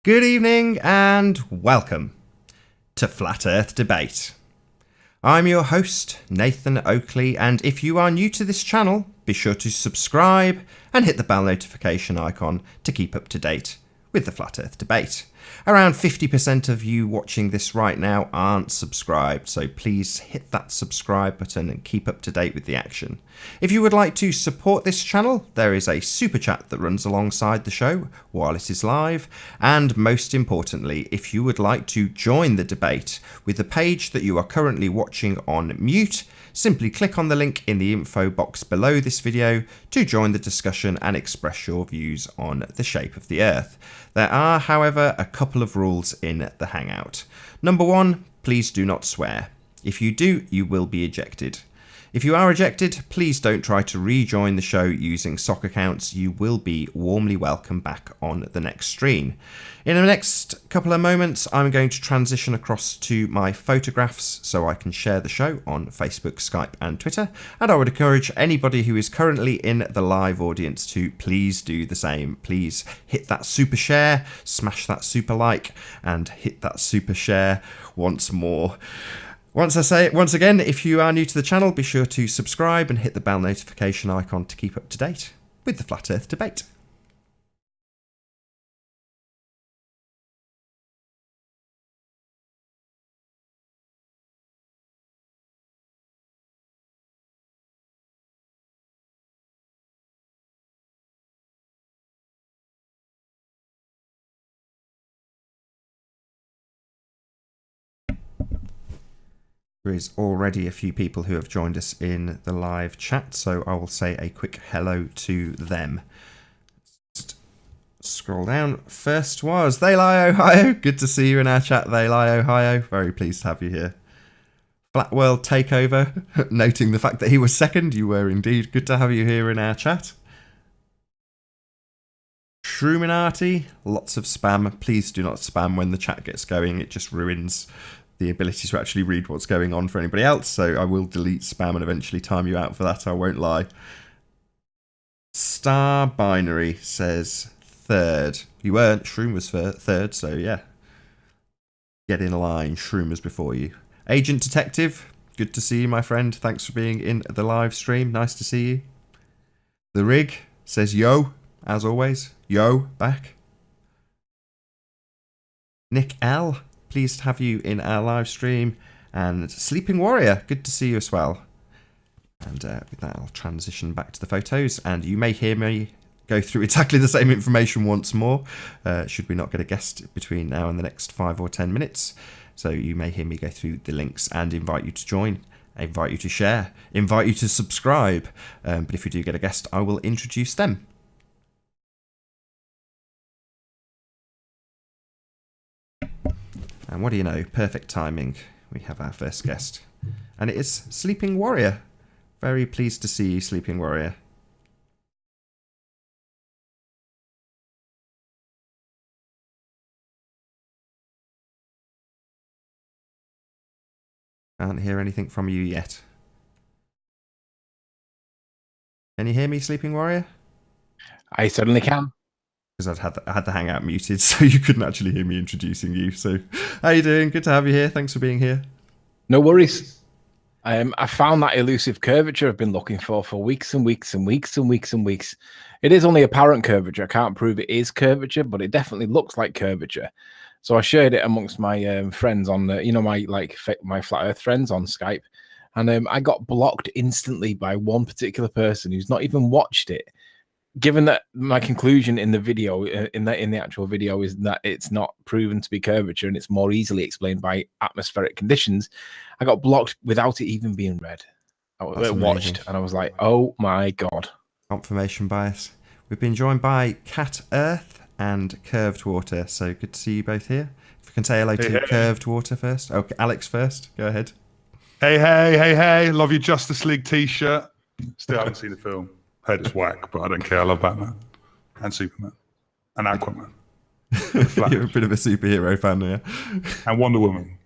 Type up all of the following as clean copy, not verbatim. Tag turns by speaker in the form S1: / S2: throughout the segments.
S1: Good evening and welcome to Flat Earth Debate. I'm your host, Nathan Oakley, and if you are new to this channel, be sure to subscribe and hit the bell notification icon to keep up to date with the Flat Earth Debate. Around 50% of you watching this right now aren't subscribed, so please hit that subscribe button and keep up to date with the action. If you would like to support this channel, there is a super chat that runs alongside the show while it is live, and most importantly, if you would like to join the debate with the page that you are currently watching on mute, simply click on the link in the info box below this video to join the discussion and express your views on the shape of the Earth. There are, however, a couple of rules in the Hangout. Number one, please do not swear. If you do, you will be ejected. If you are ejected, please don't try to rejoin the show using sock accounts. You will be warmly welcome back on the next stream. In the next couple of moments, I'm going to transition across to my photographs so I can share the show on Facebook, Skype and Twitter. And I would encourage anybody who is currently in the live audience to please do the same. Please hit that super share, smash that super like, and hit that super share once more. Once again, if you are new to the channel, be sure to subscribe and hit the bell notification icon to keep up to date with the Flat Earth Debate. There is already a few people who have joined us in the live chat, so I will say a quick hello to them. Just scroll down. First was Thaylai, Ohio. Good to see you in our chat, Thaylai, Ohio. Very pleased to have you here. Flat World Takeover, noting the fact that he was second. You were indeed. Good to have you here in our chat. Shroominati, lots of spam. Please do not spam when the chat gets going. It just ruins the ability to actually read what's going on for anybody else, so I will delete spam and eventually time you out for that, I won't lie. Star Binary says third. You weren't, Shroom was third, so yeah. Get in line, Shroom was before you. Agent Detective, good to see you, my friend. Thanks for being in the live stream, nice to see you. The Rig says yo, as always. Yo, back. Nick L, pleased to have you in our live stream. And Sleeping Warrior, good to see you as well. And with that, I'll transition back to the photos. And you may hear me go through exactly the same information once more, should we not get a guest between now and the next 5 or 10 minutes. So you may hear me go through the links and invite you to join, invite you to share, invite you to subscribe. But if we do get a guest, I will introduce them. And what do you know? Perfect timing. We have our first guest. And it is Sleeping Warrior. Very pleased to see you, Sleeping Warrior. Can't hear anything from you yet. Can you hear me, Sleeping Warrior?
S2: I certainly can.
S1: Because I had the Hangout muted, so you couldn't actually hear me introducing you. So, how you doing? Good to have you here. Thanks for being here.
S2: No worries. I found that elusive curvature I've been looking for weeks and weeks and weeks and weeks and weeks. It is only apparent curvature. I can't prove it is curvature, but it definitely looks like curvature. So I shared it amongst my friends on, my Flat Earth friends on Skype, and I got blocked instantly by one particular person who's not even watched it. Given that my conclusion in the video, in the actual video, is that it's not proven to be curvature and it's more easily explained by atmospheric conditions, I got blocked without it even being read. I watched and I was like, oh my god.
S1: Confirmation bias. We've been joined by Cat Earth and Curved Water, so good to see you both here. If we can say hello to Curved Water first. Okay, Alex first, go ahead.
S3: Hey, love your Justice League t-shirt. Still haven't seen the film. Heard it's whack, but I don't care. I love Batman and Superman and Aquaman.
S1: You're a bit of a superhero fan, yeah.
S3: And Wonder Woman.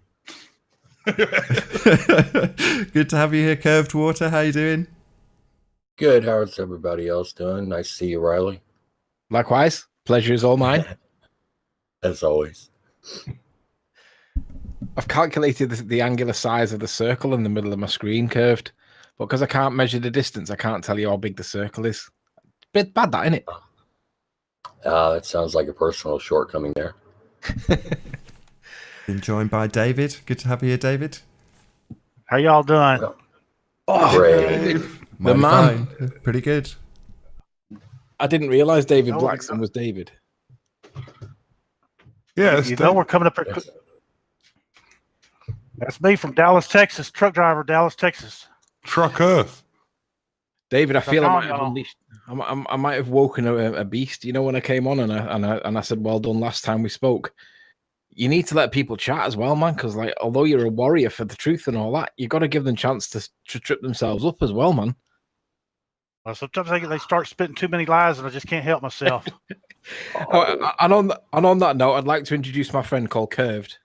S1: Good to have you here, Curved Water. How you doing?
S4: Good. How's everybody else doing? Nice to see you, Riley.
S2: Likewise. Pleasure is all mine.
S4: as always.
S2: I've calculated the angular size of the circle in the middle of my screen curved, but because I can't measure the distance, I can't tell you how big the circle is. Bit bad, that, isn't it?
S4: That sounds like a personal shortcoming there.
S1: Been joined by David. Good to have you here, David.
S5: How y'all doing?
S4: Great.
S1: Mighty
S2: man.
S1: fine. Pretty good.
S2: I didn't realize David
S5: Oh,
S2: Blackson was David.
S3: Yeah,
S5: You know we're coming up. That's me from Dallas, Texas. Truck driver, Dallas, Texas.
S3: Truck Earth.
S2: David, I feel I
S5: on,
S2: might have
S5: y'all.
S2: unleashed. I might have woken a beast. You know, when I came on and I said, "Well done." Last time we spoke, you need to let people chat as well, man. Because like, although you're a warrior for the truth and all that, you got to give them chance to trip themselves up as well, man.
S5: Well, sometimes they start spitting too many lies, and I just can't help myself.
S2: And on that note, I'd like to introduce my friend called Curved.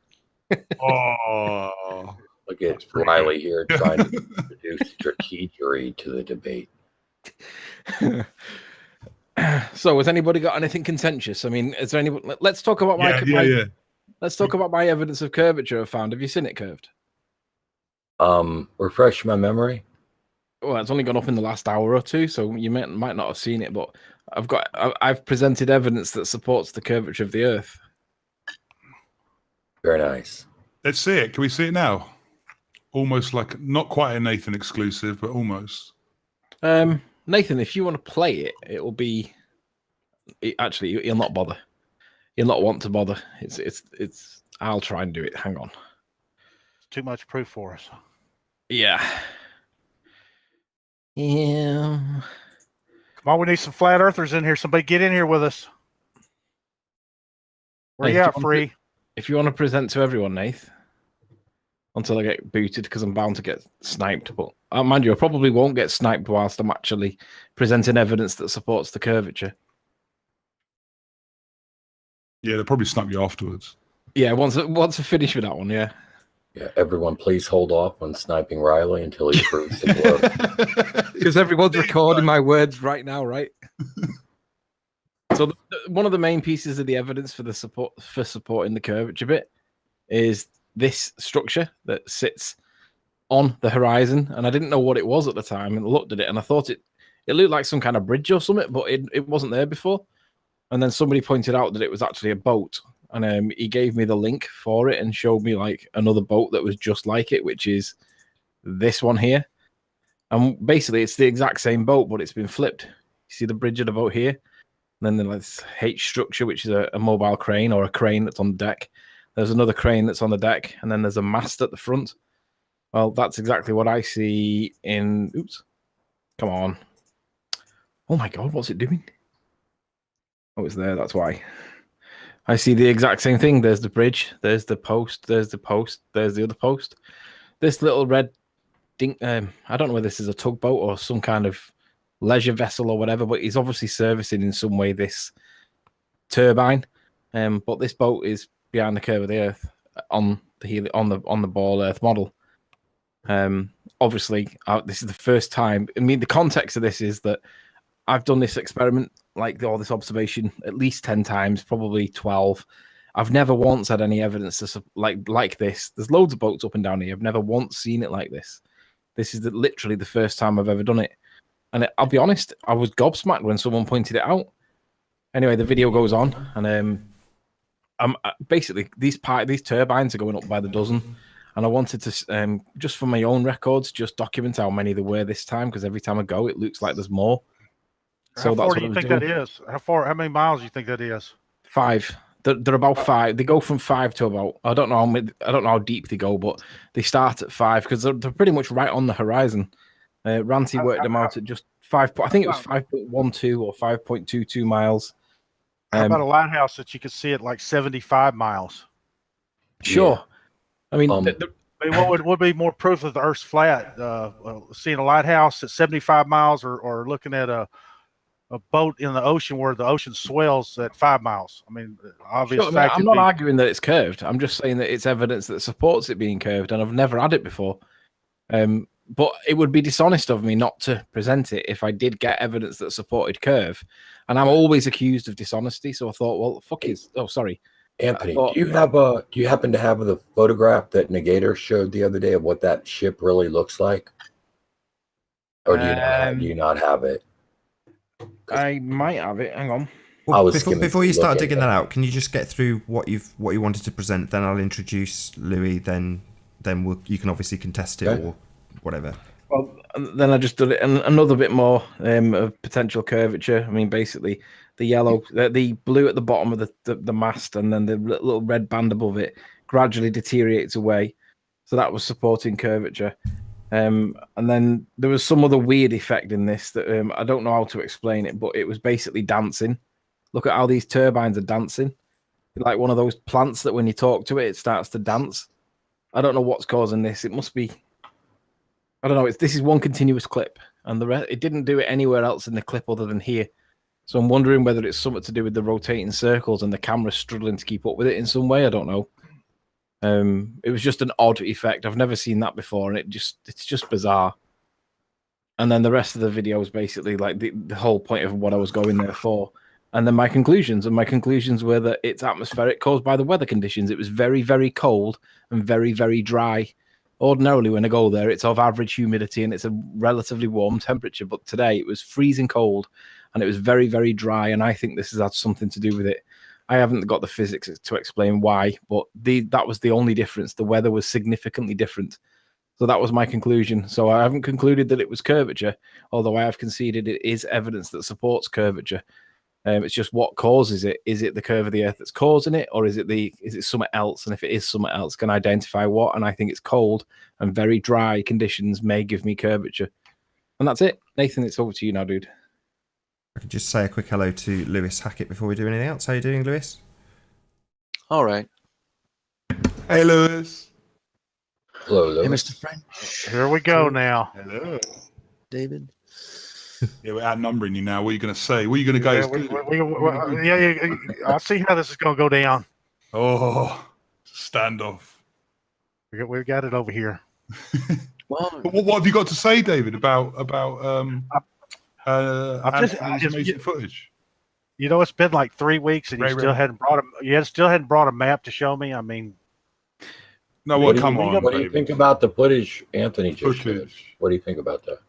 S3: Oh.
S4: Look at
S3: pretty
S4: Riley here trying to introduce strategery to the debate.
S2: So, has anybody got anything contentious? I mean, is there any? Let's talk about
S3: Yeah.
S2: Let's talk about my evidence of curvature I found. Have you seen it curved?
S4: Refresh my memory.
S2: Well, it's only gone up in the last hour or two, so you might not have seen it. But I've presented evidence that supports the curvature of the Earth.
S4: Very nice.
S3: Let's see it. Can we see it now? Almost like, not quite a Nathan exclusive, but almost.
S2: Nathan, if you want to play it, it will be. Actually, you'll not bother. You'll not want to bother. It's. I'll try and do it. Hang on.
S5: It's too much proof for us.
S2: Yeah. Yeah.
S5: Come on, we need some flat earthers in here. Somebody get in here with us. Where
S2: Hey,
S5: you
S2: if
S5: at,
S2: you want
S5: free?
S2: If you want to present to everyone, Nath, until I get booted, because I'm bound to get sniped. But mind you, I probably won't get sniped whilst I'm actually presenting evidence that supports the curvature.
S3: Yeah, they'll probably snap you afterwards.
S2: Yeah, once I finish with that one, yeah.
S4: Yeah, everyone, please hold off on sniping Riley until he proves the glow.
S2: Because everyone's recording my words right now, right? So one of the main pieces of the evidence for supporting the curvature bit is this structure that sits on the horizon, and I didn't know what it was at the time, and I looked at it and I thought it looked like some kind of bridge or something, but it wasn't there before. And then somebody pointed out that it was actually a boat, and he gave me the link for it and showed me like another boat that was just like it, which is this one here. And basically, it's the exact same boat, but it's been flipped. You see the bridge of the boat here, and then there's this H structure, which is a mobile crane or a crane that's on the deck. There's another crane that's on the deck, and then there's a mast at the front. Well, that's exactly what I see in. Oops, come on! Oh my God, what's it doing? Oh, it's there. That's why. I see the exact same thing. There's the bridge. There's the post. There's the post. There's the other post. This little red dink. I don't know whether this is a tugboat or some kind of leisure vessel or whatever, but he's obviously servicing in some way this turbine. But this boat is behind the curve of the Earth on the ball Earth model. Obviously, this is the first time. I mean, the context of this is that I've done this experiment, like all this observation, at least 10 times, probably 12. I've never once had any evidence to like this. There's loads of boats up and down here. I've never once seen it like this. This is literally the first time I've ever done it. And I'll be honest, I was gobsmacked when someone pointed it out. Anyway, the video goes on, and basically these turbines are going up by the dozen. And I wanted to, just for my own records, just document how many there were this time, because every time I go, it looks like there's more. So
S5: How
S2: that's
S5: far
S2: what
S5: do
S2: I
S5: you
S2: was
S5: think
S2: doing.
S5: that is? How many miles do you think that is?
S2: 5. They're about 5. They go from 5 to about. I don't know how deep they go, but they start at 5 because they're pretty much right on the horizon. Ranty worked them out at just 5. I think it was 5.12 or 5.22 miles.
S5: How about a lighthouse that you could see at like 75 miles?
S2: Sure.
S4: Yeah.
S2: I mean,
S5: I mean, what would be more proof that the Earth's flat? Seeing a lighthouse at 75 miles, or looking at a boat in the ocean where the ocean swells at 5 miles. I mean, obvious
S2: sure,
S5: fact.
S2: I'm not arguing that it's curved. I'm just saying that it's evidence that supports it being curved, and I've never had it before. But it would be dishonest of me not to present it if I did get evidence that supported curve. And I'm always accused of dishonesty. So I thought, well, fuck it. Oh, sorry.
S4: Anthony, do you happen to have the photograph that Negator showed the other day of what that ship really looks like? Or do you not have it?
S2: I might have it. Hang on.
S1: Well, before you start digging that out, can you just get through what you wanted to present? Then I'll introduce Louis. Then you can obviously contest it or whatever.
S2: Well, then I just did it another bit more of potential curvature. I mean, basically the yellow, the blue at the bottom of the mast, and then the little red band above it gradually deteriorates away. So that was supporting curvature. And then there was some other weird effect in this that I don't know how to explain it, but it was basically dancing. Look at how these turbines are dancing. Like one of those plants that when you talk to it, it starts to dance. I don't know what's causing this. It must be, I don't know. This is one continuous clip, and the rest, it didn't do it anywhere else in the clip other than here. So I'm wondering whether it's something to do with the rotating circles and the camera struggling to keep up with it in some way. I don't know. It was just an odd effect. I've never seen that before, and it's just bizarre. And then the rest of the video is basically like the whole point of what I was going there for. And then my conclusions were that it's atmospheric, caused by the weather conditions. It was very, very cold and very, very dry. Ordinarily, when I go there, it's of average humidity and it's a relatively warm temperature. But today, it was freezing cold and it was very, very dry. And I think this has had something to do with it. I haven't got the physics to explain why, but that was the only difference. The weather was significantly different. So that was my conclusion. So I haven't concluded that it was curvature, although I have conceded it is evidence that supports curvature. It's just what causes it. Is it the curve of the Earth that's causing it, or is it something else? And if it is something else, can I identify what? And I think it's cold and very dry conditions may give me curvature. And that's it. Nathan, it's over to you now, dude.
S1: I could just say a quick hello to Lewis Hackett before we do anything else. How you doing, Lewis?
S6: All right.
S3: Hey, Lewis.
S4: Hello, Lewis.
S6: Hey, Mr. French.
S5: Here we go now.
S3: Hello.
S6: David.
S3: Yeah, we're outnumbering you now. What are you going to say? What are you going to go?
S5: Yeah, I see how this is going to go down.
S3: Oh, standoff.
S5: We got it over here.
S6: Well,
S3: What have you got to say, David, about amazing footage?
S5: You know, it's been like 3 weeks, and you still hadn't brought a map to show me. I mean,
S3: no, well, come on.
S4: What do you think about the footage Anthony just showed? What do you think about that?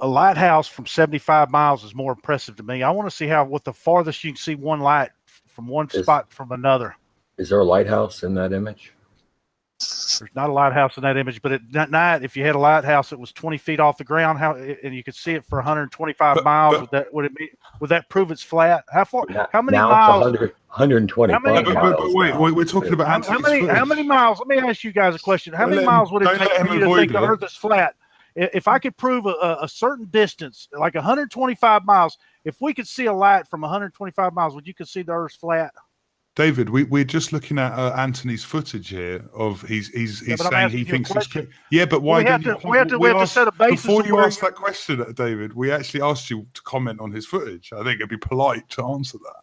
S5: a lighthouse from 75 miles is more impressive to me. I want to see what the farthest you can see one light from one spot from another.
S4: Is there a lighthouse in that image?
S5: There's not a lighthouse in that image, but at night, if you had a lighthouse that was 20 feet off the ground, and you could see it for 125 miles, would that prove it's flat? How far? How many miles?
S4: 120.
S3: But wait, we're talking about
S5: how many miles? Let me ask you guys a question. How many miles would it take for you to think the Earth is flat? If I could prove a certain distance, like 125 miles, if we could see a light from 125 miles, would you could see the Earth's flat?
S3: David, we're just looking at Anthony's footage here of he's saying he thinks it's clear. Yeah, but why didn't you?
S5: We have to set a basis.
S3: Before you asked that question, David, we actually asked you to comment on his footage. I think it'd be polite to answer that.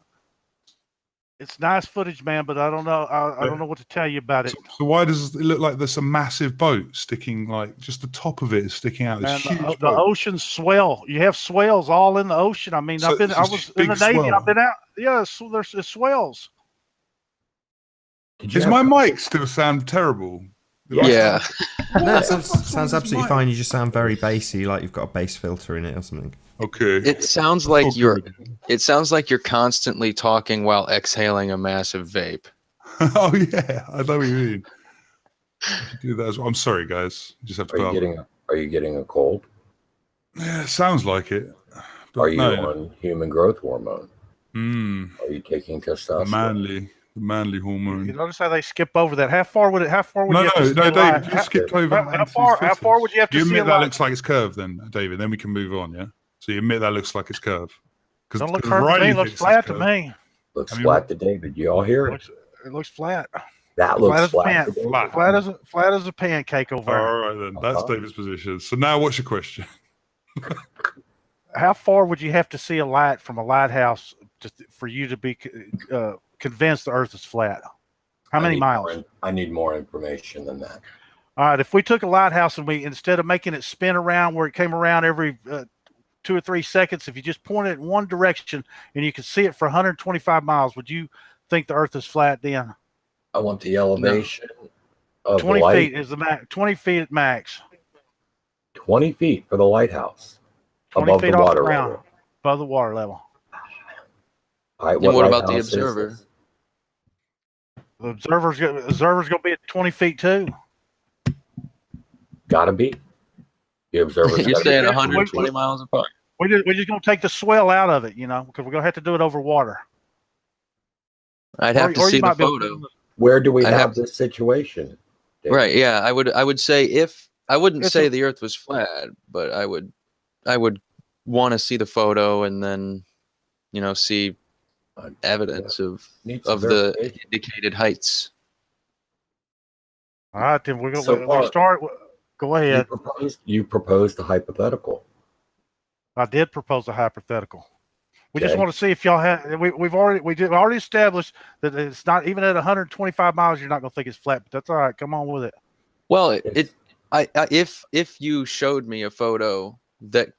S5: It's nice footage, man, but I don't know. I don't know what to tell you about it.
S3: So why does it look like there's a massive boat sticking, like just the top of it is sticking out? This huge
S5: the oceans swell. You have swells all in the ocean. I mean, I was in the Navy. Swell. I've been out. Yeah, there's swells.
S3: Does my mic still sound terrible?
S6: Yeah.
S1: No, it sounds absolutely fine. You just sound very bassy, like you've got a bass filter in it or something.
S3: Okay.
S6: It sounds like you're constantly talking while exhaling a massive vape.
S3: Oh yeah, I know what you mean. Do that as well. I'm sorry, guys. You just have to.
S4: Are you getting a cold?
S3: Yeah, it sounds like it.
S4: Are you on human growth hormone? Are you taking testosterone?
S3: The manly hormone.
S5: You notice how they skip over that? How far would you have to
S3: No, David, you skipped over.
S5: How far would you have to see?
S3: You admit that looks like it's curved, then, David. Then we can move on. Yeah. So you admit that looks like it's curved.
S5: Don't look curved to me. It looks flat to me.
S4: Looks flat to David. You all hear it?
S5: It looks flat.
S4: That looks
S5: flat. Flat as a pancake over there.
S3: All right, then. That's David's position. So now, what's your question?
S5: How far would you have to see a light from a lighthouse for you to be convinced the Earth is flat? How many miles?
S4: I need more information than that.
S5: All right, if we took a lighthouse and instead of making it spin around where it came around every 2 or 3 seconds, if you just point it in one direction and you can see it for 125 miles, would you think the Earth is flat then?
S4: I want the elevation of
S5: 20
S4: light.
S5: feet is the max. 20 feet at max.
S4: 20 feet for the lighthouse
S5: 20
S4: above
S5: feet
S4: the
S5: off
S4: water
S5: the ground,
S4: level.
S5: above the water level.
S4: All right,
S6: And what about the
S4: lighthouse is
S6: observer?
S4: this?
S5: The observer's going to be at 20 feet too.
S4: Gotta be. The observer's
S6: You're
S4: gotta be
S6: saying
S4: 20
S6: 120
S4: feet.
S6: miles apart.
S5: We're just going to take the swell out of it, because we're going to have to do it over water.
S6: I'd have to
S5: Or you
S6: see the
S5: might be able to-
S6: photo.
S4: Where do we
S6: I'd
S4: have
S6: have-
S4: this situation? David?
S6: Right. Yeah. I would say if I wouldn't
S5: It's
S6: say
S5: a-
S6: the Earth was flat, but I would want to see the photo and then, see evidence of
S4: Need some
S6: the
S4: verification.
S6: indicated heights.
S5: All right, then we're going
S4: So
S5: to
S4: far-
S5: start. Go ahead.
S4: You proposed a hypothetical.
S5: I did propose a hypothetical. We just
S4: Okay.
S5: want to see if y'all have. We've already established that it's not even at 125 miles. You're not going to think it's flat, but that's all right. Come on with it.
S6: Well,
S4: It's-
S6: if you showed me a photo that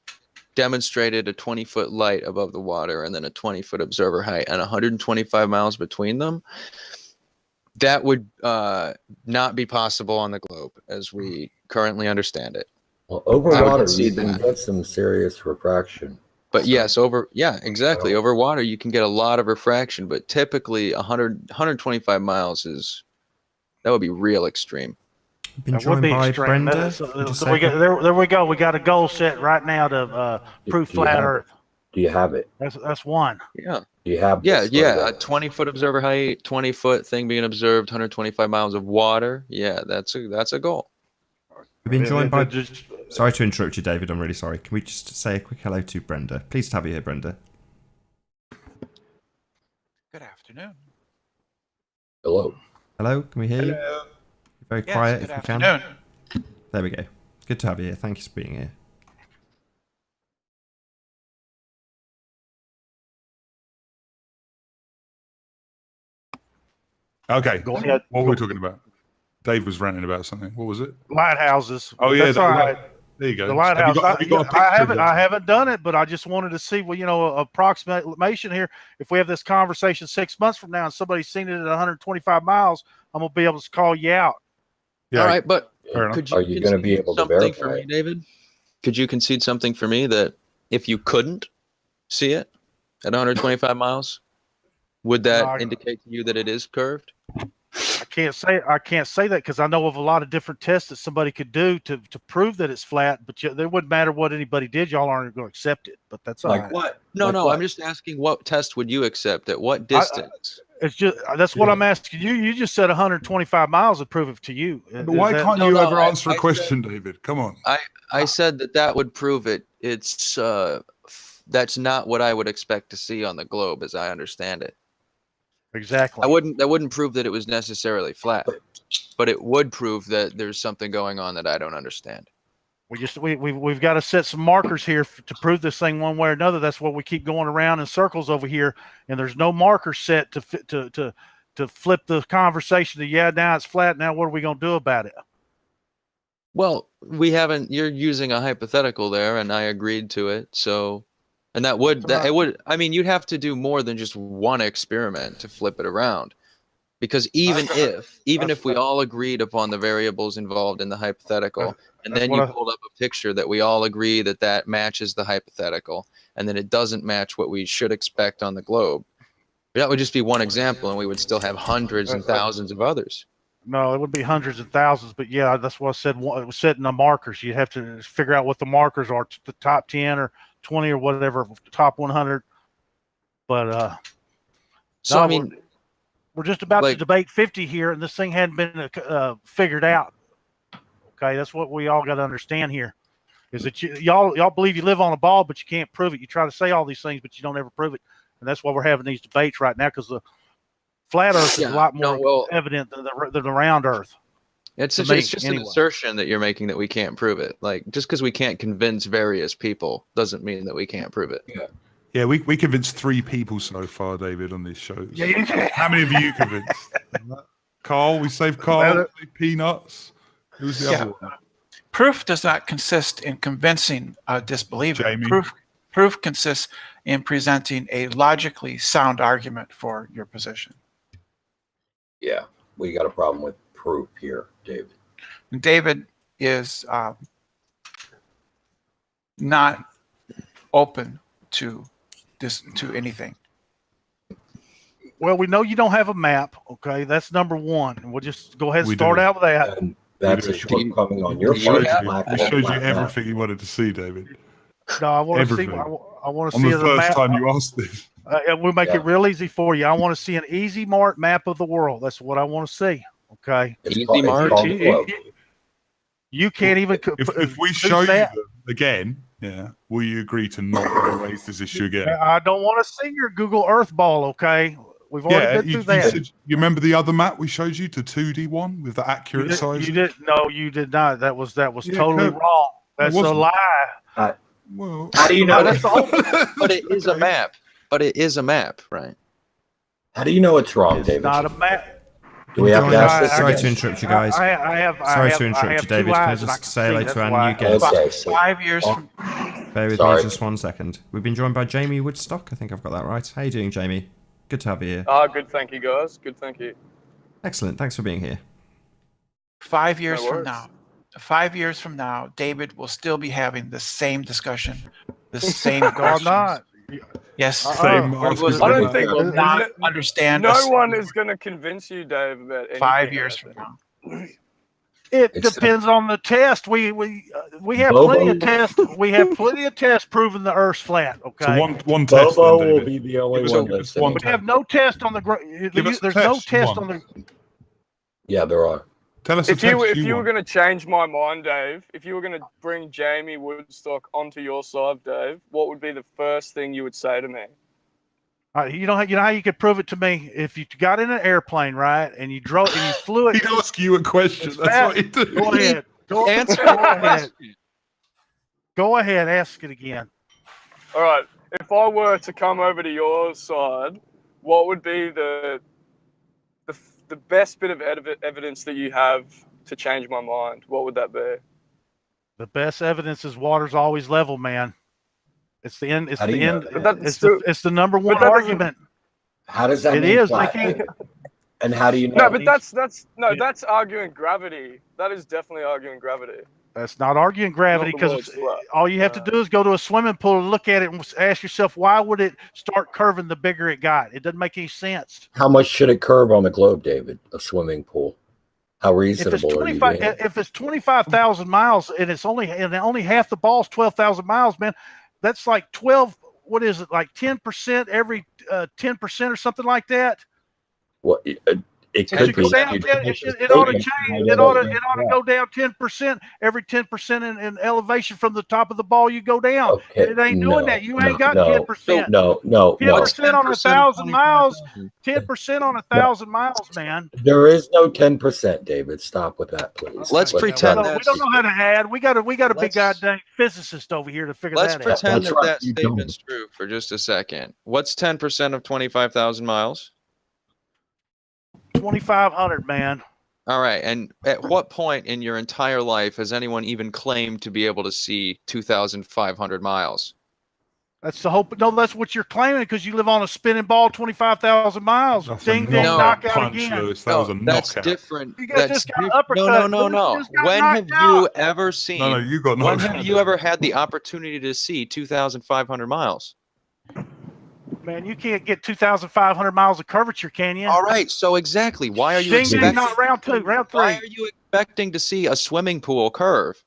S6: demonstrated a 20-foot light above the water and then a 20-foot observer height and 125 miles between them, that would not be possible on the globe as we currently understand it.
S4: Well, over
S6: I would
S4: water,
S6: concede
S4: you can
S6: that.
S4: get some serious refraction.
S6: But
S4: So-
S6: yes, exactly. Over water, you can get a lot of refraction, but typically 125 miles that would be real extreme.
S1: Been
S5: That would
S1: joined
S5: be
S1: by
S5: extreme.
S1: Brenda.
S5: So
S1: Just
S5: we
S1: say
S5: got, there we go. We got a goal set right now to prove
S4: Do you
S5: flat
S4: have it?
S5: Earth.
S4: Do you have it?
S5: That's one.
S6: Yeah.
S4: Do you have
S6: Yeah,
S4: this
S6: yeah.
S4: photo?
S6: A 20-foot observer height, 20-foot thing being observed, 125 miles of water. Yeah, that's a goal.
S1: We've been joined by.
S5: Just-
S1: Sorry to interrupt you, David. I'm really sorry. Can we just say a quick hello to Brenda? Pleased to have you here, Brenda.
S7: Good afternoon.
S4: Hello.
S1: Hello, can we hear you?
S7: Hello.
S1: Very
S7: Yes,
S1: quiet
S7: good
S1: if we can.
S7: afternoon.
S1: There we go. Good to have you here. Thank you for being here.
S3: Okay.
S5: Go ahead.
S3: What were we talking about? Dave was ranting about something. What was it?
S5: Lighthouses.
S3: Oh yeah,
S5: That's all right.
S3: there you go.
S5: The
S3: Have
S5: lighthouse.
S3: have you got a picture
S5: I
S3: of that?
S5: haven't done it, but I just wanted to see, approximation here. If we have this conversation 6 months from now and somebody's seen it at 125 miles, I'm gonna be able to call you out.
S3: Yeah.
S6: All right, but
S3: Fair enough.
S6: could you
S4: Are you gonna be
S6: concede
S4: able to
S6: something for
S4: verify
S6: me,
S4: it?
S6: David? Could you concede something for me that if you couldn't see it at 125 miles, would that
S5: No,
S6: indicate to you that it is curved?
S5: I can't say that because I know of a lot of different tests that somebody could do to prove that it's flat. But it wouldn't matter what anybody did. Y'all aren't going to accept it. But that's all
S4: Like
S5: right.
S4: what?
S6: No,
S4: Like
S6: no.
S4: what?
S6: I'm just asking what test would you accept at what distance?
S5: It's just that's what
S3: Yeah.
S5: I'm asking you. You just said 125 miles would prove it to you.
S3: But why can't
S6: No,
S3: you
S6: no,
S3: ever
S6: I-
S3: answer
S6: I
S3: a question, David? Come on.
S6: I said that would prove it. It's that's not what I would expect to see on the globe, as I understand it.
S5: Exactly.
S6: That wouldn't prove that it was necessarily flat, but it would prove that there's something going on that I don't understand.
S5: We've got to set some markers here to prove this thing one way or another. That's what we keep going around in circles over here, and there's no marker set to flip the conversation to now it's flat. Now what are we going to do about it?
S6: Well, we haven't. You're using a hypothetical there, and I agreed to it. So, and it would. I mean, you'd have to do more than just one experiment to flip it around, because even if we all agreed upon the variables involved in the hypothetical, and then you pulled up a picture that we all agree that matches the hypothetical, and then it doesn't match what we should expect on the globe, that would just be one example, and we would still have hundreds and thousands of others.
S5: No, it would be hundreds of thousands, but yeah, that's what I said. It was setting the markers. You have to figure out what the markers are, the top 10 or 20 or whatever, top 100. But
S6: So
S5: no,
S6: I mean,
S5: we're just about to
S6: like-
S5: debate 50 here, and this thing hadn't been figured out. Okay, that's what we all got to understand here. Is that y'all believe you live on a ball, but you can't prove it. You try to say all these things, but you don't ever prove it, and that's why we're having these debates right now, because the flat Earth is a lot more evident than the round Earth.
S6: It's
S5: to
S6: just
S5: me,
S6: an
S5: anyway.
S6: assertion that you're making that we can't prove it. Like, just because we can't convince various people doesn't mean that we can't prove it.
S3: Yeah, we convinced 3 people so far, David, on these shows.
S5: Yeah, you can.
S3: How many of you convinced? Carl, we saved Carl.
S5: Well,
S3: Peanuts. Who's the other one?
S7: Proof does not consist in convincing a disbeliever.
S3: Jamie.
S7: Proof consists in presenting a logically sound argument for your position.
S4: Yeah, we got a problem with proof here, David.
S7: David is not open to anything.
S5: Well, we know you don't have a map. Okay, that's number one. And we'll just go ahead and
S3: We
S5: start
S3: do.
S5: out with that.
S4: And that's a
S3: do.
S4: shortcoming on your
S3: We
S4: part.
S3: showed
S4: lack
S3: you,
S4: of
S3: we showed you
S4: flat map.
S3: everything you wanted to see, David.
S5: No, I want to see.
S3: Everything.
S5: I want to
S3: On
S5: see
S3: the
S5: the
S3: first
S5: map.
S3: time you asked this.
S5: And we'll make
S4: Yeah.
S5: it real easy for you. I want to see an easy mark map of the world. That's what I want to see. Okay.
S6: Easy
S4: It's
S6: mark.
S4: called the globe.
S5: You can't even.
S3: If we
S5: do
S3: show you
S5: that.
S3: them again, yeah, will you agree to not raise this issue again?
S5: I don't want to see your Google Earth ball. Okay. We've already been through that.
S3: You remember the other map we showed you, the 2D one with the accurate size?
S5: You did. No, you did not. That was totally
S3: Kurt,
S5: wrong. That's a
S3: wasn't.
S5: lie.
S3: Well,
S4: How do you know?
S5: That's the whole.
S6: But it is a map. But it is a map, right?
S4: How do you know it's wrong,
S5: It's
S4: David?
S5: not a map.
S4: Do we have to ask this
S1: Sorry
S4: again?
S1: to interrupt you guys.
S5: Sorry
S1: to interrupt you, David. Can I just say hello to our new guest?
S4: Okay, so
S7: 5 years from
S1: Bear with
S4: Sorry.
S1: me just 1 second. We've been joined by Jamie Woodstock. I think I've got that right. How you doing, Jamie? Good to have you here.
S8: Good, thank you, guys. Good, thank you.
S1: Excellent. Thanks for being here.
S7: 5 years
S8: No
S7: from
S8: worries.
S7: now, 5 years from now, David will still be having the same discussion, the same
S5: No, I'm
S7: questions.
S5: not.
S7: Yes.
S3: Same
S8: I
S3: answers.
S8: don't think
S7: Will not understand us
S8: no one is going to convince you, Dave, about anything.
S7: 5 years from now.
S5: It
S4: It's-
S5: depends on the test. We have
S4: Bobo-
S5: plenty of tests. We have plenty of tests proving the Earth's flat. Okay.
S3: So one test
S4: Bobo
S3: then,
S4: will
S3: David.
S4: be the only
S3: Give us
S4: one
S3: a- give us
S4: listening.
S3: one
S5: we have no test on the
S3: Give us a
S5: there's no
S3: test,
S5: test
S3: one.
S5: on the.
S4: Yeah, there are.
S3: Tell us the
S8: If you
S3: test
S8: were
S3: want.
S8: going to change my mind, Dave, if you were going to bring Jamie Woodstock onto your side, Dave, what would be the first thing you would say to me?
S5: You know how you could prove it to me if you got in an airplane, right, and you drove and you flew it.
S3: He'd ask you a question.
S5: It's
S3: That's
S5: fast.
S3: what he'd do.
S5: Go ahead.
S6: Answer
S5: Go
S6: the
S5: ahead.
S6: question.
S5: Go ahead. Ask it again.
S8: All right. If I were to come over to your side, what would be the best bit of evidence that you have to change my mind? What would that be?
S5: The best evidence is water's always level, man. It's the end. It's
S4: How do
S5: the
S4: you know
S5: end.
S4: that?
S5: It's the number one
S8: that doesn't-
S5: argument.
S4: How does that
S5: It
S4: mean
S5: is. They
S4: flat?
S5: can't.
S4: And how do you know?
S8: No, but that's
S5: Yeah.
S8: that's arguing gravity. That is definitely arguing gravity.
S5: That's not arguing gravity
S8: Not the
S5: because
S8: words flat.
S5: all you have to do is go to a swimming pool and look at it and ask yourself, why would it start curving the bigger it got? It doesn't make any sense.
S4: How much should it curve on the globe, David? A swimming pool. How
S5: If
S4: reasonable
S5: it's
S4: are you
S5: 25,
S4: being?
S5: if it's 25,000 miles and it's only half the ball's 12,000 miles, man, that's like 12. What is it? Like 10% every 10% or something like that.
S4: What it
S5: It
S4: could
S5: should
S4: be.
S5: go down. It ought to change. It ought to go down 10%. Every 10% in elevation from the top of the ball, you go down.
S4: Okay,
S5: And it ain't doing that. You ain't got
S4: no,
S5: 10%.
S4: No.
S5: 10% on 1,000 miles.
S6: 25,000?
S5: 10% on 1,000 miles, man.
S4: There is no 10%, David. Stop with that, please.
S6: Let's
S4: But,
S6: pretend
S5: We don't know how to add. We got a big
S6: Let's-
S5: goddamn physicist over here to figure
S6: Let's
S5: that out.
S6: pretend
S4: That's
S6: that
S4: right,
S6: that
S4: you
S6: statement's true for just a second. What's 10% of 25,000 miles?
S5: 2,500, man.
S6: All right. And at what point in your entire life has anyone even claimed to be able to see 2,500 miles?
S5: That's the hope. No, that's what you're claiming because you live on a spinning ball 25,000 miles.
S3: That's
S5: Ding,
S3: a
S5: ding,
S3: knockout
S5: knockout
S3: punch,
S5: again.
S3: Lewis. That was a
S6: that's
S3: knockout.
S6: different.
S5: You guys
S6: That's
S5: just got
S6: diff-
S5: uppercut.
S6: No.
S5: Lewis just got
S6: When have
S5: knocked
S6: you
S5: out.
S6: ever seen?
S3: No, you got
S6: When
S3: knocked
S6: have
S3: out.
S6: you ever had the opportunity to see 2,500 miles?
S5: Man, you can't get 2,500 miles of curvature, can you?
S6: All right. So exactly. Why are you
S5: Ding, ding,
S6: expecting?
S5: not round two, round
S6: Why
S5: three.
S6: are you expecting to see a swimming pool curve?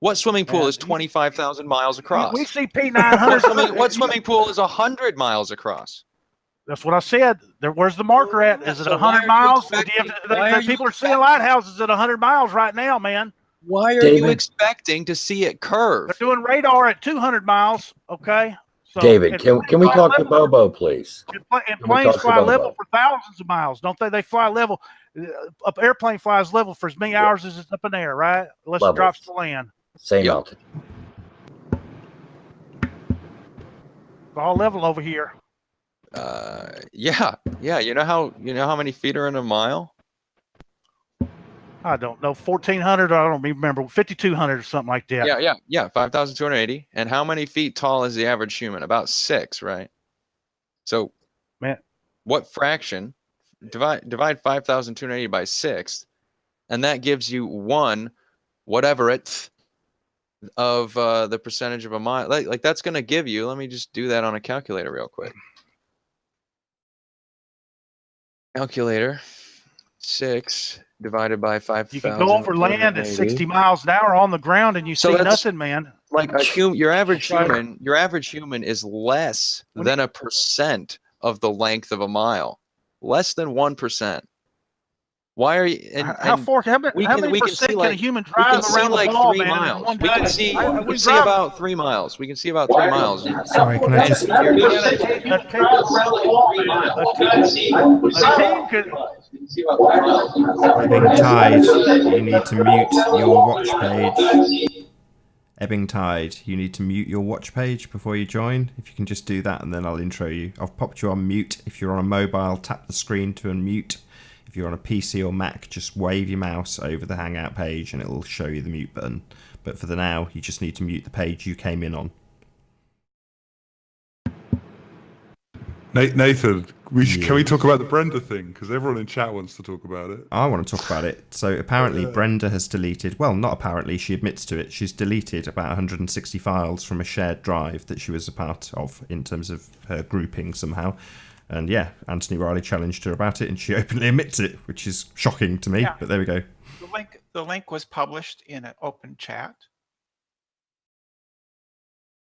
S6: What swimming pool
S5: Man,
S6: is 25,000 miles across?
S5: We see P900.
S6: What swimming pool is 100 miles across?
S5: That's what I said. Where's the marker at? Is it
S6: So
S5: 100
S6: why are you
S5: miles? Do you
S6: expecting-
S5: have to,
S6: why are you
S5: people are seeing lighthouses at 100 miles right now, man.
S6: Why are
S4: David.
S6: you expecting to see it curve?
S5: They're doing radar at 200 miles. Okay. So,
S4: David,
S5: and
S4: can we
S5: fly
S4: talk to
S5: level-
S4: Bobo, please?
S5: And
S4: Can we
S5: planes
S4: talk
S5: fly
S4: about
S5: level
S4: that?
S5: for thousands of miles, don't they? They fly level. Up airplane flies level for as many hours as it's up in the air, right? Unless
S4: Level.
S5: it drops to land.
S4: Same
S6: Yep.
S4: altitude.
S5: It's all level over here.
S6: Yeah. You know how many feet are in a mile?
S5: I don't know, 1,400. I don't remember, 5,200 or something like that.
S6: Yeah. 5,280. And how many feet tall is the average human? About 6, right? So,
S5: Man,
S6: what fraction? Divide 5,280 by 6, and that gives you 1 whatever it of the percentage of a mile. Like that's going to give you. Let me just do that on a calculator real quick. Calculator. 6 divided by 5,000.
S5: you can go over land at 60 miles an hour on the ground and you see nothing, man.
S6: Like your average human is less than a percent of the length of a mile. Less than 1%. Why are you?
S5: How many percent can a human drive around the ball,
S6: 3
S5: man?
S6: miles. We can see about 3 miles. We can see about 3 miles.
S1: Sorry, can I just? Ebbing Tide, you need to mute your watch page. Ebbing Tide, you need to mute your watch page before you join. If you can just do that, and then I'll intro you. I've popped you on mute. If you're on a mobile, tap the screen to unmute. If you're on a PC or Mac, just wave your mouse over the Hangout page and it'll show you the mute button. But for the now, you just need to mute the page you came in on.
S3: Nathan, can we talk about the Brenda thing? Because everyone in chat wants to talk about it.
S1: I want to talk about it. So apparently Brenda has deleted, well, not apparently, she admits to it, she's deleted about 160 files from a shared drive that she was a part of in terms of her grouping somehow. And yeah, Anthony Riley challenged her about it and she openly admits it, which is shocking to me, but there we go.
S7: The link was published in an open chat.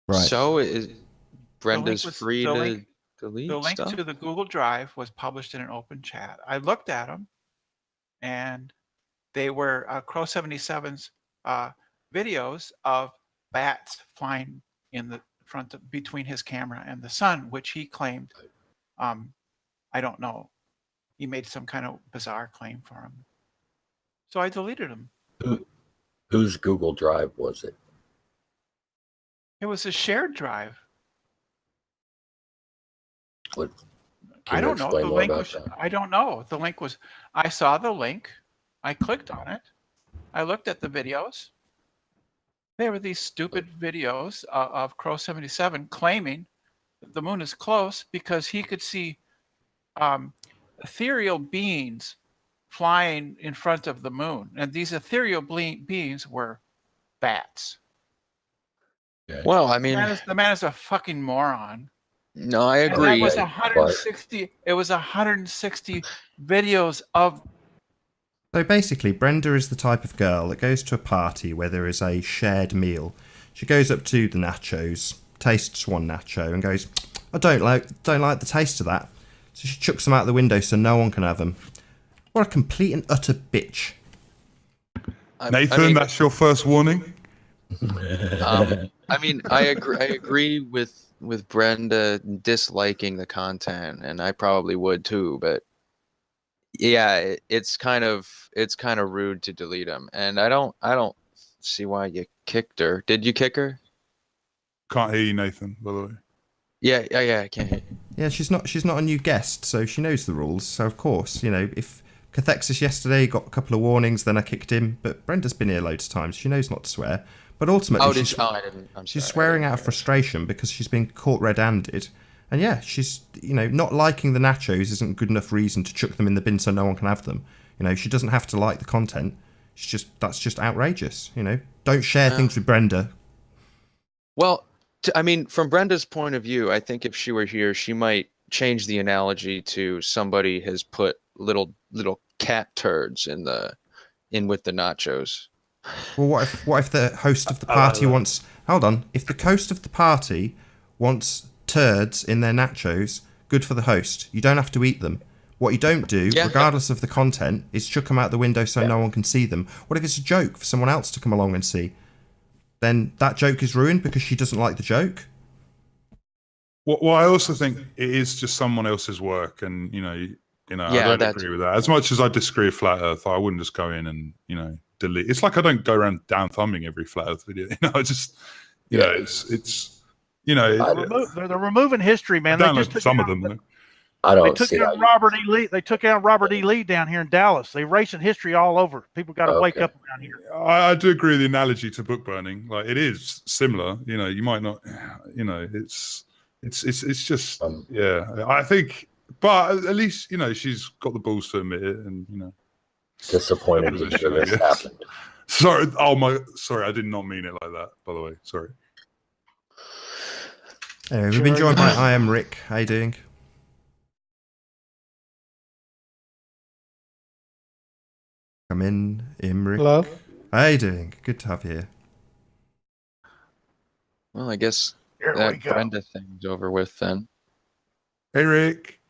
S1: Right.
S6: So Brenda's free to delete
S7: the link
S6: stuff?
S7: to the Google Drive was published in an open chat. I looked at them, and they were Crow 77's videos of bats flying in the front between his camera and the sun, which he claimed. I don't know. He made some kind of bizarre claim for him. So I deleted him.
S4: Whose Google Drive was it?
S7: It was a shared drive.
S4: What?
S7: I don't know. The link was. I don't know. The link was. I saw the link. I clicked on it. I looked at the videos. There were these stupid videos of Crow 77 claiming that the moon is close because he could see ethereal beings flying in front of the moon, and these ethereal beings were bats.
S6: Well, I mean,
S7: the man is a fucking moron.
S6: No, I agree.
S7: And that was 160. It was 160 videos of.
S1: So basically, Brenda is the type of girl that goes to a party where there is a shared meal. She goes up to the nachos, tastes one nacho, and goes, "I don't like the taste of that." So she chucks them out the window so no one can have them. What a complete and utter bitch!
S3: Nathan, that's your first warning.
S6: I mean, I agree with Brenda disliking the content, and I probably would too. But yeah, it's kind of rude to delete them, and I don't see why you kicked her. Did you kick her?
S3: Can't hear you, Nathan. By the way.
S6: Yeah, I can't hear you.
S1: Yeah, she's not a new guest, so she knows the rules. So of course, if Cathexis yesterday got a couple of warnings, then I kicked him. But Brenda's been here loads of times. She knows not to swear. But ultimately, she's swearing out of frustration because she's been caught red-handed. And yeah, she's, not liking the nachos isn't good enough reason to chuck them in the bin so no one can have them. She doesn't have to like the content. That's just outrageous. Don't share things with Brenda.
S6: Well, I mean, from Brenda's point of view, I think if she were here, she might change the analogy to somebody has put little cat turds in with the nachos.
S1: Well, what if the host of the party wants... Hold on. If the host of the party wants turds in their nachos, good for the host. You don't have to eat them. What you don't do, regardless of the content, is chuck them out the window so no one can see them. What if it's a joke for someone else to come along and see? Then that joke is ruined because she doesn't like the joke?
S3: Well, I also think it is just someone else's work, and I don't agree with that. As much as I disagree with Flat Earth, I wouldn't just go in and delete. It's like I don't go around down thumbing every Flat Earth video. I just it's
S5: they're removing history, man.
S3: They just some of them.
S4: I
S5: They
S4: don't
S5: took
S4: see
S5: out
S4: how.
S5: Robert E. Lee. They took out Robert E. Lee down here in Dallas. They racing history all over. People got to wake
S4: Okay.
S5: up around here.
S3: I do agree with the analogy to book burning. Like it is similar. You know, you might not. You know, it's just yeah. I think, but at least you know she's got the balls to admit it, and you know.
S4: Disappointed to hear this happened.
S3: Sorry. Sorry. I did not mean it like that. By the way, sorry.
S1: Anyway, we've been joined by I Am Rick. How you doing? Come in, Imric.
S9: Hello.
S1: How you doing? Good to have you here.
S6: Well, I guess
S5: Here we
S6: that
S5: go.
S6: Brenda thing's over with then.
S3: Hey, Rick.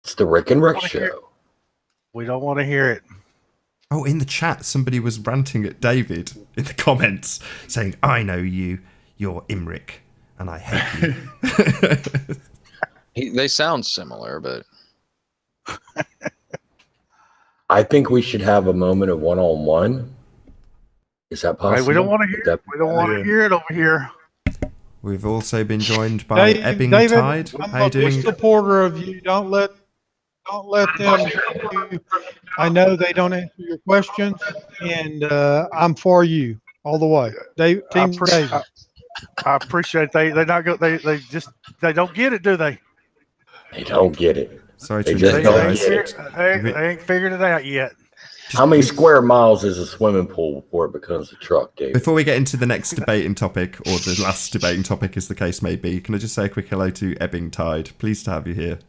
S4: It's the Rick and Rick show.
S5: We don't want to hear it.
S1: Oh, in the chat, somebody was ranting at David in the comments saying, I know you, you're Imric, and I hate you.
S6: They sound similar, but
S4: I think we should have a moment of one-on-one. Is that possible?
S5: Right, we don't want to hear it. We don't want to hear it over here.
S1: We've also been joined by Ebbing
S9: David,
S1: Tide.
S9: I'm
S1: How you
S9: a big
S1: doing?
S9: supporter of you. Don't let them. I know they don't answer your questions, and I'm for you all the way. Team David.
S5: I appreciate they not go they don't get it, do they?
S4: They don't get it.
S1: Sorry
S4: They
S1: to
S4: just
S1: interrupt
S4: don't
S1: you
S4: get
S1: guys.
S4: it.
S5: They ain't figured it out yet.
S4: How many square miles is a swimming pool before it becomes a truck, David?
S1: Before we get into the next debating topic, or the last debating topic as the case may be, can I just say a quick hello to Ebbing Tide? Pleased to have you here.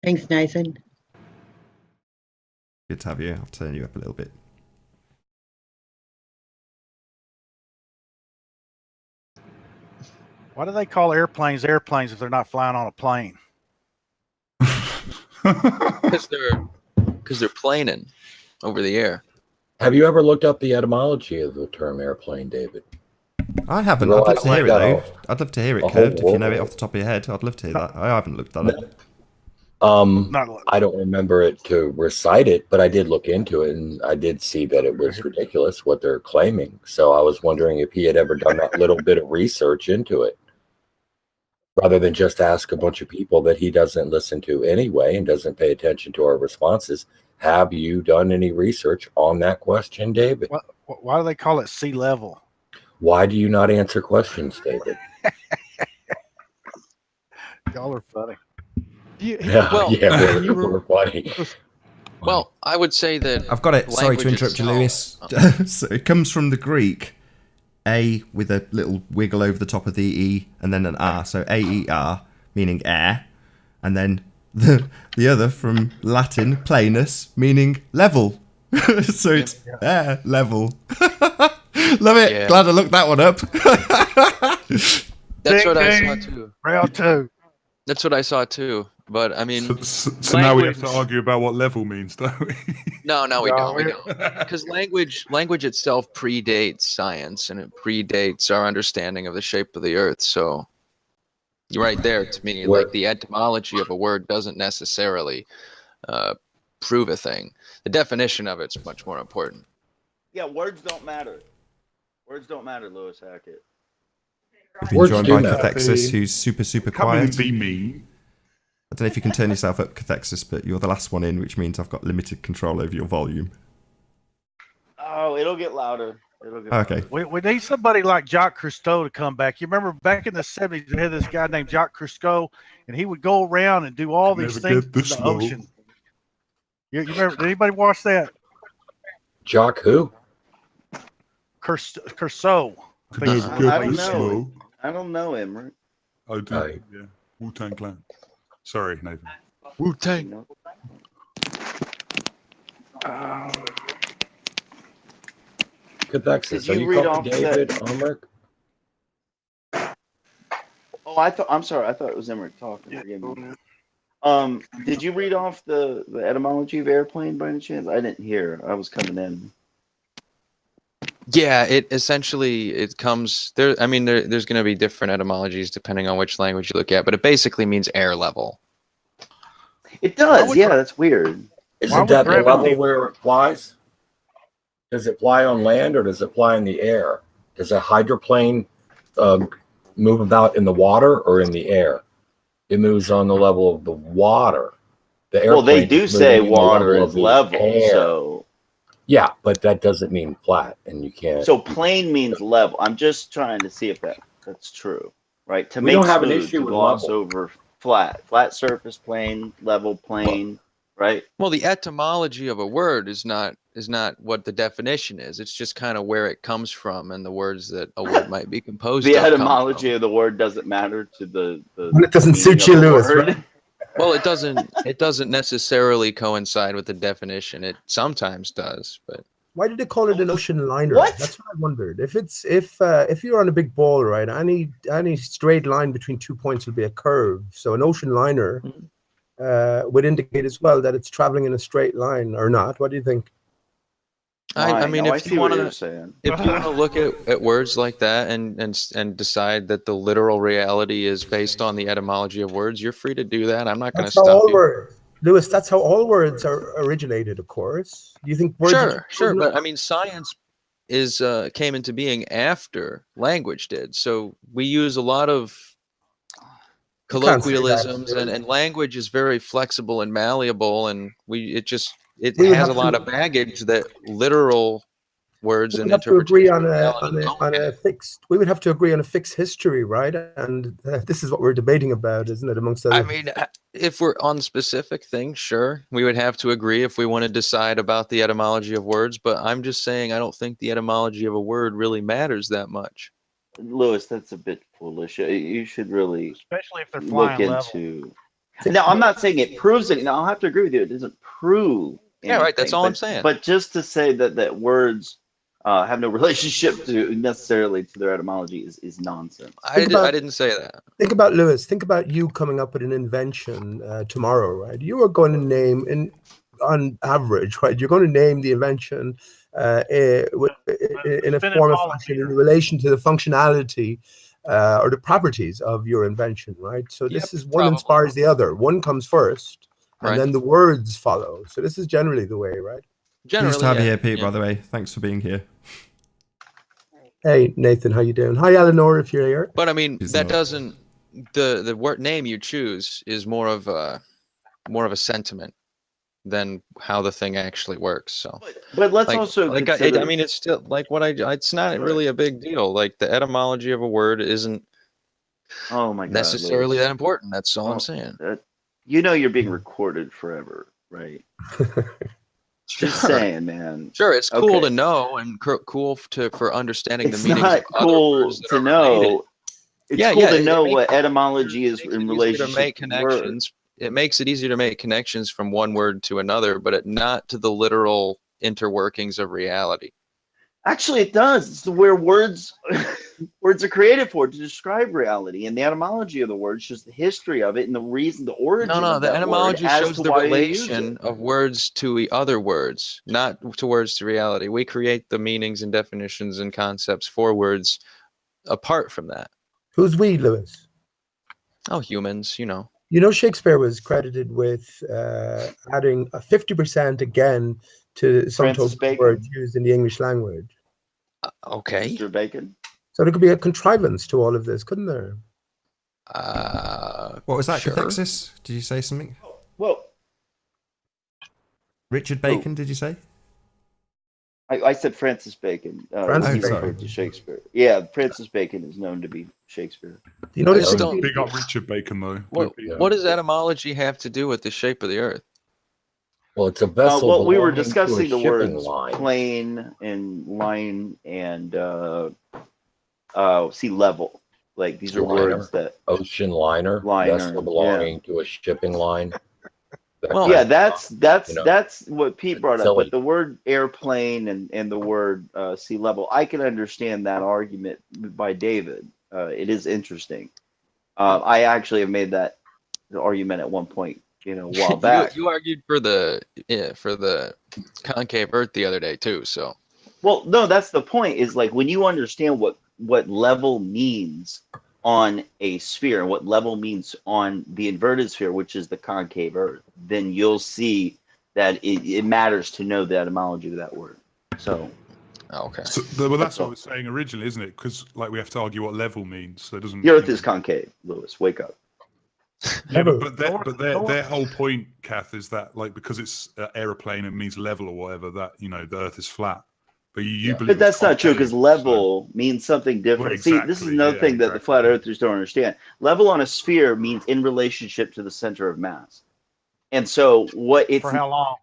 S10: Thanks, Nathan.
S1: Good to have you. I'll turn you up a little bit.
S5: Why do they call airplanes airplanes if they're not flying on a plane?
S6: because they're planing over the air.
S4: Have you ever looked up the etymology of the term airplane, David?
S1: I haven't. I'd love to hear it, though. I'd love to hear it, Curved, if you know it off the top of your head. I'd love to hear that. I haven't looked at it.
S4: I don't remember it to recite it, but I did look into it, and I did see that it was ridiculous what they're claiming. So I was wondering if he had ever done that little bit of research into it, rather than just ask a bunch of people that he doesn't listen to anyway and doesn't pay attention to our responses. Have you done any research on that question, David?
S5: Why do they call it sea level?
S4: Why do you not answer questions, David?
S5: Y'all are funny.
S4: We're funny.
S6: Well, I would say that
S1: I've got it. Sorry to interrupt you, Lewis. So it comes from the Greek, A with a little wiggle over the top of the E, and then an R. So A-E-R, meaning air. And then the other from Latin, planus, meaning level. So it's air level. Love it.
S6: Yeah.
S1: Glad I looked that one up.
S6: That's what I saw too.
S5: Round two.
S6: That's what I saw too. But I mean,
S3: so now we have to argue about what level means, don't we?
S6: No, we don't. We don't. Because language itself predates science, and it predates our understanding of the shape of the Earth. So, right there, to me, like the etymology of a word doesn't necessarily prove a thing. The definition of it's much more important.
S11: Yeah, words don't matter. Words don't matter, Lewis Hackett.
S1: We've been joined by Cathexis, who's super quiet.
S3: Be mean.
S1: I don't know if you can turn yourself up, Cathexis, but you're the last one in, which means I've got limited control over your volume.
S11: Oh, it'll get louder.
S1: Okay.
S5: We need somebody like Jacques Cousteau to come back. You remember back in the 70s, we had this guy named Jacques Cousteau, and he would go around and do all these things in the ocean. You remember? Did anybody watch that?
S4: Jacques who?
S5: Cousteau.
S11: I don't know him. Right?
S3: Oh, do yeah. Wu-Tang Clan. Sorry, Nathan.
S6: Wu-Tang.
S4: Cathexis, are you calling David Ulrich?
S11: Oh, I'm sorry. I thought it was Emmerich talking. Forgive me. Did you read off the etymology of airplane by any chance? I didn't hear. I was coming in.
S6: Yeah, it comes there. I mean, there's going to be different etymologies depending on which language you look at, but it basically means air level.
S11: It does. Yeah, that's weird.
S4: Isn't that the level where it flies? Does it fly on land or does it fly in the air? Does a hydroplane move about in the water or in the air? It moves on the level of the water. The airplane
S11: Well, they do
S4: is
S11: say
S4: moving in the
S11: water
S4: level
S11: is
S4: of the
S11: level,
S4: air.
S11: so
S4: Yeah, but that doesn't mean flat, and you can't.
S11: so plane means level. I'm just trying to see if that's true, right? To
S4: We
S11: make
S4: don't have an
S11: smooth,
S4: issue
S11: to
S4: with
S11: gloss
S4: level.
S11: over flat surface plane, level plane, right?
S6: Well, the etymology of a word is not what the definition is. It's just kind of where it comes from and the words that a word might be composed
S11: The
S6: of come
S11: etymology
S6: from.
S11: of the word doesn't matter to the
S10: When it doesn't
S11: meaning
S10: suit
S11: of
S10: you,
S11: the
S10: Lewis,
S11: word.
S10: right?
S6: Well, it doesn't necessarily coincide with the definition. It sometimes does, but
S10: Why did they call it an ocean liner?
S11: What?
S10: That's what I wondered. If you're on a big ball, right, any straight line between 2 points will be a curve. So an ocean liner would indicate as well that it's traveling in a straight line or not. What do you think?
S6: I mean,
S11: I
S6: if
S11: see
S6: you
S11: what
S6: want
S11: you're
S6: to
S11: saying.
S6: if you want to look at words like that and decide that the literal reality is based on the etymology of words, you're free to do that. I'm not going to
S10: That's how
S6: stop
S10: all
S6: you.
S10: words, Lewis. That's how all words are originated. Of course. Do you think words?
S6: Sure, but I mean, science came into being after language did. So we use a lot of
S10: You can't say that.
S6: colloquialisms, and language is very flexible and malleable, and it
S10: We would
S6: has
S10: have
S6: a lot
S10: to-
S6: of baggage that literal words
S10: We
S6: and
S10: would have to agree
S6: interpretation
S10: on
S6: of
S10: a
S6: reality don't have.
S10: fixed. We would have to agree on a fixed history, right? And this is what we're debating about, isn't it? Amongst
S6: I
S10: other.
S6: mean, if we're on specific things, sure, we would have to agree if we want to decide about the etymology of words. But I'm just saying, I don't think the etymology of a word really matters that much.
S11: Lewis, that's a bit foolish. You should really
S5: Especially if they're
S11: look
S5: flying level.
S11: into. Now, I'm not saying it proves it. Now, I'll have to agree with you. It doesn't prove
S6: Yeah,
S11: anything.
S6: right. That's all I'm saying.
S11: But just to say that words have no relationship to necessarily to their etymology is nonsense.
S6: I didn't say that.
S10: Think about Lewis. Think about you coming up with an invention tomorrow, right? You are going to name, on average, right? You're going to name the invention in a form of function in relation to the functionality or the properties of your invention, right? So this is one inspires the other. One comes first, and then the words follow. So this is generally the way, right?
S1: Nice to have you here, Pete, by the way. Thanks for being here.
S10: Hey, Nathan, how you doing? Hi, Eleanor, if you're here.
S6: But I mean, that doesn't the word name you choose is more of a sentiment than how the thing actually works. So,
S11: but let's also consider.
S6: I mean, it's still like it's not really a big deal. Like the etymology of a word isn't necessarily that important. That's all I'm saying.
S11: You know, you're being recorded forever, right? Just saying, man.
S6: Sure, it's cool to know and cool for understanding the meanings of
S11: cool
S6: other words that
S11: to
S6: are
S11: know.
S6: related.
S11: It's cool to know what etymology is in relationship
S6: to make connections. It makes it easier to make connections from one word to another, but not to the literal interworkings of reality.
S11: Actually, it does. It's where words are created for, to describe reality, and the etymology of the word shows the history of it and the reason, the origin.
S6: No, the etymology shows the relation
S11: of
S6: words to other words, not to words to reality. We create the meanings and definitions and concepts for words apart from that.
S10: Who's we, Lewis?
S6: Oh, humans, you know.
S10: You know, Shakespeare was credited with adding a 50% again to some total words used in the English language.
S6: Okay.
S11: Mr. Bacon.
S10: So there could be a contrivance to all of this, couldn't there?
S1: What was that, Cathexis? Did you say something?
S11: Well,
S1: Richard Bacon, did you say?
S11: I said Francis Bacon.
S10: Francis
S11: Bacon. Referred to Shakespeare. Yeah, Francis Bacon is known to be Shakespeare.
S10: You know,
S3: big up Richard Bacon though.
S6: What does etymology have to do with the shape of the earth?
S4: Well, it's a vessel.
S11: Well, we were discussing the
S4: shipping
S11: words
S4: line.
S11: plane and line and sea level. Like these are words that
S4: ocean liner vessel belonging to a shipping line.
S11: Well, yeah, that's what Pete brought up. But the word airplane and the word sea level, I can understand that argument by David. It is interesting. I actually have made that argument at one point, a while back.
S6: You argued for the concave Earth the other day too. So,
S11: well, no, that's the point. Is like when you understand what level means on a sphere and what level means on the inverted sphere, which is the concave Earth, then you'll see that it matters to know the etymology of that word. So,
S6: okay.
S3: So, well, that's what I was saying originally, isn't it? Because we have to argue what level means. So it doesn't.
S11: The Earth is concave, Lewis. Wake up.
S3: Yeah, but their whole point, Kath, is that like because it's aeroplane, it means level or whatever. That the Earth is flat. But you believe.
S11: But that's not true because level means something different.
S3: Well, exactly,
S11: See, this is another thing that the flat earthers don't understand. Level on a sphere means in relationship to the center of mass. And so what it's
S5: for how long?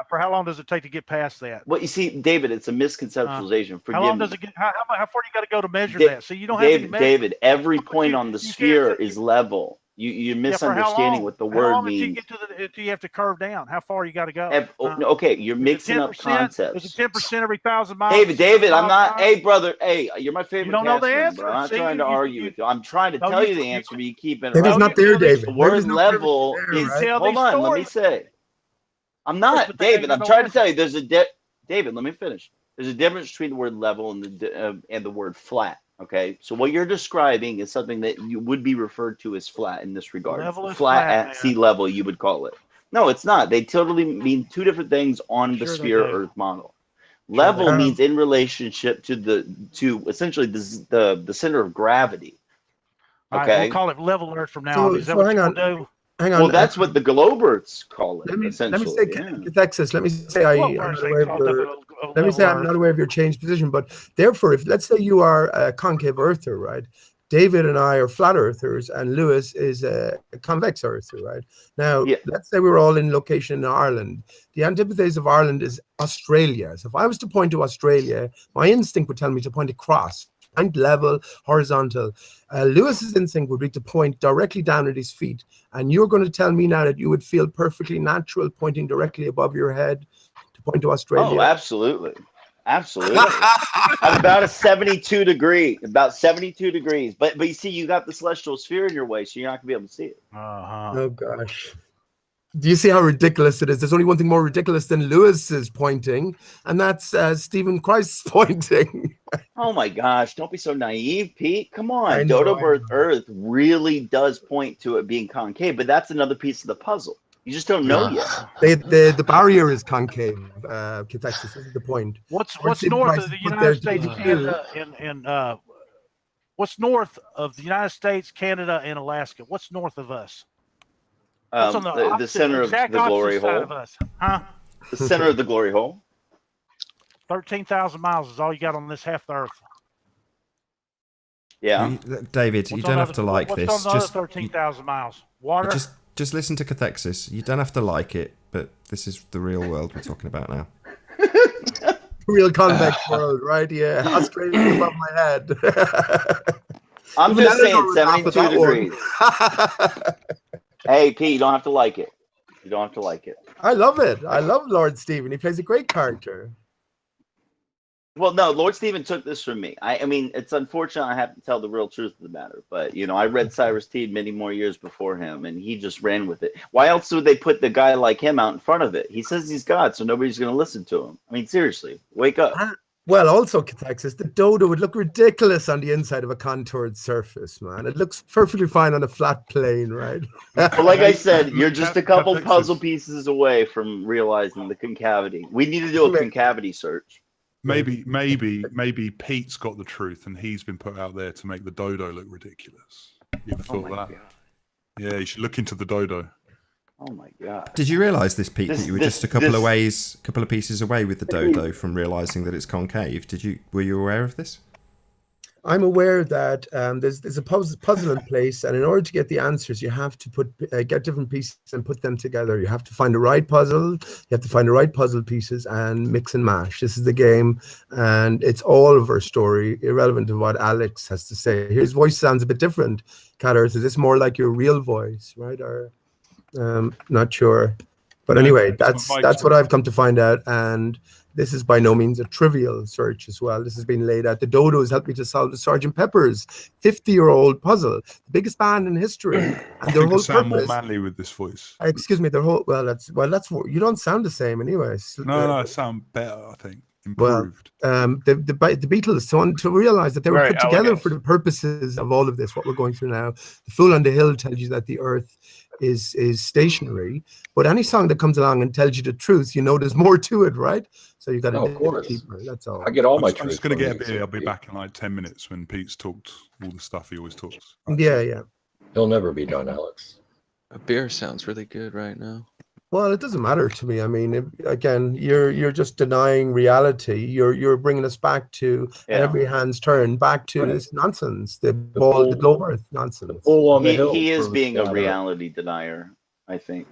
S5: For how long does it take to get past that?
S11: Well, you see, David, it's a misconceptualization.
S5: How long does it get? How far do you got to go to measure that? So you don't have to measure.
S11: David, every point on the sphere is level. You're misunderstanding what the word means.
S5: How long until you have to curve down? How far you got to go?
S11: Okay, you're mixing up concepts.
S5: Is it 10% every 1,000 miles?
S11: David, I'm not. Hey, brother. Hey, you're my favorite.
S5: You don't know the answer.
S11: I'm not trying to argue with you. I'm trying to tell you the answer, but you keep it.
S10: David's not there, David.
S11: The word level is. Hold on, let me say. I'm not, David. I'm trying to tell you. There's a David. Let me finish. There's a difference between the word level and the word flat. Okay, so what you're describing is something that you would be referred to as flat in this regard. Flat at sea level, you would call it. No, it's not. They totally mean two different things on the sphere Earth model. Level means in relationship to essentially the center of gravity. Okay,
S5: we'll call it level Earth from now on. Is that what you're gonna do?
S10: Hang on.
S11: Well, that's what the Globers call it.
S10: Let me say,
S11: yeah.
S10: Texas. Let me say I'm not aware of your changed position. But therefore, if let's say you are a concave earther, right? David and I are flat earthers, and Lewis is a convex earther, right? Now, let's say we're all in location in Ireland. The antipodes of Ireland is Australia. So if I was to point to Australia, my instinct would tell me to point across. Point level, horizontal. Lewis's instinct would be to point directly down at his feet. And you're going to tell me now that you would feel perfectly natural pointing directly above your head to point to Australia?
S11: Oh, absolutely. Absolutely. At about 72 degrees. But you see, you got the celestial sphere in your way, so you're not going to be able to see it.
S10: Oh, gosh. Do you see how ridiculous it is? There's only one thing more ridiculous than Lewis's pointing, and that's Stephen Christ's pointing.
S11: Oh my gosh, don't be so naive, Pete. Come on. Dodo Earth really does point to it being concave, but that's another piece of the puzzle. You just don't know yet.
S10: The barrier is concave, Texas. This is the point.
S5: What's north of the United States, Canada, what's north of the United States, Canada, and Alaska? What's north of us?
S11: The center of the glory hole. The center of the glory hole.
S5: 13,000 miles is all you got on this half the Earth.
S11: Yeah,
S1: David, you don't have to like this.
S5: What's on the other 13,000 miles? Water.
S1: Just listen to Cathexis. You don't have to like it, but this is the real world we're talking about now.
S10: Real convex world, right? Yeah, Australia above my head.
S11: I'm just saying 72 degrees. Hey, Pete, you don't have to like it. You don't have to like it.
S10: I love it. I love Lord Stephen. He plays a great character.
S11: Well, no, Lord Stephen took this from me. I mean, it's unfortunate I have to tell the real truth of the matter. But, I read Cyrus Teed many more years before him, and he just ran with it. Why else would they put the guy like him out in front of it? He says he's God, so nobody's going to listen to him. I mean, seriously, wake up.
S10: Well, also, Texas, the dodo would look ridiculous on the inside of a contoured surface, man. It looks perfectly fine on a flat plane, right?
S11: Well, like I said, you're just a couple puzzle pieces away from realizing the concavity. We need to do a concavity search.
S3: Maybe Pete's got the truth, and he's been put out there to make the dodo look ridiculous. You ever thought that? God. Yeah, you should look into the dodo.
S11: Oh my God!
S1: Did you realise this, Pete? That you were just a couple of pieces away with the dodo from realising that it's concave. Were you aware of this?
S10: I'm aware that there's a puzzle in place, and in order to get the answers, you have to get different pieces and put them together. You have to find the right puzzle. You have to find the right puzzle pieces and mix and mash. This is the game, and it's all of our story, irrelevant to what Alex has to say. His voice sounds a bit different. Cat Earth, is this more like your real voice, right? Or not sure, but anyway, that's what I've come to find out, and this is by no means a trivial search as well. This has been laid out. The dodo has helped me to solve the Sgt. Pepper's 50-year-old puzzle, the biggest band in history, and their whole
S3: sound more manly with this voice.
S10: Excuse me, their whole that's you don't sound the same, anyways.
S3: No, I sound better, I think. Improved.
S10: Well, the Beatles, so to realize that they were put together for the purposes of all of this, what we're going through now. The Fool on the Hill tells you that the Earth is stationary, but any song that comes along and tells you the truth, there's more to it, right? So you got to dig deeper. That's all.
S4: I get all my truth.
S3: I'm just going to get a beer. I'll be back in like 10 minutes when Pete's talked all the stuff he always talks.
S10: Yeah.
S4: He'll never be done, Alex.
S6: A beer sounds really good right now.
S10: Well, it doesn't matter to me. I mean, again, you're just denying reality. You're bringing us back to at every hand's turn back to this nonsense, the globe Earth nonsense.
S11: He is being a reality denier, I think.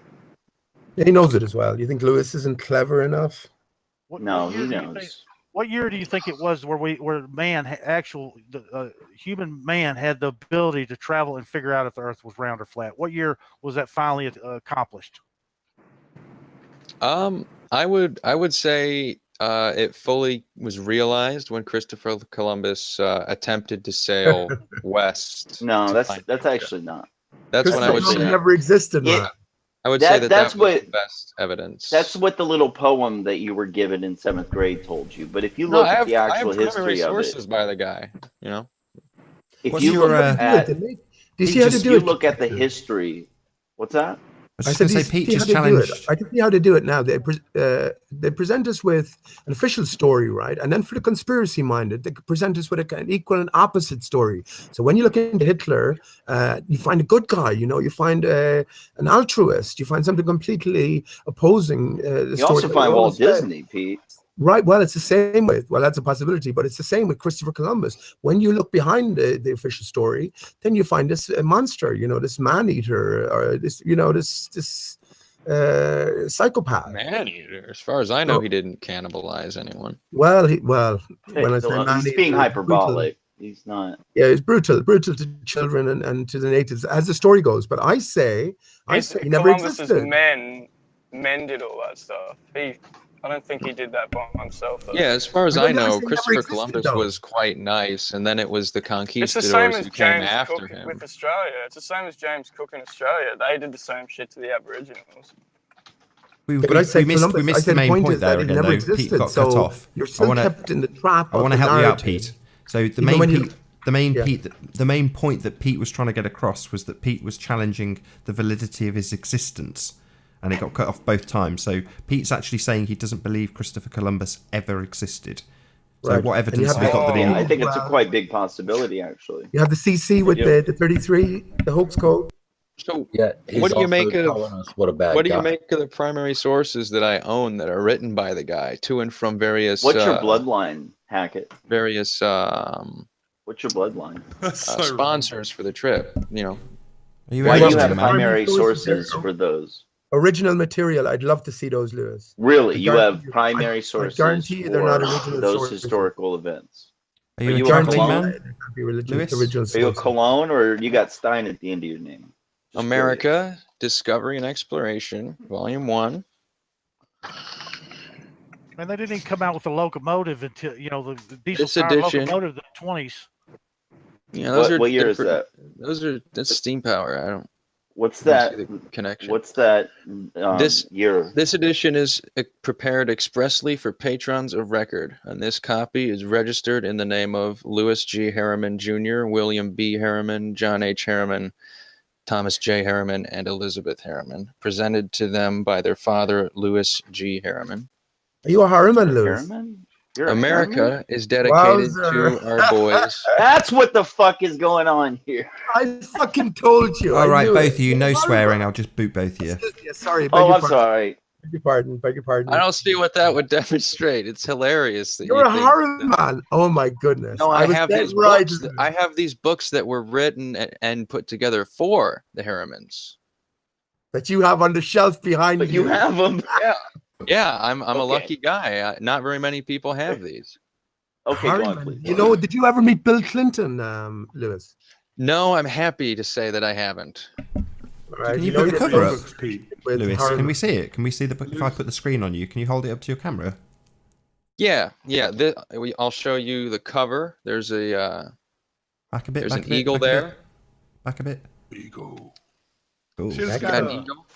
S10: Yeah, he knows it as well. You think Lewis isn't clever enough?
S11: No, he knows.
S5: What year do you think it was where human man had the ability to travel and figure out if the Earth was round or flat? What year was that finally accomplished?
S6: I would say it fully was realized when Christopher Columbus attempted to sail west.
S11: No, that's actually not.
S6: That's when I would say
S10: never existed, man.
S6: I would say that's what the best evidence.
S11: That's what the little poem that you were given in 7th grade told you. But if you look at the actual history of
S6: sources by the guy, you know.
S11: If you look at the history, what's that?
S1: I said, Peach is challenged.
S10: I can see how to do it now. They present us with an official story, right? And then for the conspiracy minded, they present us with an equal and opposite story. So when you look into Hitler, you find a good guy, you find an altruist, you find something completely opposing the story.
S11: You also find Walt Disney, Pete.
S10: Right. Well, it's the same that's a possibility, but it's the same with Christopher Columbus. When you look behind the official story, then you find this monster, this man-eater, or this psychopath.
S6: Man-eater. As far as I know, he didn't cannibalize anyone.
S10: Well, when I say man-eater,
S11: he's being hyperbolic. He's not.
S10: Yeah, he's brutal to children and to the natives, as the story goes. But I say he never existed.
S8: Men did all that stuff. I don't think he did that by himself. Though.
S6: Yeah, as far as I know, Christopher Columbus was quite nice, and then it was the conquistadors who came after him.
S8: With Australia, it's the same as James Cook in Australia. They did the same shit to the Aboriginals.
S1: We missed the main point there again, though. Pete got cut off.
S10: You're still kept in the trap.
S1: I want to help you out, Pete. So the main point that Pete was trying to get across was that Pete was challenging the validity of his existence. And it got cut off both times. So Pete's actually saying he doesn't believe Christopher Columbus ever existed. So what evidence have we got that he...
S11: I think it's a quite big possibility, actually.
S10: You have the CC with the 33, the hoax code.
S6: So what do you make of the primary sources that I own that are written by the guy to and from various?
S11: What's your bloodline, Hackett?
S6: Various.
S11: What's your bloodline?
S6: Sponsors for the trip.
S11: Why do you have primary sources for those?
S10: Original material. I'd love to see those, Lewis.
S11: Really? You have primary sources.
S10: I guarantee you they're not original
S11: those
S10: sources.
S11: Historical events.
S1: Are you a Cologne?
S11: Lewis? Are you a Cologne, or you got Stein at the end of your name?
S6: Just America, curious. Discovery and Exploration, Volume 1.
S5: And they didn't even come out with a locomotive until, the diesel powered locomotive in the 20s.
S6: Yeah, those are
S11: what year is that?
S6: That's steam power. I don't.
S11: What's that
S6: connection?
S11: What's that year?
S6: This edition is prepared expressly for patrons of record, and this copy is registered in the name of Lewis G. Harriman Jr., William B. Harriman, John H. Harriman, Thomas J. Harriman, and Elizabeth Harriman, presented to them by their father, Lewis G. Harriman.
S10: Are you a Harriman, Lewis?
S6: America is dedicated to our boys.
S11: That's what the fuck is going on here.
S10: I fucking told you.
S1: All right, both of you, no swearing. I'll just boot both of you.
S10: Sorry.
S11: I'm sorry.
S10: Beg your pardon.
S6: I don't see what that would demonstrate. It's hilarious that
S10: you're a Harriman. Oh my goodness.
S6: No, I have these books. I have these books that were written and put together for the Harrimans.
S10: That you have on the shelf behind you.
S11: You have them.
S6: Yeah, I'm a lucky guy. Not very many people have these.
S11: Okay, go on, please.
S10: Did you ever meet Bill Clinton, Lewis?
S6: No, I'm happy to say that I haven't.
S10: Right.
S1: Can you put the cover up, Lewis? Can we see it? Can we see the book? If I put the screen on you, can you hold it up to your camera?
S6: Yeah. I'll show you the cover. There's a
S1: back a bit.
S6: There's an eagle there.
S1: Back a bit.
S3: Eagle.
S1: Cool.
S6: Got an eagle.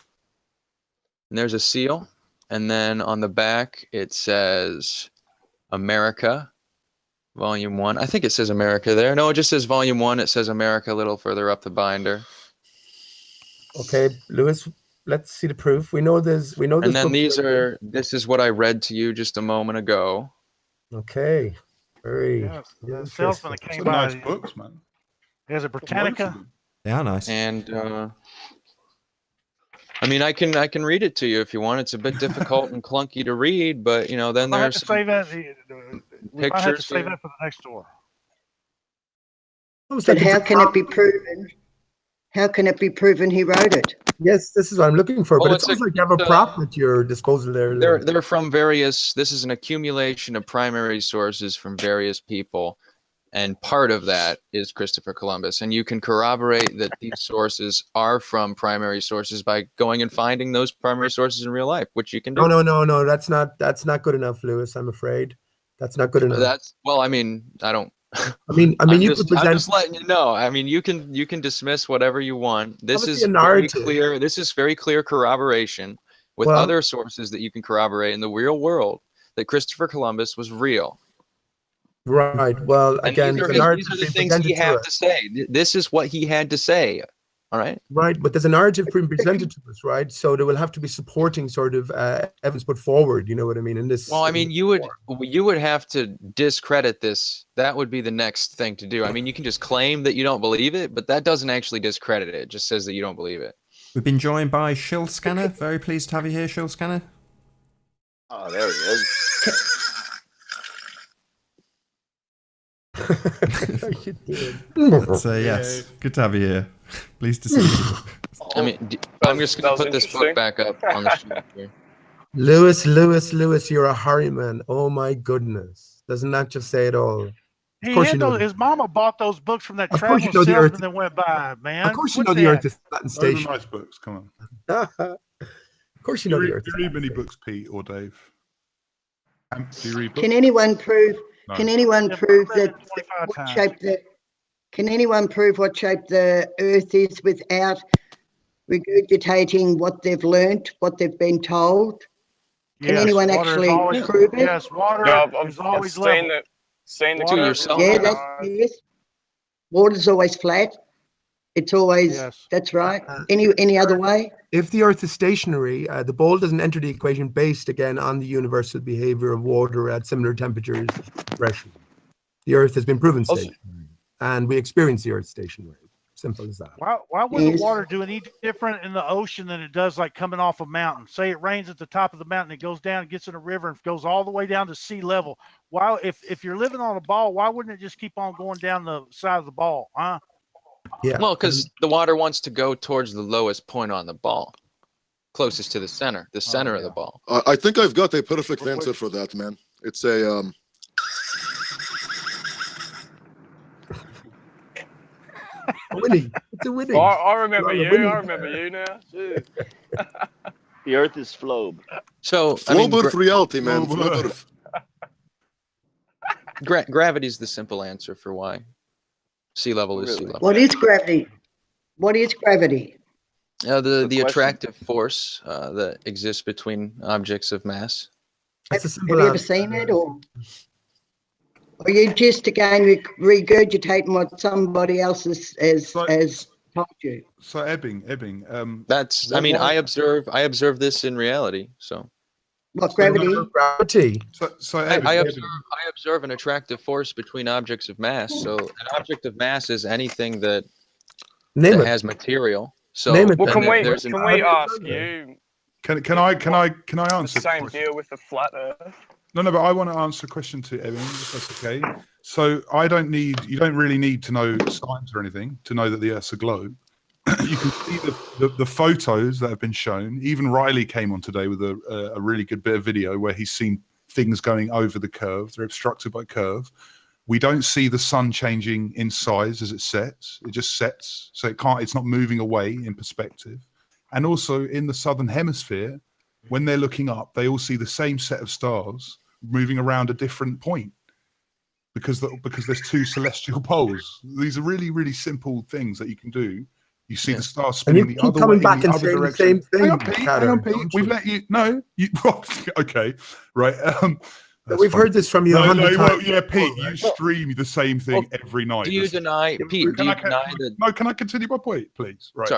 S6: And there's a seal. And then on the back, it says America, Volume 1. I think it says America there. No, it just says Volume 1. It says America a little further up the binder.
S10: Okay, Lewis, let's see the proof. We know this. And
S6: then this is what I read to you just a moment ago.
S10: Okay. Very.
S5: The salesman that came
S3: by.
S5: Nice
S3: books, man.
S5: There's a Britannica.
S1: They are nice.
S6: And I mean, I can read it to you if you want. It's a bit difficult and clunky to read, but then there's some
S5: we might have to save that for the next tour.
S12: But how can it be proven? How can it be proven he wrote it?
S10: Yes, this is what I'm looking for. But it sounds like you have a prop at your disposal there.
S6: They're from various. This is an accumulation of primary sources from various people, and part of that is Christopher Columbus. And you can corroborate that these sources are from primary sources by going and finding those primary sources in real life, which you can do.
S10: No. That's not good enough, Lewis. I'm afraid that's not good enough.
S6: I mean, I don't.
S10: I mean, you could present.
S6: I'm just letting you know. I mean, you can dismiss whatever you want. This is
S10: very
S6: clear. This is very clear corroboration with other sources that you can corroborate in the real world that Christopher Columbus was real.
S10: Right. Well, again,
S6: these are the things he had to say. This is what he had to say. All right.
S10: Right, but there's a narrative being presented to us, right? So there will have to be supporting sort of evidence put forward. You know what I mean? In this.
S6: Well, I mean, you would have to discredit this. That would be the next thing to do. I mean, you can just claim that you don't believe it, but that doesn't actually discredit it. It just says that you don't believe it.
S1: We've been joined by Shill Scanner. Very pleased to have you here, Shill Scanner.
S11: Oh, there he is.
S1: Yes, good to have you here. Pleased to see you.
S6: I mean, I'm just going to put this book back up on the sheet here.
S10: Lewis, you're a Harryman. Oh my goodness. Doesn't that just say it all?
S5: His mama bought those books from that travel salesman that went by, man.
S10: Of course you know the Earth is flat and
S3: Those are
S10: stationary.
S3: nice books, come
S10: on. Of course you know the Earth.
S3: Do you read many books, Pete or Dave? Do you read books?
S12: Can anyone prove?
S3: No.
S12: Can anyone prove that what shape the? Can anyone prove what shape the Earth is without regurgitating what they've learnt, what they've been told? Can anyone actually prove it?
S5: Yes, water is always level.
S8: Seen the
S6: to yourself.
S12: Yeah, yes. Water's always flat. It's always that's right. Any other way?
S10: If the Earth is stationary, the ball doesn't enter the equation based again on the universal behavior of water at similar temperatures and pressure. The Earth has been proven stationary, and we experience the Earth stationary. Simple as that.
S5: Why would the water do any different in the ocean than it does like coming off a mountain? Say it rains at the top of the mountain, it goes down, gets in a river, and goes all the way down to sea level. Why, if you're living on a ball, why wouldn't it just keep on going down the side of the ball? Huh?
S10: Yeah.
S6: Well, because the water wants to go towards the lowest point on the ball, closest to the center of the ball.
S13: I think I've got a perfect answer for that, man. It's a
S10: winning. It's a winning.
S8: I remember you. I remember you now.
S11: The Earth is Flobe.
S6: So
S13: Flobe reality, man.
S6: Gravity is the simple answer for why sea level is sea level.
S12: What is gravity? What is gravity?
S6: The attractive force that exists between objects of mass.
S12: Have you ever seen it, or are you just again regurgitating what somebody else has told you?
S3: So Ebbing.
S6: That's. I mean, I observe this in reality. So.
S12: What gravity?
S10: Gravity.
S6: I observe an attractive force between objects of mass. So an object of mass is anything that has material. So
S8: well, can we ask you?
S3: Can I answer?
S8: The same deal with the flat Earth.
S3: No, but I want to answer a question to Evan, if that's okay. So you don't really need to know science or anything to know that the Earth's a globe. You can see the photos that have been shown. Even Riley came on today with a really good bit of video where he's seen things going over the curve. They're obstructed by curve. We don't see the sun changing in size as it sets. It just sets, so it's not moving away in perspective. And also in the southern hemisphere, when they're looking up, they all see the same set of stars moving around a different point because there's two celestial poles. These are really, really simple things that you can do. You see the stars spinning the other way, in the other direction. Hang on, Pete. We've let you. No, you. Okay, right.
S10: We've heard this from you 100 times.
S3: Yeah, Pete, you stream the same thing every night.
S6: Do you deny, Pete? Do you deny that?
S3: No, can I continue my point, please? Right.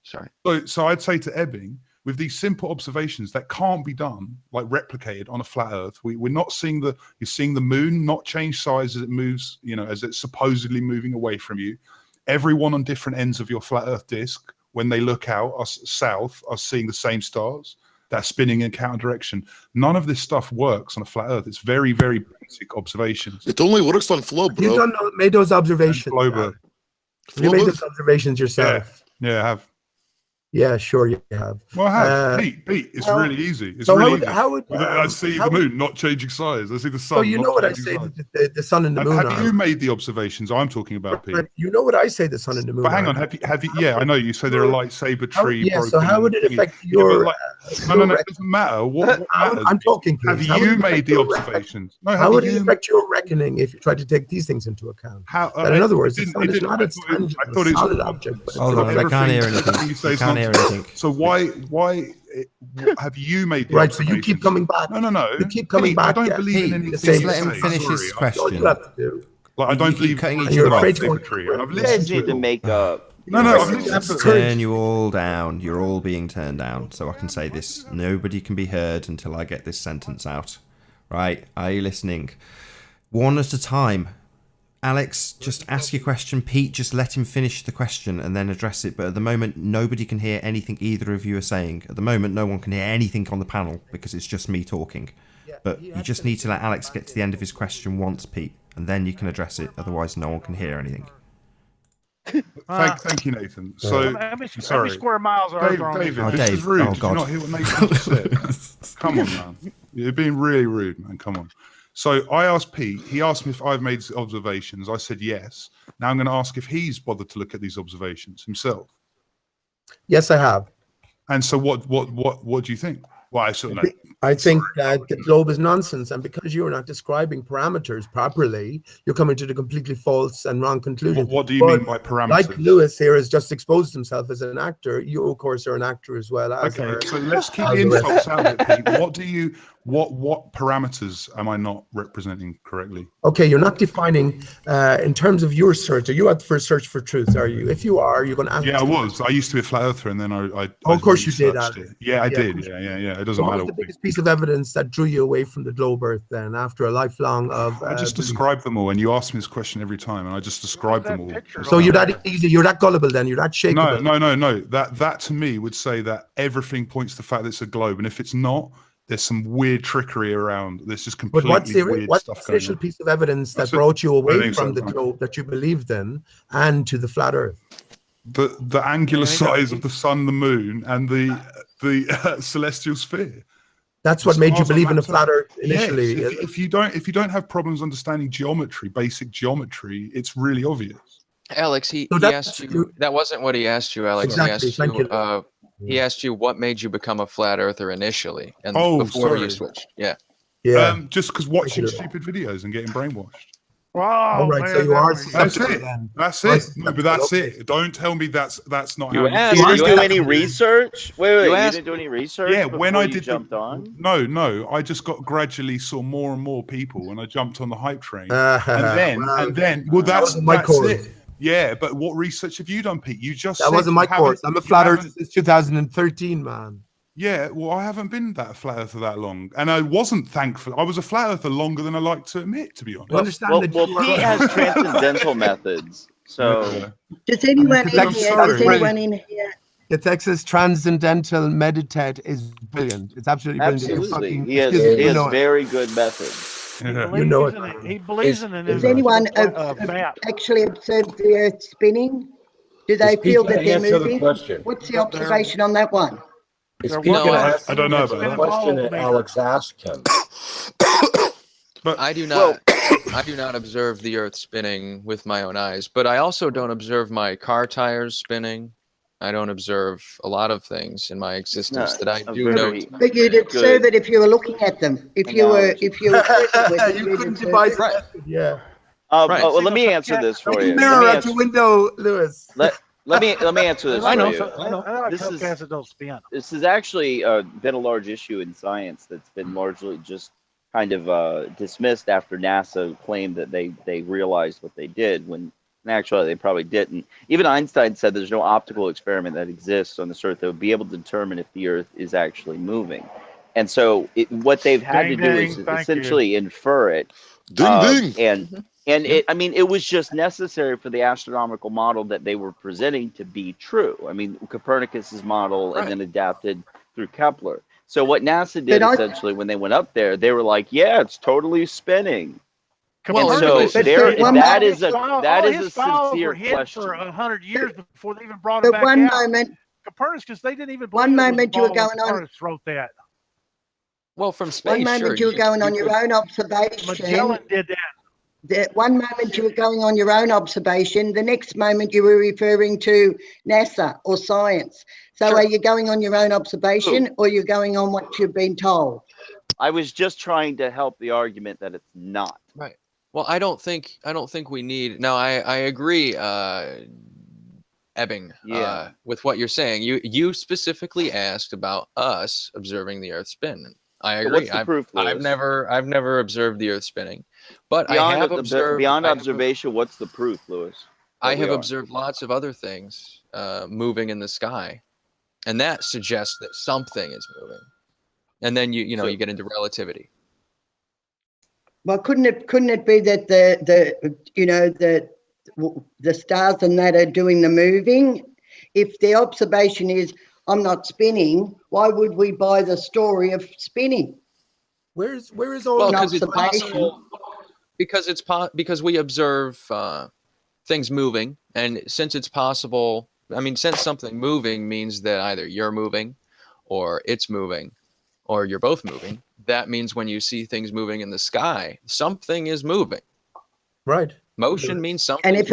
S6: Sorry.
S3: So I'd say to Ebbing, with these simple observations that can't be done, like replicated on a flat Earth, we're not seeing you're seeing the moon not change size as it moves, as it's supposedly moving away from you. Everyone on different ends of your flat Earth disk when they look out south, are seeing the same stars that are spinning in counter direction. None of this stuff works on a flat Earth. It's very, very basic observations.
S13: It only works on flow, bro.
S10: You don't know, made those observations. You made those observations yourself.
S3: Yeah, I have.
S10: Yeah, sure you have.
S3: Well, I have. Pete, it's really easy. It's really easy. I see the moon not changing size. I see the sun.
S10: So you know what I say, the sun and the moon
S3: Have you made the observations I'm talking about, Pete?
S10: You know what I say the sun and the moon
S3: But hang on, have you? Yeah, I know you say they're a lightsaber tree.
S10: Yeah, so how would it affect your...
S3: No, it doesn't matter. What matters?
S10: I'm talking.
S3: Have you made the observations? No,
S10: how would it affect your reckoning if you try to take these things into account? In other words, the sun is not a tangible, solid object.
S1: Hold on, I can't hear anything.
S3: So why have you made the
S10: right? So you keep coming back.
S3: No.
S10: You keep coming back.
S3: I don't believe in anything.
S1: Just let him finish his question.
S10: All you have to do.
S3: Like I don't believe
S10: you're afraid to
S3: tree.
S11: You guys need to make up.
S1: Turn you all down. You're all being turned down. So I can say this: nobody can be heard until I get this sentence out. Right? Are you listening? One at a time. Alex, just ask your question. Pete, just let him finish the question and then address it. But at the moment, nobody can hear anything either of you are saying. At the moment, no one can hear anything on the panel because it's just me talking. But you just need to let Alex get to the end of his question once, Pete, and then you can address it. Otherwise, no one can hear anything.
S3: Thank you, Nathan. So,
S5: how many
S3: sorry.
S5: miles are
S3: David, this is rude. Did you not hear what Nathan just said? Come on, man. You're being really rude, man. Come on. So I asked Pete, he asked me if I've made observations. I said yes. Now I'm going to ask if he's bothered to look at these observations himself.
S10: Yes, I have.
S3: And so what do you think? Well,
S10: I think that the globe is nonsense, and because you're not describing parameters properly, you're coming to the completely false and wrong conclusion.
S3: What do you mean by parameters?
S10: Like Lewis here has just exposed himself as an actor. You, of course, are an actor as well.
S3: Okay, so let's keep the insults out of it, Pete. What parameters am I not representing correctly?
S10: Okay, you're not defining in terms of your search. Are you out for search for truth? Are you? If you are, you're going to ask.
S3: Yeah, I was. I used to be a flat earther, and then I
S10: of course you did.
S3: Yeah, I did. Yeah. It doesn't matter.
S10: What's the biggest piece of evidence that drew you away from the globe Earth then, after a lifelong of?
S3: I just described them all, and you ask me this question every time, and I just described them all.
S10: So you're that easy. You're that gullible. Then you're that shakeable.
S3: No. That to me would say that everything points to the fact that it's a globe, and if it's not, there's some weird trickery around. There's just completely weird stuff going on. What's the
S10: official piece of evidence that brought you away from the globe that you believed in and to the flat Earth?
S3: The angular size of the sun, the moon, and the celestial sphere.
S10: That's what made you believe in a flat Earth initially.
S3: Yes. If you don't have problems understanding geometry, basic geometry, it's really obvious.
S6: Alex, he asked you. That wasn't what he asked you, Alex.
S10: Exactly.
S6: He asked you what made you become a flat earther initially, and before you switched. Yeah.
S3: Just because watching stupid videos and getting brainwashed.
S5: Wow.
S10: Right, so you are.
S3: That's it. That's it. No, but that's it. Don't tell me that's not.
S11: You didn't do any research. Wait. You didn't do any research.
S3: Yeah, when I did
S11: jumped on.
S3: No. I just got gradually saw more and more people when I jumped on the hype train, and then. Well, that's it. Yeah, but what research have you done, Pete? You just
S10: that wasn't my course. I'm a flat earther since 2013, man.
S3: Yeah, well, I haven't been that flat earther that long, and I wasn't thankful. I was a flat earther longer than I like to admit, to be honest.
S11: Well, Pete has transcendental methods. So,
S12: does anyone in here?
S10: The Texas Transcendental Meditate is brilliant. It's absolutely brilliant.
S11: Absolutely, he has very good methods.
S5: Yeah.
S10: You know it.
S5: He believes in it.
S12: Does anyone actually observe the Earth spinning? Do they feel that they're moving? What's the observation on that one?
S3: I don't know about
S4: the question that Alex asked him.
S6: But I do not observe the Earth spinning with my own eyes, but I also don't observe my car tires spinning. I don't observe a lot of things in my existence that I do know.
S12: But you'd observe it if you were looking at them. If you were
S10: you couldn't devise it. Yeah.
S11: Well, let me answer this for you.
S10: Mirror out your window, Lewis.
S11: Let me answer this.
S5: I know.
S11: This has actually been a large issue in science that's been largely just kind of dismissed after NASA claimed that they realized what they did when. Actually, they probably didn't. Even Einstein said there's no optical experiment that exists on this Earth that would be able to determine if the Earth is actually moving. And so what they've had to do is essentially infer it.
S13: Ding.
S11: And And it was just necessary for the astronomical model that they were presenting to be true. I mean, Copernicus's model and then adapted through Kepler. So what NASA did essentially when they went up there, they were like, yeah, it's totally spinning.
S5: Well,
S11: so that is a sincere question.
S7: For 100 years before they even brought it back out.
S12: Moment,
S7: Copernicus, they didn't even believe
S12: one moment you were going on.
S7: Copernicus wrote that.
S6: Well, from space,
S12: one moment you were going on your own observation.
S7: Magellan did that.
S12: One moment you were going on your own observation, the next moment you were referring to NASA or science. So are you going on your own observation or you're going on what you've been told?
S11: I was just trying to help the argument that it's not.
S6: Right. Well, I don't think we need. No, I agree, Ebbing, with what you're saying. You specifically asked about us observing the Earth spin. I agree.
S11: What's the proof,
S6: I've never observed the Earth spinning, but
S11: beyond
S6: I have observed
S11: beyond observation. What's the proof, Lewis?
S6: I have observed lots of other things moving in the sky, and that suggests that something is moving. And then you get into relativity.
S12: Well, couldn't it be that the stars and that are doing the moving? If the observation is I'm not spinning, why would we buy the story of spinning?
S10: Where is all
S12: observation?
S6: Because we observe things moving, and since it's possible, since something moving means that either you're moving, or it's moving, or you're both moving. That means when you see things moving in the sky, something is moving.
S10: Right.
S6: Motion means something.
S12: And if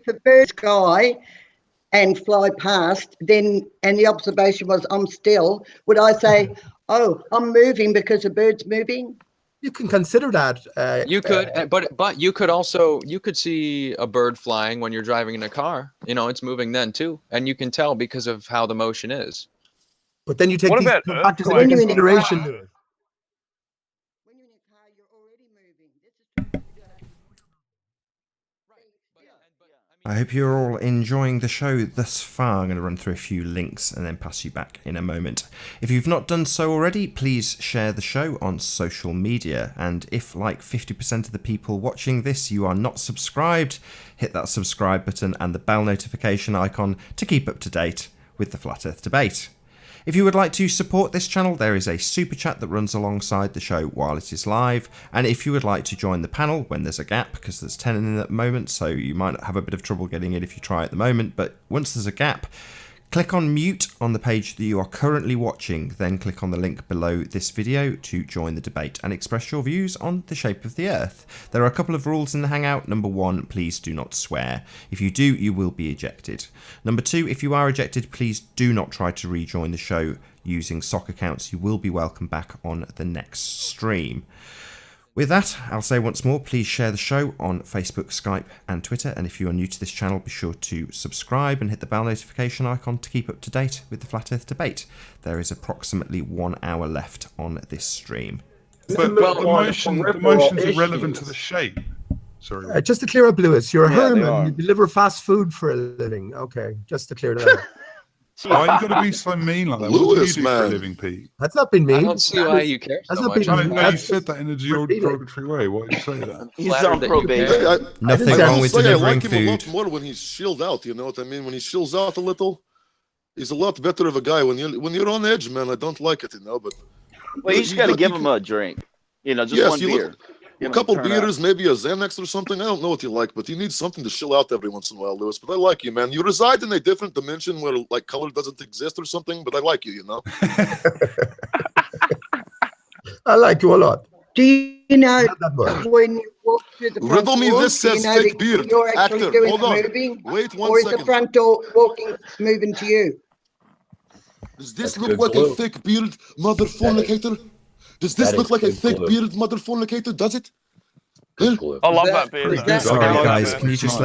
S12: a bird sky and fly past, then and the observation was I'm still, would I say, oh, I'm moving because a bird's moving?
S10: You can consider that.
S6: You could, but you could see a bird flying when you're driving in a car. It's moving then too, and you can tell because of how the motion is.
S10: But then you take these factors into consideration.
S12: When you're in a car, you're already moving.
S1: I hope you're all enjoying the show thus far. I'm going to run through a few links and then pass you back in a moment. If you've not done so already, please share the show on social media. And if, like 50% of the people watching this, you are not subscribed, hit that subscribe button and the bell notification icon to keep up to date with the Flat Earth debate. If you would like to support this channel, there is a super chat that runs alongside the show while it is live. And if you would like to join the panel when there's a gap, because there's 10 in at the moment, so you might have a bit of trouble getting in if you try at the moment, but once there's a gap, click on mute on the page that you are currently watching, then click on the link below this video to join the debate and express your views on the shape of the Earth. There are a couple of rules in the Hangout. Number 1, please do not swear. If you do, you will be ejected. Number 2, if you are ejected, please do not try to rejoin the show using sock accounts. You will be welcome back on the next stream. With that, I'll say once more, please share the show on Facebook, Skype and Twitter. And if you are new to this channel, be sure to subscribe and hit the bell notification icon to keep up to date with the Flat Earth debate. There is approximately 1 hour left on this stream.
S3: But the motion's irrelevant to the shape. Sorry.
S10: Just to clear up, Lewis, you're a herman. You deliver fast food for a living. Okay, just to clear that up.
S3: Why you got to be so mean like that? Lewis, what do you do for a living, Pete?
S10: That's not been mean.
S6: I don't see why you care so much.
S3: No, you said that in a derogatory way. Why did you say that?
S11: He's on probation.
S1: Nothing wrong with delivering
S13: I like him
S1: food.
S13: a lot more when he's chilled out. You know what I mean? When he chills out a little, he's a lot better of a guy. When you're on edge, man, I don't like it. But
S11: well, you just got to give him a drink. Just one beer.
S13: A couple beers, maybe a Xanax or something. I don't know what you like, but you need something to chill out every once in a while, Lewis. But I like you, man. You reside in a different dimension where like color doesn't exist or something, but I like you,
S10: I like you a lot.
S12: Do you know when you walk through the front
S13: Riddle me
S12: door,
S13: this says fake beard.
S12: you're actually
S13: Actor,
S12: doing
S13: hold
S12: the
S13: on.
S12: moving?
S13: Wait 1
S12: or is
S13: second.
S12: the front door moving to you?
S13: Does this look like a thick beard, mother fornicator? Does this look like a thick beard, mother fornicator? Does it?
S8: I love that beard.
S1: Sorry, guys. Can you just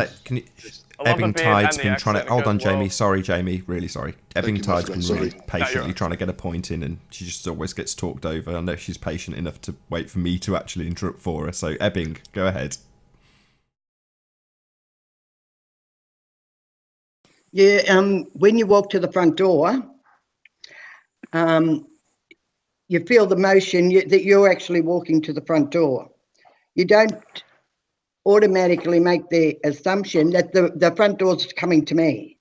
S1: Ebbing Tide's been trying to... Hold on, Jamie. Sorry, Jamie. Really sorry. Ebbing Tide's been really patiently trying to get a point in, and she just always gets talked over. I know she's patient enough to wait for me to actually interrupt for her. So, Ebbing, go ahead.
S12: Yeah, when you walk to the front door, you feel the motion that you're actually walking to the front door. you don't automatically make the assumption that the front door's coming to me.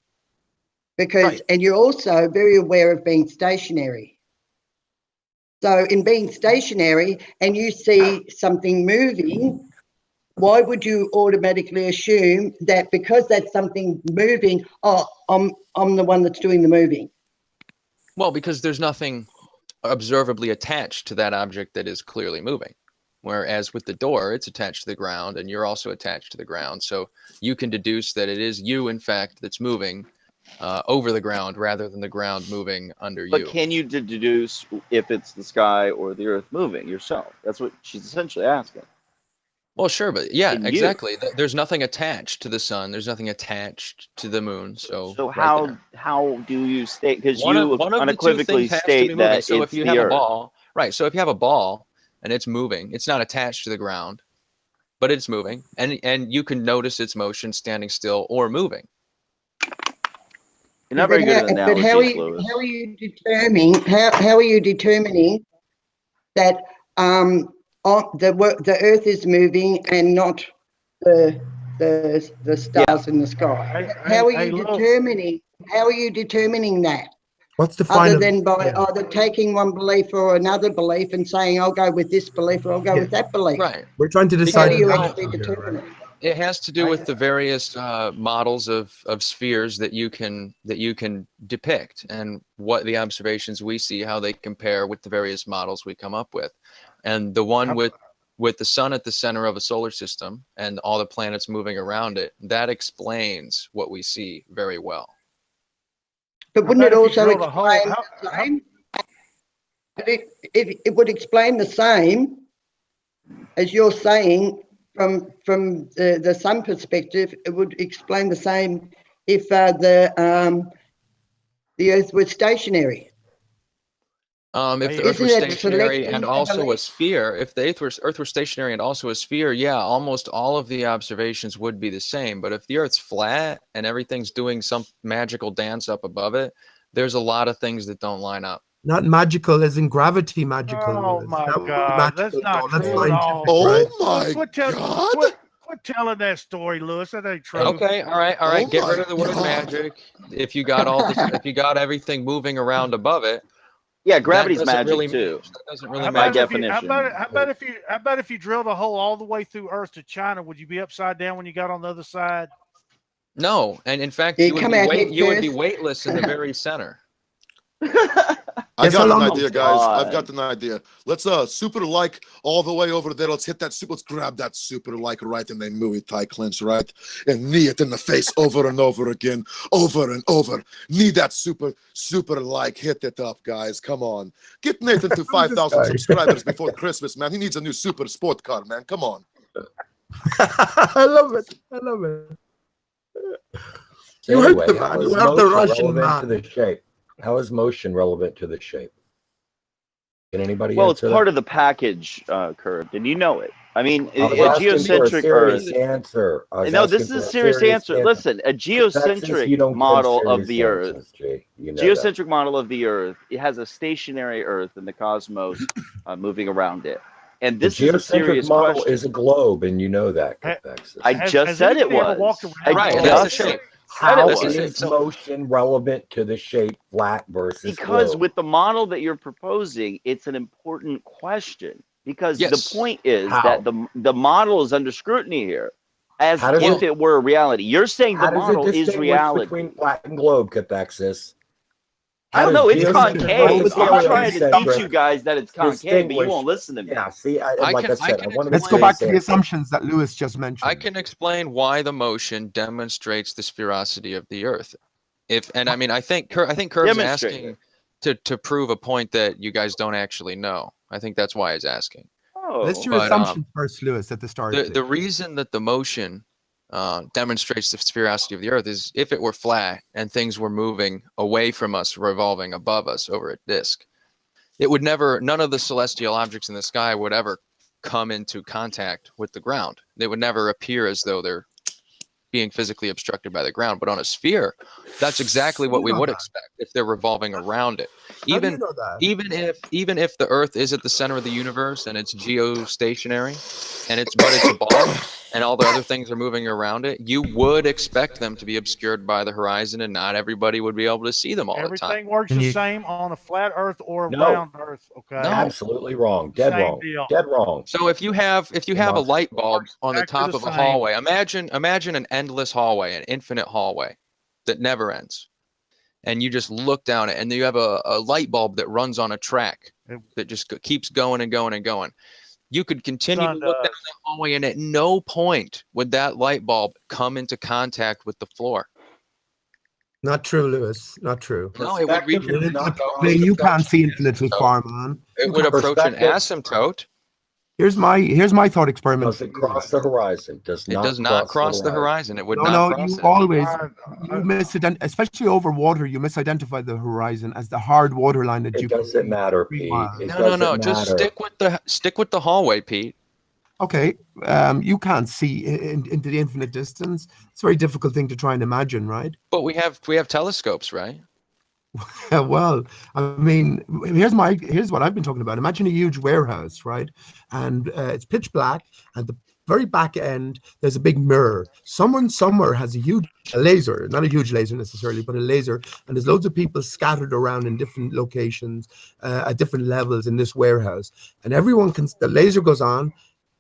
S12: Because, and you're also very aware of being stationary. So in being stationary and you see something moving, why would you automatically assume that because that's something moving, oh, I'm the one that's doing the moving?
S6: Well, because there's nothing observably attached to that object that is clearly moving. Whereas with the door, it's attached to the ground and you're also attached to the ground. So you can deduce that it is you, in fact, that's moving over the ground rather than the ground moving under you.
S11: But can you deduce if it's the sky or the earth moving yourself? That's what she's essentially asking.
S6: Well, sure, but yeah, exactly. There's nothing attached to the sun. There's nothing attached to the moon. So
S11: how do you state? Because you
S6: one of
S11: unequivocally state that
S6: so
S11: it's
S6: if you
S11: the
S6: have
S11: earth.
S6: a ball, right? So if you have a ball and it's moving, it's not attached to the ground, but it's moving, and you can notice its motion standing still or moving.
S11: You're not very good at analogies, Lewis.
S12: How are you determining? How are you determining that the Earth is moving and not the stars in the sky? How are you determining? How are you determining that?
S10: What's the final?
S12: Other than by either taking one belief or another belief and saying, I'll go with this belief or I'll go with that belief.
S6: Right.
S10: We're trying to decide.
S12: How do you actually determine it?
S6: It has to do with the various models of spheres that you can depict, and what the observations we see, how they compare with the various models we come up with. And the one with the sun at the center of a solar system and all the planets moving around it, that explains what we see very well.
S12: But wouldn't it also explain the same? It would explain the same as you're saying from the sun perspective. It would explain the same if the Earth was stationary.
S6: If the Earth were stationary and also a sphere, if the Earth were stationary and also a sphere, yeah, almost all of the observations would be the same. But if the Earth's flat and everything's doing some magical dance up above it, there's a lot of things that don't line up.
S10: Not magical as in gravity magical.
S5: Oh my God, that's not true at all.
S13: Oh my God.
S5: Quit telling that story, Lewis. That ain't true.
S6: Okay, all right. Get rid of the word magic. If you got if you got everything moving around above it.
S11: Yeah, gravity's magic too.
S6: That doesn't really
S11: by
S6: matter.
S11: definition.
S5: How about if you drilled a hole all the way through Earth to China? Would you be upside down when you got on the other side?
S6: No, and in fact, you would be weightless in the very center.
S13: I got an idea, guys. I've got an idea. Let's super like all the way over there. Let's hit that super. Let's grab that super like right in the Muay Thai clinch, right? And knee it in the face over and over again, over and over. Knee that super like. Hit it up, guys. Come on. Get Nathan to 5,000 subscribers before Christmas, man. He needs a new super sport car, man. Come on.
S10: I love it. I love it.
S4: So anyway, you have the Russian man. To the shape. How is motion relevant to the shape? Can anybody
S11: Well, it's
S4: answer
S11: part
S4: that?
S11: of the package, Kurt. Did you know it? I mean,
S4: I was
S11: a
S4: asking
S11: geocentric
S4: for a
S11: Earth.
S4: serious answer.
S11: No, this is a serious answer. Listen, a geocentric model of the Earth. Geocentric model of the Earth. It has a stationary Earth in the cosmos moving around it. And this is a serious
S4: model
S11: question.
S4: is a globe, and you know that.
S11: I just said it was.
S6: Right, that's the shape.
S4: How is motion relevant to the shape flat versus
S11: because
S4: globe?
S11: with the model that you're proposing, it's an important question. Because the point is that the model is under scrutiny here, as if it were a reality. You're saying the model is reality.
S4: Between flat and globe, Cathexis.
S11: I don't know. It's concave. I'm trying to teach you guys that it's concave, but you won't listen to me.
S4: Yeah, see, like I said, I wanted to
S14: let's go back to the assumptions that Lewis just mentioned.
S6: I can explain why the motion demonstrates the sphericity of the Earth. I think Kurt's asking to prove a point that you guys don't actually know. I think that's why he's asking.
S14: Let's do assumptions first, Lewis, at the start.
S6: The reason that the motion demonstrates the sphericity of the Earth is if it were flat and things were moving away from us, revolving above us over a disk, it would never, none of the celestial objects in the sky would ever come into contact with the ground. They would never appear as though they're being physically obstructed by the ground. But on a sphere, that's exactly what we would expect if they're revolving around it. Even if the Earth is at the center of the universe and it's geostationary, and it's a ball, and all the other things are moving around it, you would expect them to be obscured by the horizon, and not everybody would be able to see them all the time.
S5: Everything works the same on a flat Earth or a
S4: No.
S5: round Earth. Okay.
S6: No.
S4: Absolutely wrong. Dead
S5: Same
S4: wrong.
S5: deal.
S4: Dead wrong.
S6: So if you have a light bulb on the
S5: Exactly
S6: top
S5: the
S6: of a
S5: same.
S6: hallway, imagine an endless hallway, an infinite hallway that never ends. And you just look down it, and you have a light bulb that runs on a track that just keeps going and going and going. You could continue to look down that hallway, and at no point would that light bulb come into contact with the floor.
S10: Not true, Lewis. Not true.
S6: No, it would reach.
S14: You can't see infinitely far, man.
S6: It would approach an asymptote.
S14: Here's my thought experiment.
S4: Does it cross the horizon?
S6: It does not cross the horizon. It would not
S14: No,
S6: cross
S14: you
S6: it.
S14: always especially over water, you misidentify the horizon as the hard water line that you.
S4: It doesn't matter, Pete.
S6: No. Just stick with the hallway, Pete.
S14: Okay, you can't see into the infinite distance. It's a very difficult thing to try and imagine, right?
S6: But we have telescopes, right?
S14: Well, I mean, here's what I've been talking about. Imagine a huge warehouse, right? And it's pitch black, and the very back end there's a big mirror. Someone somewhere has a laser, not a huge laser necessarily, but a laser, and there's loads of people scattered around in different locations at different levels in this warehouse, and the laser goes on.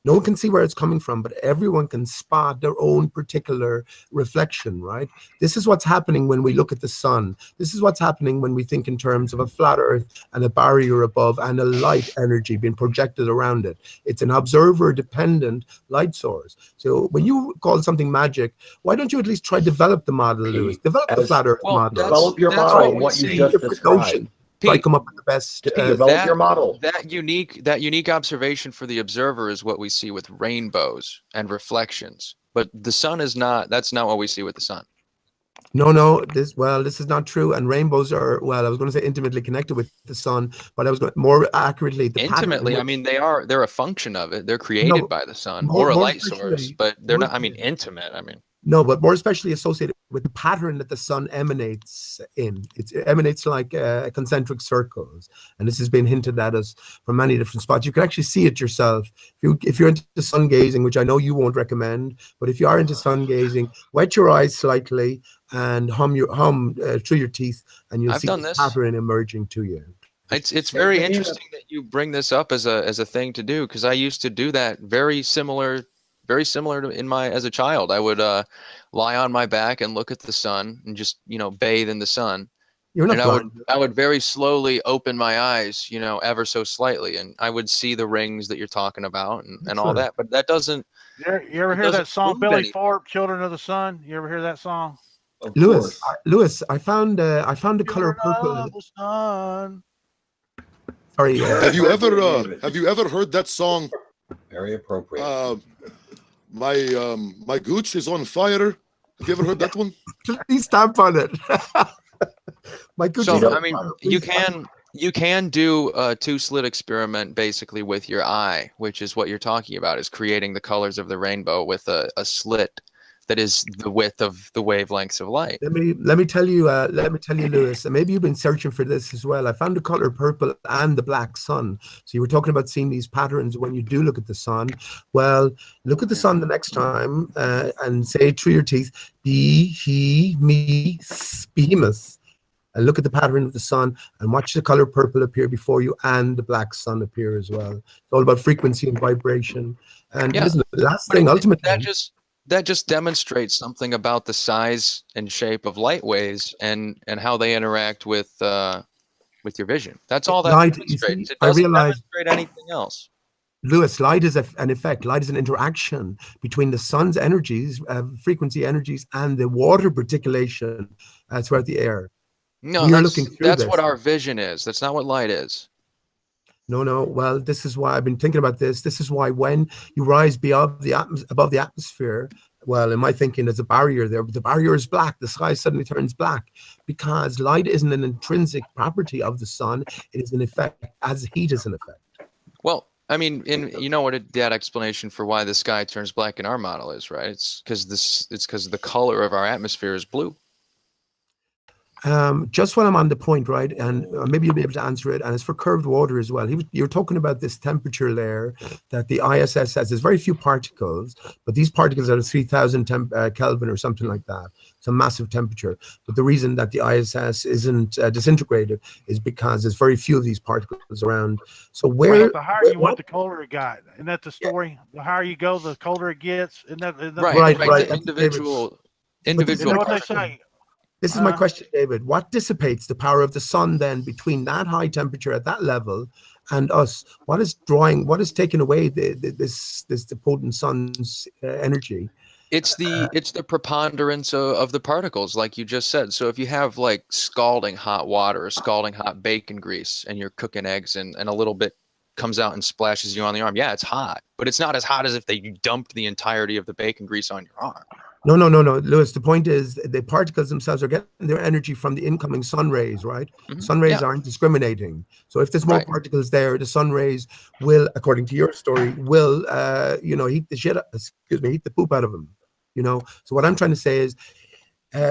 S14: No one can see where it's coming from, but everyone can spot their own particular reflection, right? This is what's happening when we look at the sun. This is what's happening when we think in terms of a flat Earth and a barrier above and a light energy being projected around it. It's an observer-dependent light source. So when you call something magic, why don't you at least try to develop the model, Lewis? Develop the flat Earth model.
S4: Develop your model, what you just described.
S14: Try to come up with the best.
S4: Develop your model.
S6: That unique observation for the observer is what we see with rainbows and reflections. But the sun is not. That's not what we see with the sun.
S14: No. This is not true. And rainbows are, I was going to say intimately connected with the sun, but I was going more accurately.
S6: Intimately, I mean they're a function of it. They're created by the sun or a light source, but they're not. I mean, intimate. I mean.
S14: No, but more especially associated with the pattern that the sun emanates in. It emanates like concentric circles, and this has been hinted at us from many different spots. You can actually see it yourself. If you're into sun gazing, which I know you won't recommend, but if you are into sun gazing, wet your eyes slightly and hum through your teeth, and you'll see this pattern emerging to you.
S6: It's very interesting that you bring this up as a thing to do, because I used to do that very similar to as a child. I would lie on my back and look at the sun and just bathe in the sun. I would very slowly open my eyes, ever so slightly, and I would see the rings that you're talking about and all that. But that doesn't.
S5: You ever hear that song, Billy Thorpe, "Children of the Sun"? You ever hear that song?
S14: Lewis, I found the color purple.
S5: The sun.
S14: Sorry.
S13: Have you ever heard that song?
S4: Very appropriate.
S13: My gooch is on fire. Have you ever heard that one?
S14: Please stamp on it. My gooch is on
S6: fire. I mean, you can do a two-slit experiment basically with your eye, which is what you're talking about, is creating the colors of the rainbow with a slit that is the width of the wavelengths of light.
S14: Let me tell you, Lewis, and maybe you've been searching for this as well. I found the color purple and the black sun. So you were talking about seeing these patterns when you do look at the sun. Well, look at the sun the next time and say through your teeth, behemoth. And look at the pattern of the sun and watch the color purple appear before you and the black sun appear as well. It's all about frequency and vibration. And listen, the last thing, ultimately,
S6: that just demonstrates something about the size and shape of light waves and how they interact with your vision. That's all that demonstrates. It doesn't demonstrate anything else.
S14: Lewis, light is an effect. Light is an interaction between the sun's energies, frequency energies, and the water particulation throughout the air.
S6: No, that's what our vision is. That's not what light is.
S14: No. Well, this is why I've been thinking about this. This is why when you rise above the atmosphere, well, in my thinking, there's a barrier there. But the barrier is black. The sky suddenly turns black because light isn't an intrinsic property of the sun. It is an effect, as heat is an effect.
S6: Well, I mean, you know what that explanation for why the sky turns black in our model is, right? It's because the color of our atmosphere is blue.
S14: Just while I'm on the point, right, and maybe you'll be able to answer it, and it's for curved water as well. You're talking about this temperature layer that the ISS has. There's very few particles, but these particles are 3,000 Kelvin or something like that. It's a massive temperature. But the reason that the ISS isn't disintegrated is because there's very few of these particles around. So
S5: the higher you went, the colder it got. Isn't that the story? Yeah. The higher you go, the colder it gets. Isn't that
S6: right? The individual.
S5: Is that what they say?
S14: This is my question, David. What dissipates the power of the sun then between that high temperature at that level and us? What is taking away the potent sun's energy?
S6: It's the preponderance of the particles, like you just said. So if you have like scalding hot water or scalding hot bacon grease and you're cooking eggs and a little bit comes out and splashes you on the arm, yeah, it's hot, but it's not as hot as if they dumped the entirety of the bacon grease on your arm.
S14: No, Lewis. The point is the particles themselves are getting their energy from the incoming sun rays, right?
S6: Mm-hmm.
S14: Sun rays aren't discriminating. So if there's more particles there, the sun rays will, according to your story, will heat the poop out of them. So what I'm trying to say is,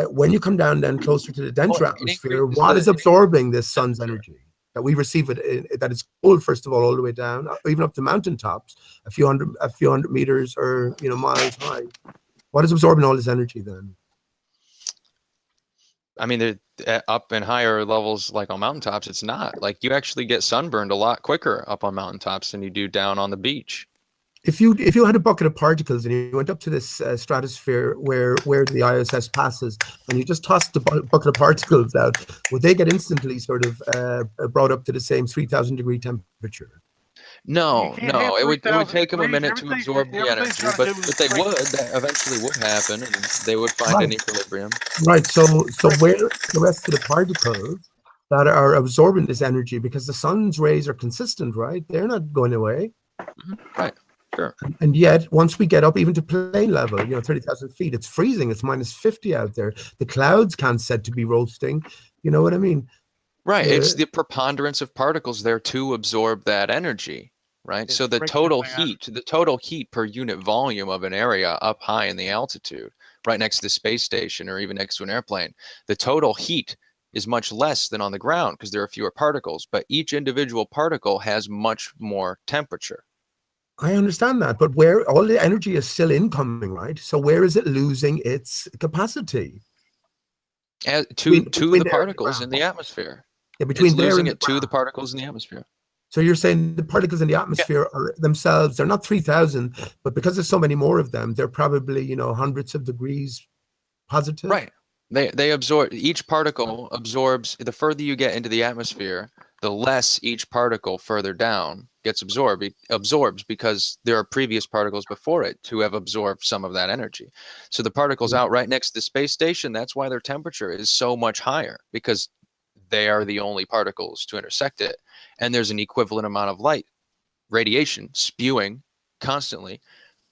S14: when you come down then closer to the denser atmosphere, what is absorbing this sun's energy? That we receive it, that it's cold, first of all the way down, even up to mountaintops, a few hundred meters or miles high. What is absorbing all this energy then?
S6: I mean, they're up in higher levels, like on mountaintops, it's not. Like you actually get sunburned a lot quicker up on mountaintops than you do down on the beach.
S14: If you had a bucket of particles and you went up to this stratosphere where the ISS passes, and you just tossed the bucket of particles out, would they get instantly sort of brought up to the same 3,000 degree temperature?
S6: No, it would take them a minute to absorb the energy, but they would. That eventually would happen, and they would find an equilibrium.
S14: Right. So where the rest of the particles that are absorbing this energy, because the sun's rays are consistent, right? They're not going away.
S6: Mm-hmm. Right. Sure.
S14: And yet, once we get up even to plane level, 30,000 feet, it's freezing. It's -50 out there. The clouds can't said to be roasting. You know what I mean?
S6: Right. It's the preponderance of particles there to absorb that energy. Right. So the total heat per unit volume of an area up high in the altitude, right next to the space station or even next to an airplane, the total heat is much less than on the ground because there are fewer particles, but each individual particle has much more temperature.
S14: I understand that, but where all the energy is still incoming, right? So where is it losing its capacity?
S6: To the particles in the atmosphere.
S14: Yeah, between
S6: losing it to the particles in the atmosphere.
S14: So you're saying the particles in the atmosphere are themselves, they're not 3,000, but because there's so many more of them, they're probably, hundreds of degrees positive.
S6: Right. They absorb, each particle absorbs, the further you get into the atmosphere, the less each particle further down gets absorbs because there are previous particles before it to have absorbed some of that energy. So the particles out right next to the space station, that's why their temperature is so much higher, because they are the only particles to intersect it. And there's an equivalent amount of light radiation spewing constantly.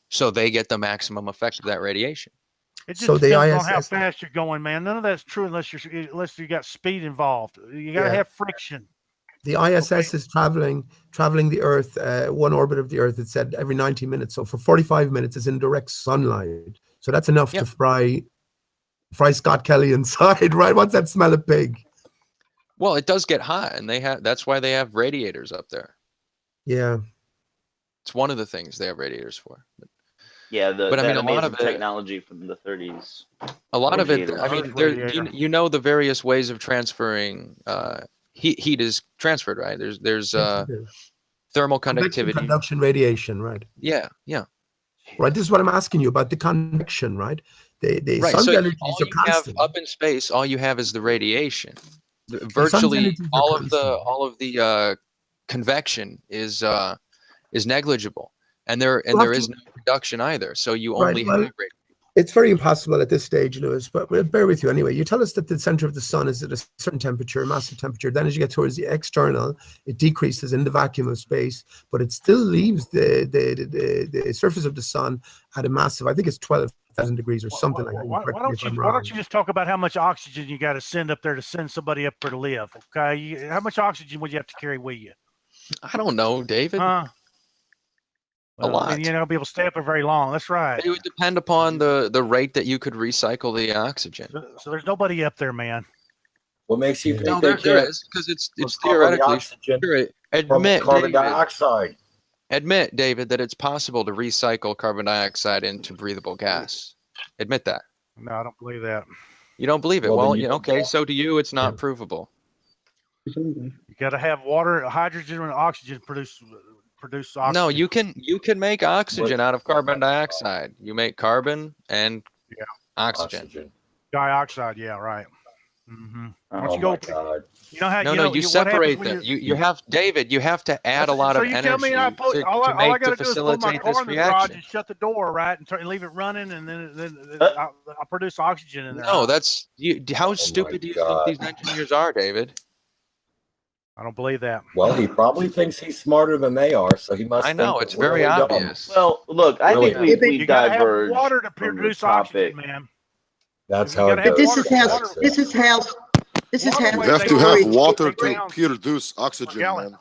S6: So they get the maximum effect of that radiation.
S5: It just depends on how fast you're going, man. None of that's true unless you got speed involved. You got to have friction.
S14: The ISS is traveling the Earth, one orbit of the Earth, it said every 90 minutes. So for 45 minutes it's in direct sunlight. So that's enough to fry Scott Kelly inside, right? What's that smell of pig?
S6: Well, it does get hot, and that's why they have radiators up there.
S14: Yeah.
S6: It's one of the things they have radiators for.
S11: Yeah, a lot of technology from the 30s.
S6: A lot of it, I mean, the various ways of transferring heat is transferred, right? There's thermal conductivity.
S14: Conduction radiation, right?
S6: Yeah.
S14: Right, this is what I'm asking you about the convection, right? The
S6: right.
S14: sun's
S6: So
S14: energies
S6: all
S14: are
S6: you
S14: constant.
S6: have up in space, all you have is the radiation. Virtually all of the convection is negligible, and there is no reduction either. So you only have radiation.
S14: It's very impossible at this stage, Lewis, but we'll bear with you anyway. You tell us that the center of the sun is at a certain temperature, massive temperature. Then as you get towards the external, it decreases in the vacuum of space, but it still leaves the surface of the sun at a massive, I think it's 12,000 degrees or something like that.
S5: Why don't you just talk about how much oxygen you got to send up there to send somebody up there to live? Okay, how much oxygen would you have to carry with you?
S6: I don't know, David. A lot.
S5: And you're not gonna be able to stay up there very long. That's right.
S6: It would depend upon the rate that you could recycle the oxygen.
S5: So there's nobody up there, man.
S4: What makes you think
S6: No,
S4: they
S6: there
S4: can't
S6: is, because it's
S4: recover the
S6: theoretically.
S4: oxygen
S6: Sure,
S4: from
S6: admit,
S4: carbon
S6: David,
S4: dioxide?
S6: admit, David, that it's possible to recycle carbon dioxide into breathable gas. Admit that.
S5: No, I don't believe that.
S6: You don't believe it.
S4: Well, then
S6: Well,
S4: you
S6: yeah,
S4: don't
S6: okay.
S4: want-
S6: So to you, it's not provable.
S5: You got to have water, hydrogen, and oxygen produce oxygen.
S6: No, you can make oxygen out of carbon dioxide. You make carbon and oxygen.
S5: Dioxide, yeah, right. Mm-hmm.
S4: Oh my God.
S5: You know how
S6: You separate them. You have, David, you have to add a lot
S5: so
S6: of
S5: you
S6: energy
S5: tell me
S6: to
S5: I
S6: make
S5: got
S6: to
S5: to do is put my
S6: facilitate
S5: car
S6: this
S5: in the garage
S6: reaction.
S5: and shut the door, right, and leave it running, and then I'll produce oxygen in there.
S6: No, that's you. How stupid do you think these engineers are, David?
S5: I don't believe that.
S4: Well, he probably thinks he's smarter than they are, so he must.
S6: I know,
S4: think
S6: it's
S4: we're
S6: very
S4: really dumb.
S6: obvious.
S11: Well, look, I think we
S5: You gotta have
S11: diverged
S5: water to
S11: from the
S5: produce
S11: topic.
S5: oxygen, man.
S4: That's
S5: You
S4: how it
S5: gotta have
S4: goes.
S5: water.
S12: This is how
S13: You have to have water to produce oxygen, man.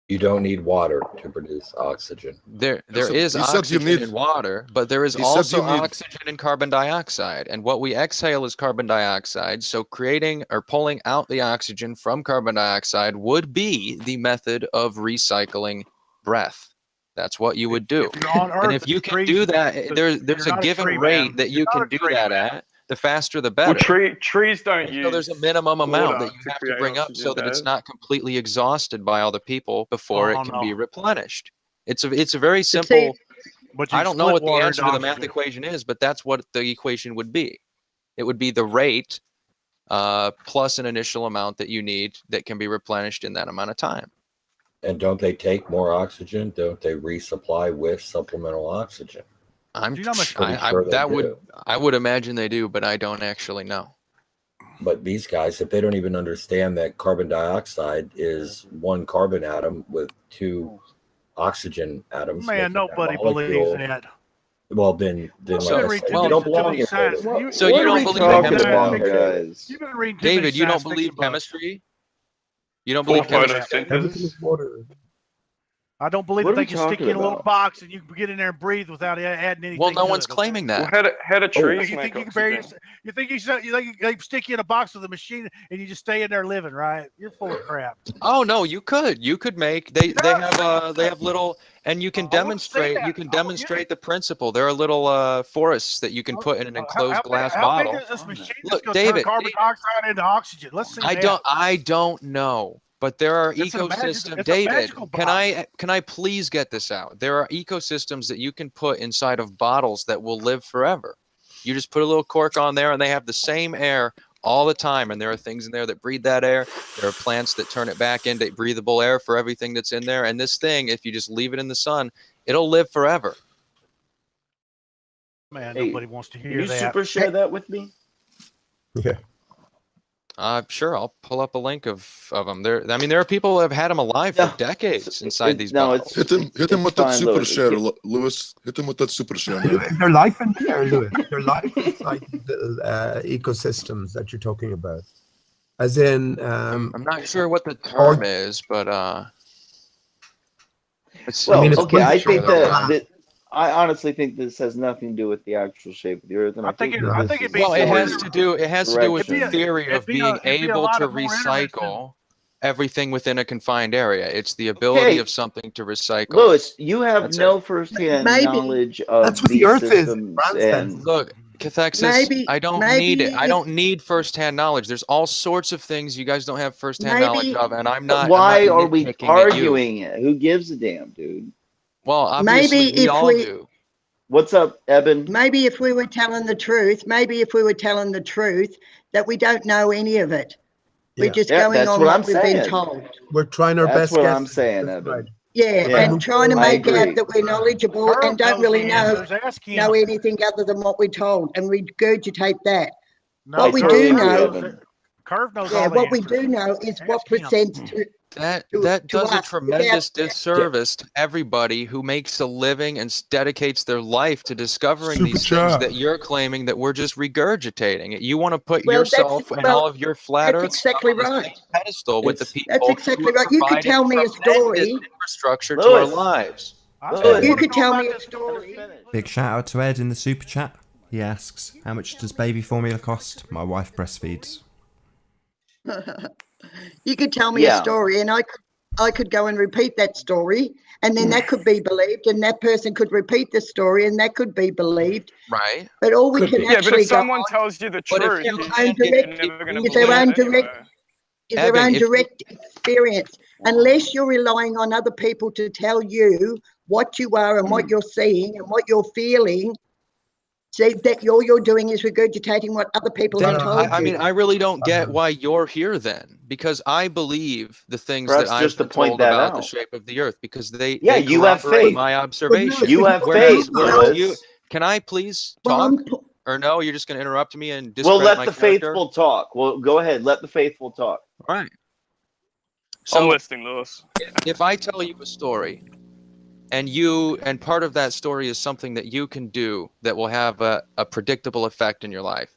S4: You don't need water to produce oxygen.
S6: There is oxygen in water, but there is also oxygen in carbon dioxide. And what we exhale is carbon dioxide. So creating or pulling out the oxygen from carbon dioxide would be the method of recycling breath. That's what you would do. And if you can do that, there's a given rate that you can do that at. The faster, the better.
S8: Well, trees don't use.
S6: So there's a minimum amount that you have to
S8: create
S6: bring up
S8: oxygen,
S6: so that it's
S8: Dave.
S6: not completely exhausted by other people before it can be replenished. It's a very simple. I don't know what the answer to the math equation is, but that's what the equation would be. It would be the rate plus an initial amount that you need that can be replenished in that amount of time.
S4: And don't they take more oxygen? Don't they resupply with supplemental oxygen?
S6: I'm
S4: pretty sure they do.
S6: I would imagine they do, but I don't actually know.
S4: But these guys, if they don't even understand that carbon dioxide is one carbon atom with two oxygen atoms.
S5: Man,
S4: making that
S5: nobody believes
S4: molecule,
S5: that.
S4: Well, then like
S5: So
S4: I said, you don't belong here.
S6: So you don't believe chemistry,
S11: guys?
S5: You've been reading
S6: David? You don't believe chemistry? You don't believe chemistry?
S5: I don't believe
S11: What
S5: that
S11: are
S5: they
S11: we
S5: can stick you in a
S11: talking
S5: little
S11: about?
S5: box and you can get in there and breathe without adding anything.
S6: Well, no
S5: to
S6: one's
S5: it, okay?
S6: claiming that.
S8: How do trees
S5: You
S8: make
S5: think you can bury?
S8: oxygen?
S5: You think they stick you in a box with a machine and you just stay in there living, right? You're full of crap.
S6: Oh no, you could make they have little, and you can demonstrate the principle. There are little forests that you can put in an enclosed glass bottle.
S5: How big is this machine
S6: Look,
S5: that's going to turn
S6: David,
S5: carbon dioxide into oxygen? Let's see.
S6: I don't know, but there are ecosystems.
S5: It's a
S6: David,
S5: magical
S6: can I please get this out? There are ecosystems that you can put inside of bottles that will live forever. You just put a little cork on there, and they have the same air all the time. And there are things in there that breathe that air. There are plants that turn it back into breathable air for everything that's in there. And this thing, if you just leave it in the sun, it'll live forever.
S5: Man,
S11: Hey,
S5: nobody wants to
S11: Can
S5: hear
S11: you
S5: that.
S11: super share that with me?
S10: Yeah.
S6: Sure, I'll pull up a link of them. There are people that have had them alive for decades inside these bottles.
S13: Hit him with that super share, Lewis. Hit him with that super share, man.
S10: Is there life in there, Lewis? Is there life inside the ecosystems that you're talking about? As in,
S6: I'm not sure what the term is, but
S11: Well, okay, I think that I honestly think this has nothing to do with the actual shape of the Earth, and I think
S5: it
S6: has to do with the
S11: direction.
S6: theory of being able to recycle everything within a confined area. It's the ability
S11: Okay.
S6: of something to recycle.
S11: Lewis, you have
S6: That's
S11: no
S6: it.
S11: firsthand
S12: Maybe.
S11: knowledge of
S10: That's what the
S11: these
S10: Earth is,
S11: systems,
S10: and
S6: Look, Cathexis,
S12: Maybe-
S6: I don't
S12: maybe
S6: need it. I
S12: if-
S6: don't need firsthand knowledge. There's all sorts of things you guys don't have firsthand knowledge
S12: Maybe-
S6: of, and I'm
S11: But
S6: not.
S11: why
S6: I'm not
S11: are we
S6: nitpicking at you.
S11: arguing it? Who gives a damn, dude?
S6: Well, obviously
S12: Maybe
S6: we
S12: if
S6: all
S12: we-
S6: do.
S11: What's up, Eben?
S12: Maybe if we were telling the truth, that we don't know any of it. We're
S10: Yeah.
S12: just
S11: Yeah,
S12: going
S11: that's
S12: on
S11: what
S12: what
S11: I'm
S12: we've been
S11: saying.
S12: told.
S10: we're trying our
S11: That's
S10: best.
S11: what
S10: guess.
S11: I'm saying,
S10: That's
S11: Evan.
S10: right.
S12: Yeah,
S11: Yeah,
S12: and trying to
S11: I
S12: make
S11: agree.
S12: out that we're knowledgeable and don't really know anything other than what we're told and regurgitate that.
S5: No,
S12: What we
S11: totally
S12: do
S11: agree,
S12: know,
S11: Evan.
S5: Curve knows
S12: Yeah,
S5: all the
S12: what we
S5: answers.
S12: do know is what
S5: Ask him.
S12: presents to
S6: That
S12: to
S6: does a
S12: us
S6: tremendous
S12: without-
S6: disservice to everybody who makes a living and dedicates their life to discovering
S3: Super
S6: these things
S3: chat.
S6: that you're claiming that we're just regurgitating. You want to put
S12: Well,
S6: yourself and all of your flat
S12: that's
S6: Earth stuff
S12: exactly
S6: on this
S12: right.
S6: big pedestal with the people
S12: That's exactly
S6: who are
S12: right. You could
S6: providing
S12: tell me a
S6: tremendous
S12: story.
S6: infrastructure to our lives.
S12: You could tell me a story.
S1: Big shout out to Ed in the super chat. He asks, how much does baby formula cost? My wife breastfeeds.
S12: You could tell me a story, and I could go and repeat that story, and then that could be believed, and that person could repeat the story, and that could be believed.
S6: Right.
S12: But all we can
S8: Yeah, but
S12: actually
S8: if someone
S12: go on
S8: tells you the
S6: But if
S8: truth,
S6: you
S8: you're
S6: can't get
S8: never going to
S12: is their
S8: believe
S12: own
S8: it
S12: direct
S8: anyway.
S12: is their
S6: Ebbing,
S12: own
S6: if you-
S12: direct experience. Unless you're relying on other people to tell you what you are and what you're seeing and what you're feeling, see that all you're doing is regurgitating what other people
S6: Then,
S12: have told you.
S6: I mean, I really don't get why you're here then, because I believe the things
S11: Perhaps
S6: that I've
S11: just to
S6: been
S11: point
S6: told
S11: that
S6: about the
S11: out.
S6: shape of the Earth, because they
S11: Yeah,
S6: they
S11: you have
S6: corroborate
S11: faith.
S6: my observation.
S11: You have
S6: Whereas
S11: faith,
S6: you,
S11: Lewis.
S6: can I please
S12: Well,
S6: talk? Or no, you're just going to interrupt me and
S11: We'll
S6: discredit
S11: let
S6: my
S11: the
S6: character?
S11: faithful talk. Well, go ahead. Let the faithful talk.
S6: All right.
S8: I'm
S6: So
S8: listening, Lewis.
S6: if I tell you a story, and part of that story is something that you can do that will have a predictable effect in your life,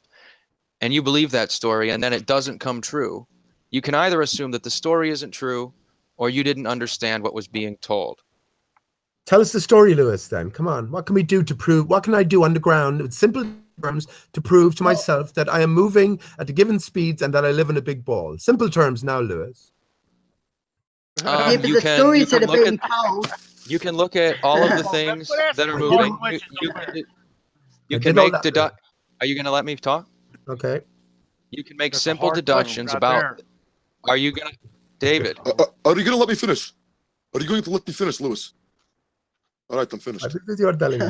S6: and you believe that story, and then it doesn't come true, you can either assume that the story isn't true, or you didn't understand what was being told.
S14: Tell us the story, Lewis, then. Come on. What can we do to prove? What can I do underground with simple terms to prove to myself that I am moving at the given speeds and that I live in a big ball? Simple terms now, Lewis.
S12: Yeah, but the stories that are being told.
S6: You can look at all of the things that are moving. You can
S14: did all
S6: make
S14: that,
S6: deduct. Are you going to let me talk?
S14: Okay.
S6: You can make
S5: That's a
S6: simple
S5: hard
S6: deductions
S5: question right
S6: about. Are you going to, David?
S13: Are you going to let me finish? Are you going to let me finish, Lewis? All right, I'm finished.
S14: I think you're telling me.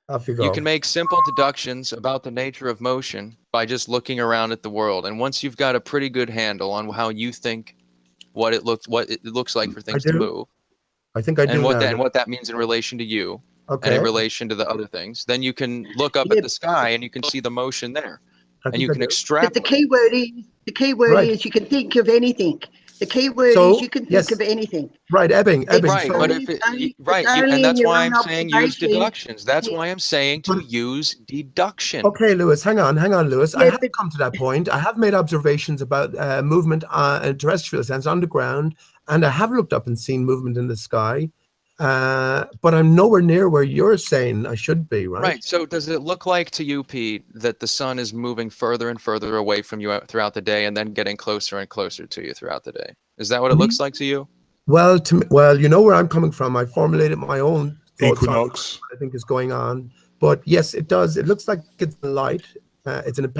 S14: Off you go.
S6: You can make simple deductions about the nature of motion by just looking around at the world. And once you've got a pretty good handle on how you think what it looks like for things to move,
S14: I think I do now.
S6: and what that means in relation to you, and
S14: Okay.
S6: in relation to the other things, then you can look up at the sky and you can see the motion there, and you can
S12: But
S6: extrapolate.
S12: the key word
S14: Right.
S12: is you can think of anything. The key word
S14: So,
S12: is you can think
S14: yes.
S12: of anything.
S14: Right, Ebbing.
S6: Right,
S14: So,
S6: but if it,
S12: only-
S6: right,
S12: it's
S6: you,
S12: only
S6: and
S12: in
S6: that's
S12: your
S6: why
S12: own
S6: I'm saying use
S12: observation.
S6: deductions. That's why I'm saying to use deduction.
S14: okay, Lewis, hang on, Lewis. I
S12: Yeah,
S14: have come to that point. I have made observations about movement in terrestrial sense underground, and I have looked up and seen movement in the sky. But I'm nowhere near where you're saying I should be, right?
S6: Right. So does it look like to you, Pete, that the sun is moving further and further away from you throughout the day and then getting closer and closer to you throughout the day? Is that what it looks like to you?
S14: Well, you know where I'm coming from. I formulated my own thoughts on
S3: Equinox.
S14: what I think is going on. But yes, it does. It looks like it's light. It's an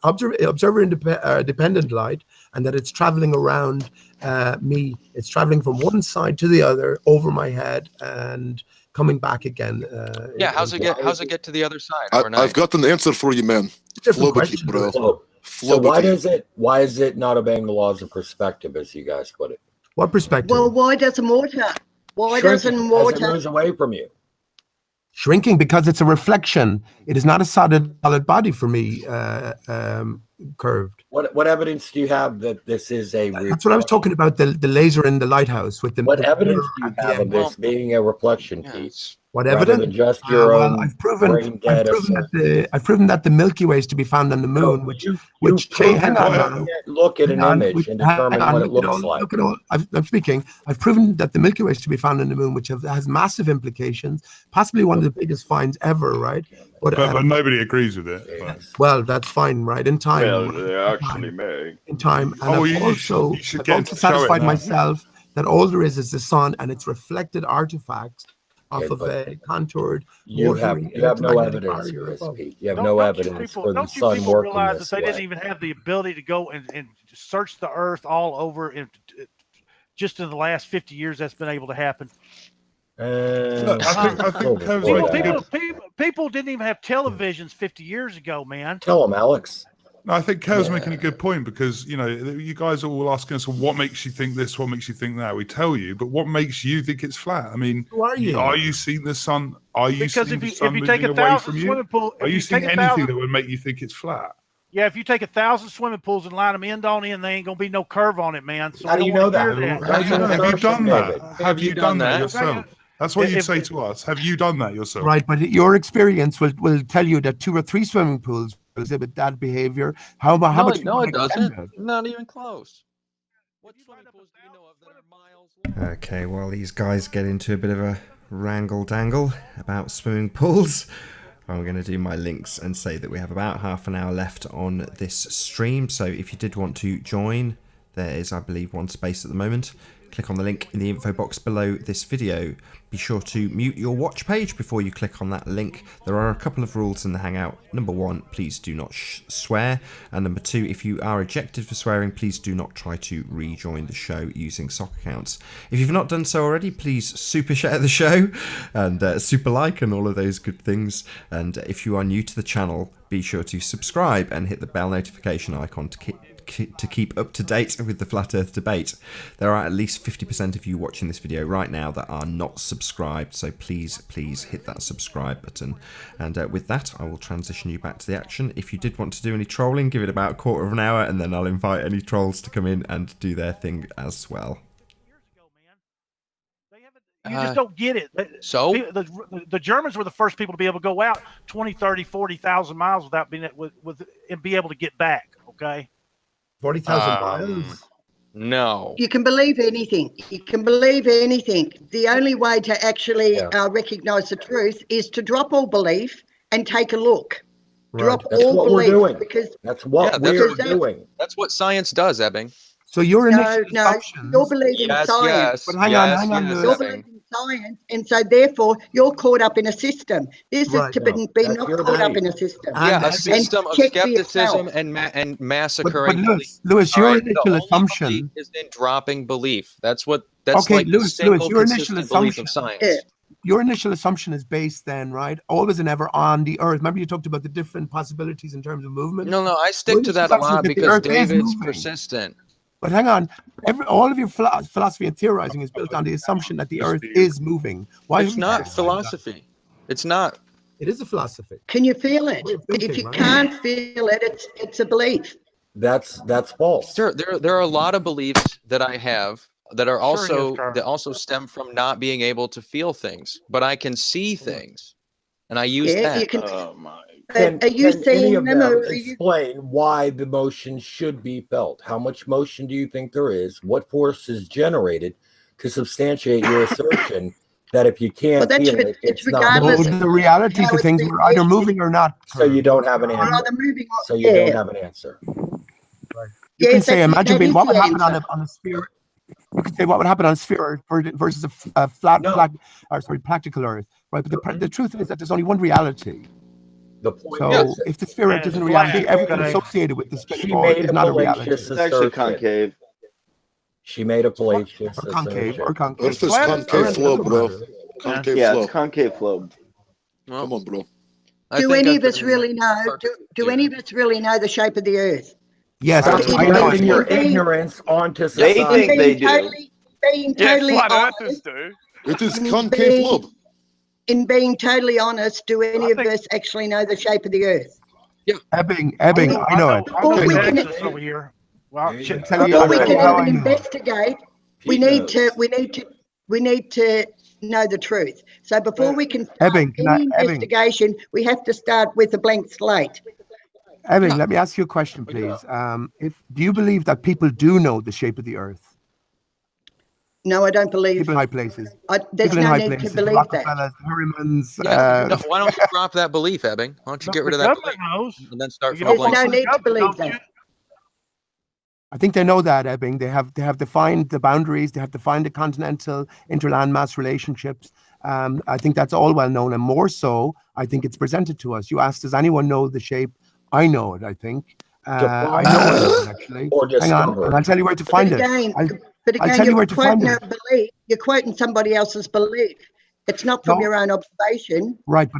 S14: observer dependent light, and that it's traveling around me. It's traveling from one side to the other over my head and coming back again.
S6: Yeah. How's it get to the other side?
S13: I've got an answer for you, man. Flow with it, bro.
S4: So why is it not obeying the laws of perspective, as you guys put it?
S14: What perspective?
S12: Well, why doesn't water? Why doesn't
S4: As it
S12: water?
S4: moves away from you.
S14: Shrinking because it's a reflection. It is not a solid body for me, curved.
S4: What evidence do you have that this is a reflection?
S14: That's what I was talking about, the laser in the lighthouse with the.
S4: What
S14: the
S4: evidence do you
S14: at the
S4: have of
S14: end.
S4: this being a reflection, Pete?
S14: What
S4: Rather
S14: evidence?
S4: than just your own
S14: I've proven
S4: brain
S14: that I've proven that the Milky Way is to be found on the moon, hang on.
S4: Look at an image and determine what it looks like.
S14: Look at all. I'm speaking. I've proven that the Milky Way is to be found on the moon, which has massive implications, possibly one of the biggest finds ever, right?
S3: But nobody agrees with it. But.
S14: Well, that's fine, right? In time.
S11: Well, they actually may.
S14: In time, and
S3: Oh,
S14: I've
S3: you
S14: also
S3: should get to show it
S14: satisfied
S3: now.
S14: myself that all there is the sun and its reflected artifacts off of a contoured.
S4: You have no evidence for this, Pete. You have no evidence for the sun working
S5: realize
S4: this
S5: that they
S4: way.
S5: didn't even have the ability to go and search the earth all over and just in the last 50 years that's been able to happen?
S3: I think
S5: people didn't even have televisions 50 years ago, man.
S4: Tell them, Alex.
S3: No, I think Kev's making a good point because, you know, you guys are all asking us, what makes you think this? What makes you think that? We tell you, but what makes you think it's flat? I mean, are you seeing the sun? Are you seeing the sun moving away from you? Are you seeing anything that would make you think it's flat?
S5: Yeah, if you take 1,000 swimming pools and line them end on end, there ain't gonna be no curve on it, man. So
S4: How do you know that?
S3: Have you done that? Have you done that
S6: David?
S3: yourself? That's what you'd say to us. Have you done that yourself?
S14: Right, but your experience will tell you that 2 or 3 swimming pools will exhibit that behavior. How much?
S6: No, it doesn't. Not even close. What swimming pools do you know of that are miles?
S1: Okay, while these guys get into a bit of a wrangle-dangle about swimming pools, I'm going to do my links and say that we have about half an hour left on this stream. So if you did want to join, there is, I believe, one space at the moment. Click on the link in the info box below this video. Be sure to mute your watch page before you click on that link. There are a couple of rules in the Hangout. Number 1, please do not swear. And number 2, if you are ejected for swearing, please do not try to rejoin the show using sock accounts. If you've not done so already, please super share the show and super like and all of those good things. And if you are new to the channel, be sure to subscribe and hit the bell notification icon to keep up to date with the Flat Earth debate. There are at least 50% of you watching this video right now that are not subscribed, so please hit that subscribe button. And with that, I will transition you back to the action. If you did want to do any trolling, give it about a quarter of an hour, and then I'll invite any trolls to come in and do their thing as well.
S5: You just don't get it.
S6: So
S5: the Germans were the first people to be able to go out 20, 30, 40,000 miles without being and be able to get back. Okay.
S14: 40,000 miles?
S6: No.
S12: You can believe anything. You can believe anything. The only way to actually recognize the truth is to drop all belief and take a look.
S4: Right.
S12: Drop
S4: That's
S12: all
S4: what
S12: belief.
S4: we're doing.
S12: Because
S4: that's what we're doing.
S6: That's what science does, Ebbing.
S14: So your initial
S12: assumptions. You're believing science.
S14: But hang on,
S12: You're believing science, and so therefore you're caught up in a system. This is to be not caught up in a system.
S6: Yeah, a system of skepticism and massacring.
S14: But Lewis, your initial assumption
S6: is in dropping belief. That's like
S14: Lewis,
S6: the single
S14: your initial
S6: consistent belief of
S14: assumption.
S6: science.
S14: Your initial assumption is based then, right? Always and ever on the Earth. Remember you talked about the different possibilities in terms of movement?
S6: No, I stick to that a lot because David's persistent.
S14: But hang on, all of your philosophy and theorizing is built on the assumption that the Earth is moving. Why?
S6: It's not philosophy. It's not.
S14: It is a philosophy.
S12: Can you feel it? If you can't feel it, it's a belief.
S4: That's false.
S6: Sure, there are a lot of beliefs that I have that are also stem from not being able to feel things, but I can see things, and I use that.
S12: You can,
S4: oh my.
S12: Are you seeing them?
S4: Explain why the motion should be felt. How much motion do you think there is? What force is generated to substantiate your assertion that if you can't feel it, it's not moving?
S14: The reality to things are either moving or not.
S4: So you don't have an answer. So you don't have an answer.
S14: Right. You can say, imagine what would happen on a sphere. You could say what would happen on a sphere versus a practical Earth, right? But the truth is that there's only one reality.
S4: The point
S14: so if the sphere isn't a reality, everything associated with the sphere is not a reality.
S11: It's actually concave.
S4: She made a fallacious
S14: concave.
S13: Earth is concave flow, bro. Concave flow.
S11: It's concave flow.
S13: Come on, bro.
S12: Do any of us really know? Do any of us really know the shape of the Earth?
S14: Yes,
S4: I know your ignorance onto society.
S11: They think they do.
S12: Being totally
S8: honest,
S13: it is concave flow.
S12: In being totally honest, do any of us actually know the shape of the Earth?
S6: Yeah.
S14: Ebbing, I know it.
S5: Over here. Well,
S12: before we can even investigate, we need to know the truth. So before we can start any investigation, we have to start with a blank slate.
S14: Ebbing, let me ask you a question, please. Do you believe that people do know the shape of the Earth?
S12: No, I don't believe.
S14: People in high places.
S12: There's no need to believe that.
S6: Why don't you drop that belief, Ebbing? Why don't you get rid of that belief and then start from a blank
S12: slate? There's no need to believe that.
S14: I think they know that, Ebbing. They have defined the boundaries. They have defined the continental interland mass relationships. I think that's all well known, and more so, I think it's presented to us. You asked, does anyone know the shape? I know it. I think I know it actually. Hang on, and I'll tell you where to find it.
S12: But again, you're quoting somebody else's belief. It's not from your own observation.
S14: Right,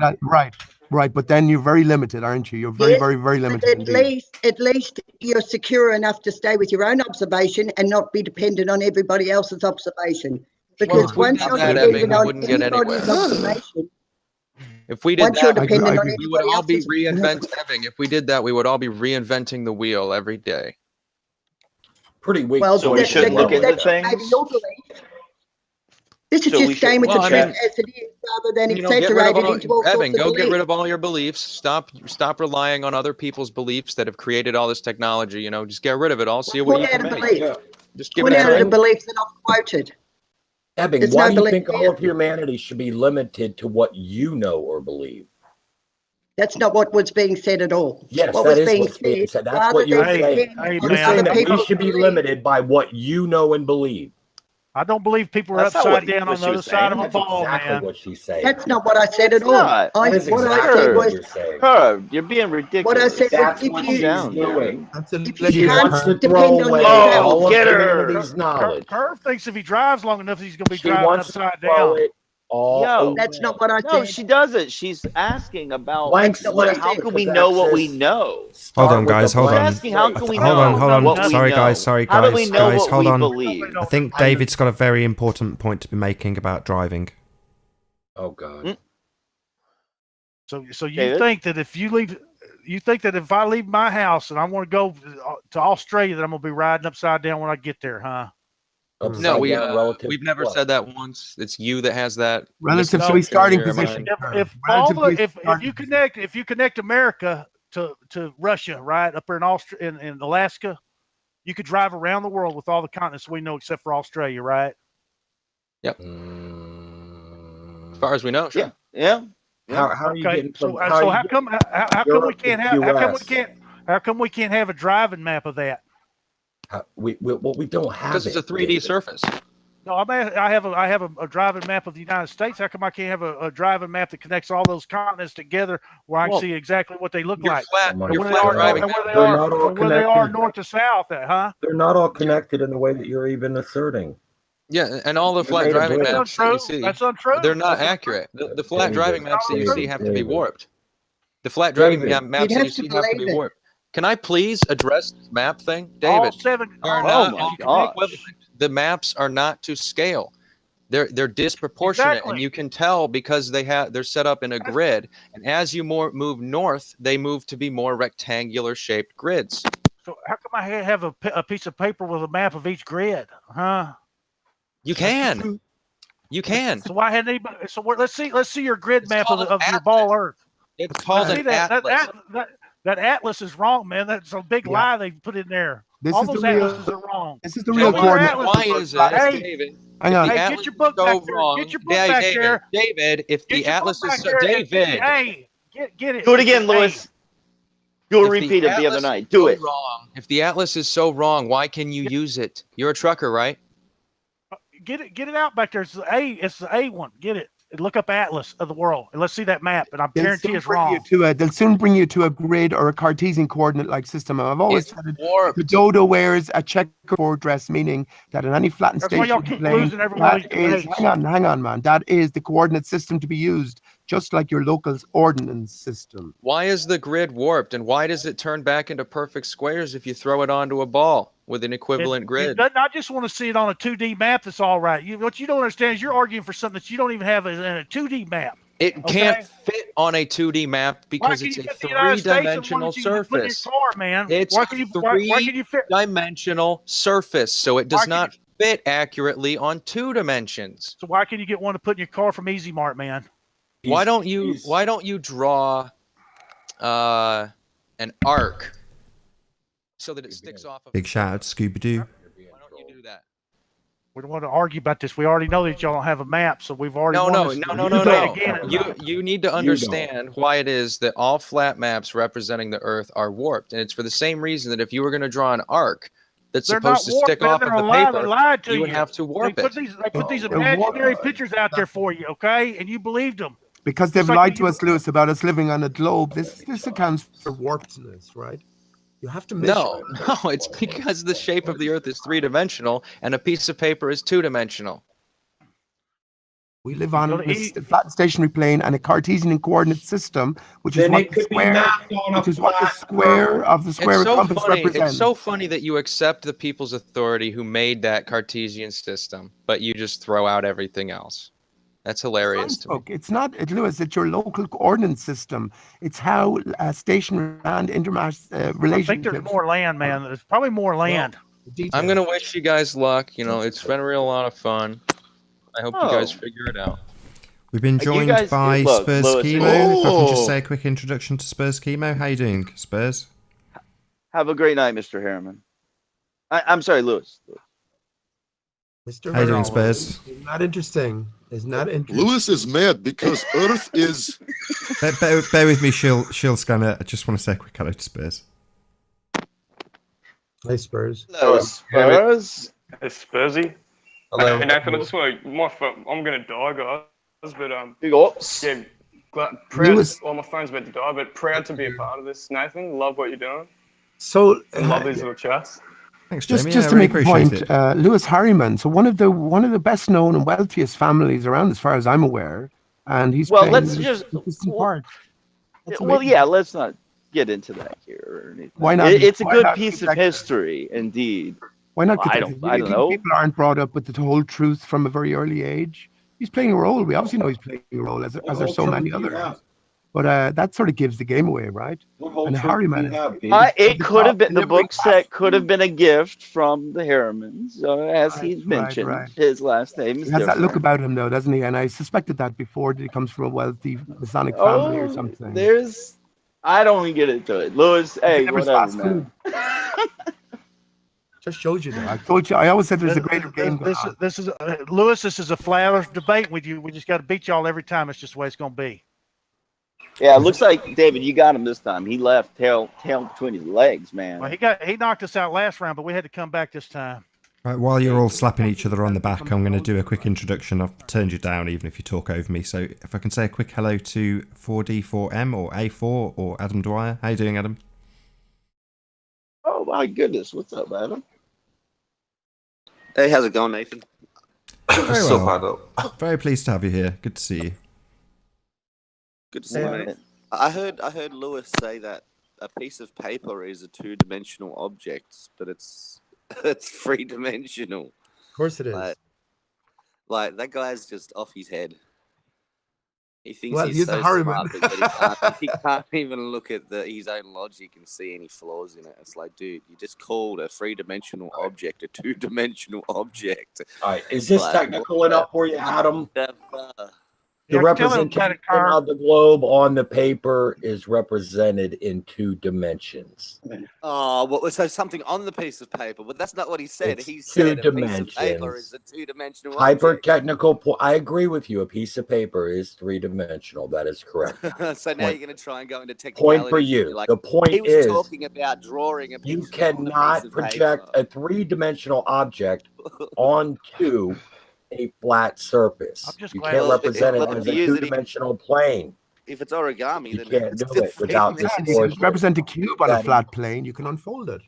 S14: but then you're very limited, aren't you? You're very limited.
S12: At least you're secure enough to stay with your own observation and not be dependent on everybody else's observation. Because once you're dependent on anybody's observation,
S6: If we did
S12: Once you're
S6: that,
S12: dependent on
S6: we would
S12: everybody
S6: all be
S12: else's-
S6: reinventing. If we did that, we would all be reinventing the wheel every day.
S4: Pretty weak.
S12: Well,
S11: So we should look into
S12: maybe
S11: things.
S12: your belief. This is
S11: So we
S12: just staying
S11: should-
S12: with
S6: Well,
S12: the
S6: I
S12: truth
S6: mean,
S12: as it is, rather than
S6: get rid of
S12: exaggerated
S6: all,
S12: into all
S6: Evan,
S12: sorts of
S6: go get rid
S12: beliefs.
S6: of all your beliefs. Stop relying on other people's beliefs that have created all this technology. Just get rid of it all. See what you
S12: Point out
S6: can
S12: a
S6: make.
S12: belief.
S6: Yeah. Just give
S12: Point
S6: it
S12: out a
S6: time.
S12: belief that I've quoted.
S4: Ebbing,
S12: There's
S4: why
S12: no
S4: do you
S12: belief
S4: think
S12: there.
S4: all of humanity should be limited to what you know or believe?
S12: That's not what was being said at all.
S4: Yes,
S12: what
S4: that
S12: was
S4: is
S12: being
S4: what's being said. That's
S12: rather
S4: what you're
S12: than
S4: saying.
S12: depending
S4: You're
S12: on
S4: saying
S12: other
S4: that we
S12: people's
S4: should be
S12: beliefs.
S4: limited by what you know and believe.
S5: I don't believe people are
S11: That's not
S5: upside
S11: what
S5: down on the
S11: she
S5: other
S11: was
S5: side of a
S11: saying.
S4: That's
S5: ball,
S4: exactly
S5: man.
S4: what she's saying.
S12: That's not what I said at
S11: It's
S12: all.
S11: not.
S4: That is
S12: What I
S4: exactly
S12: said
S4: what
S12: was,
S4: you're saying.
S11: Herb, you're being ridiculous.
S12: what I said was,
S4: That's
S12: if
S4: what
S12: you
S4: she's
S11: down,
S4: doing.
S12: if you
S4: She
S12: can't
S4: wants to
S12: depend
S4: throw
S12: on
S4: away
S12: yourself,
S4: all of
S11: get her.
S4: humanity's knowledge.
S5: Curve thinks if he drives long enough, he's going to be
S4: She
S5: driving
S4: wants to
S5: upside
S4: throw
S5: down.
S4: it all
S11: Yo,
S12: that's
S4: away.
S12: not what I
S11: no,
S12: said.
S11: she doesn't. She's asking about
S4: Blank
S12: That's not what I
S4: slate.
S11: how
S12: said.
S11: can we know what we know?
S1: Hold
S4: Start
S1: on,
S4: with a
S1: guys. Hold
S11: She's
S1: on.
S4: blank
S11: asking how
S4: slate.
S11: can we
S1: Hold
S11: know
S1: on. Hold on.
S11: what we
S1: Sorry,
S11: know?
S1: guys. Sorry,
S11: How do
S1: guys.
S11: we know
S1: Guys,
S11: what
S1: hold
S11: we
S1: on.
S11: believe?
S1: I think David's got a very important point to be making about driving.
S4: Oh God.
S5: So you
S11: David?
S5: think that if if I leave my house and I want to go to Australia, that I'm going to be riding upside down when I get there, huh?
S6: No, we've
S4: relative
S6: never said that once. It's you that has that
S14: Relative to
S6: misconception
S14: his starting
S6: in your
S14: position.
S6: mind.
S5: If you connect America to Russia, right up there in Alaska, you could drive around the world with all the continents we know except for Australia, right?
S6: Yep. As far as we know, sure.
S11: Yeah.
S4: How are you getting from?
S5: How come we can't have how come we can't have a driving map of that?
S4: We don't have
S6: because it's a 3D surface.
S5: No, I have a driving map of the United States. How come I can't have a driving map that connects all those continents together where I can see exactly what they look like?
S4: They're
S5: Where they are north to south, huh?
S4: They're not all connected in the way that you're even asserting.
S6: Yeah, and all the flat driving maps that you see,
S5: that's untrue.
S6: they're not accurate. The flat driving maps that you see have to be warped. The flat
S4: David.
S6: driving maps that you see have to be warped. Can I please address this map thing, David?
S5: All seven.
S6: The maps are not to scale. They're disproportionate, and you can tell because they're set up in a grid. And as you move north, they move to be more rectangular shaped grids.
S5: So how come I have a piece of paper with a map of each grid, huh?
S6: You can. You can.
S5: So why hadn't anybody? So let's see your grid map of your ball Earth.
S6: It's called an atlas.
S5: That atlas is wrong, man. That's a big lie they put in there. All those atlases are wrong.
S14: This is the real coordinate.
S6: Why is it, David?
S14: Hang on.
S5: Hey, get your book back there. Get your book back there.
S6: David, if the atlas is so, David.
S5: Hey, get it.
S11: Do it again, Lewis. You repeat it the other night. Do it.
S6: Wrong. If the atlas is so wrong, why can you use it? You're a trucker, right?
S5: Get it out back there. It's the A one. Get it. Look up Atlas of the world and let's see that map. And I guarantee it's wrong.
S14: They'll soon bring you to a grid or a Cartesian coordinate-like system. I've always said
S6: the
S14: dodo wears a checkerboard dress, meaning that in any flattened
S5: That's why
S14: station
S5: y'all keep losing every one of these debates.
S14: hang on, man. That is the coordinate system to be used, just like your local's ordnance system.
S6: Why is the grid warped, and why does it turn back into perfect squares if you throw it onto a ball with an equivalent grid?
S5: I just want to see it on a 2D map. That's all right. What you don't understand is you're arguing for something that you don't even have in a 2D map.
S6: It can't fit on a 2D map because it's a three-dimensional surface. It's a three-dimensional surface, so it does not fit accurately on 2 dimensions.
S5: So why can you get one to put in your car from Easy Mart, man?
S6: Why don't you draw an arc so that it sticks off of
S1: Big shout out to Scooby Doo.
S6: Why don't you do that?
S5: We don't want to argue about this. We already know that y'all don't have a map, so we've already
S6: No. You need to understand why it is that all flat maps representing the Earth are warped, and it's for the same reason that if you were going to draw an arc that's supposed to stick off of the paper, you would have to warp it.
S5: They put these imaginary pictures out there for you, okay? And you believed them.
S14: Because they've lied to us, Lewis, about us living on a globe. This accounts for warpedness, right? You have to measure.
S6: No, it's because the shape of the Earth is 3-dimensional and a piece of paper is 2-dimensional.
S14: We live on a flat stationary plane and a Cartesian coordinate system, which is what the square of the square compass represents.
S6: It's so funny that you accept the people's authority who made that Cartesian system, but you just throw out everything else. That's hilarious to me.
S14: It's not, Lewis, it's your local coordinate system. It's how stationary and intermass relationships.
S5: I think there's more land, man. There's probably more land.
S6: I'm going to wish you guys luck. You know, it's been a real lot of fun. I hope you guys figure it out.
S1: We've been joined by Spurs Chemo. If I can just say a quick introduction to Spurs Chemo. How you doing, Spurs?
S11: Have a great night, Mr. Harriman. I'm sorry, Lewis.
S14: Mr.
S1: How you doing, Spurs?
S14: Isn't that interesting? Isn't that interesting?
S13: Lewis is mad because Earth is...
S1: bear with me, Shield Scanner. I just want to say a quick hello to Spurs.
S14: Hey, Spurs.
S11: Hello, Spurs.
S15: Hey, Spursy.
S14: Hello.
S15: Hey, Nathan, I just want to... I'm going to die, guys. But,
S11: big ups.
S15: Yeah, proud... Well, my phone's about to die, but proud to be a part of this, Nathan. Love what you're doing.
S14: So...
S15: love these little chats.
S1: Thanks,
S14: Just,
S1: Jamie.
S14: just to make a point, Lewis Harriman, so one of the best known and wealthiest families around, as far as I'm aware, and he's
S11: let's just
S14: part.
S11: Let's not get into that here or anything.
S14: Why not?
S11: It's a good piece of history, indeed.
S14: Why not?
S11: I don't know.
S14: People aren't brought up with the whole truth from a very early age. He's playing a role. We obviously know he's playing a role, as there's so many others. But that sort of gives the game away, right? And Harriman,
S11: it could have been the book set could have been a gift from the Harrimans, as he's mentioned. His last name is
S14: he has
S11: different.
S14: that look about him, though, doesn't he? And I suspected that before, that he comes from a wealthy Masonic family or something.
S11: I don't even get into it, Lewis. Hey, whatever, man.
S14: Just showed you though. I told you. I always said there's a greater game.
S5: This is Lewis. This is a flat Earth debate with you. We just got to beat y'all every time. It's just the way it's going to be.
S11: Yeah, it looks like David, you got him this time. He left tail between his legs, man.
S5: Well, he knocked us out last round, but we had to come back this time.
S1: Right, while you're all slapping each other on the back, I'm going to do a quick introduction. I've turned you down even if you talk over me. So if I can say a quick hello to 4D4M or A4 or Adam Dwyer. How you doing, Adam?
S11: Oh my goodness, what's up, Adam?
S16: Hey, how's it going, Nathan?
S1: Very well. Very pleased to have you here. Good to see you.
S16: Good to see you, mate. I heard Lewis say that a piece of paper is a two-dimensional object, but it's three-dimensional.
S14: Of course it is.
S16: Like that guy's just off his head. He thinks
S14: he's
S16: so
S14: a Harriman.
S16: smart, but he can't even look at his own logic and see any flaws in it. It's like, dude, you just called a three-dimensional object a two-dimensional object.
S4: All right, is this technical enough for you, Adam? The
S5: Yeah,
S4: representation of the globe on the paper is represented in two dimensions.
S16: Oh, well, so something on the piece of paper, but that's not what he said.
S4: It's
S16: He said a piece of paper
S4: dimensions.
S16: is a two-dimensional
S4: Hyper-technical. I agree with you. A piece of paper is three-dimensional. That is correct.
S16: So now you're going to try and go into technicalities.
S4: Point for you.
S16: Like,
S4: the point
S16: he was
S4: is,
S16: talking about drawing a
S4: you
S16: picture on a
S4: cannot
S16: piece of
S4: project
S16: paper.
S4: a three-dimensional object onto a flat surface. You can't represent it as a two-dimensional plane.
S16: If it's origami,
S4: You
S16: then
S4: can't
S16: it's
S4: do it without
S14: You can represent a cube on a
S4: That-
S14: flat plane. You can unfold it.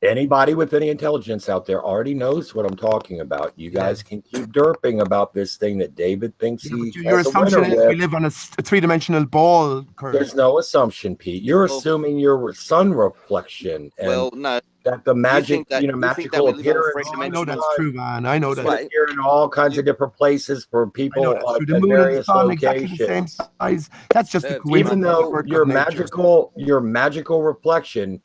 S4: Anybody with any intelligence out there already knows what I'm talking about. You guys can keep derping about this thing that David thinks he
S14: Your
S4: has a
S14: assumption
S4: winner
S14: is we
S4: with.
S14: live on a three-dimensional ball curve.
S4: There's no assumption, Pete. You're assuming your sun reflection and
S16: Well, no.
S4: that the magic,
S16: think that- you think that
S4: magical
S16: we live on a
S4: appearance.
S16: three-dimensional-
S14: I know that's true, man. I know
S4: It's
S14: that.
S4: appear in all kinds of different places for people
S14: that's true.
S4: at
S14: The moon and the
S4: various
S14: sun exactly the same
S4: locations.
S14: size. That's just a coincidence.
S4: Even though
S14: quirk of
S4: your
S14: nature.
S4: magical reflection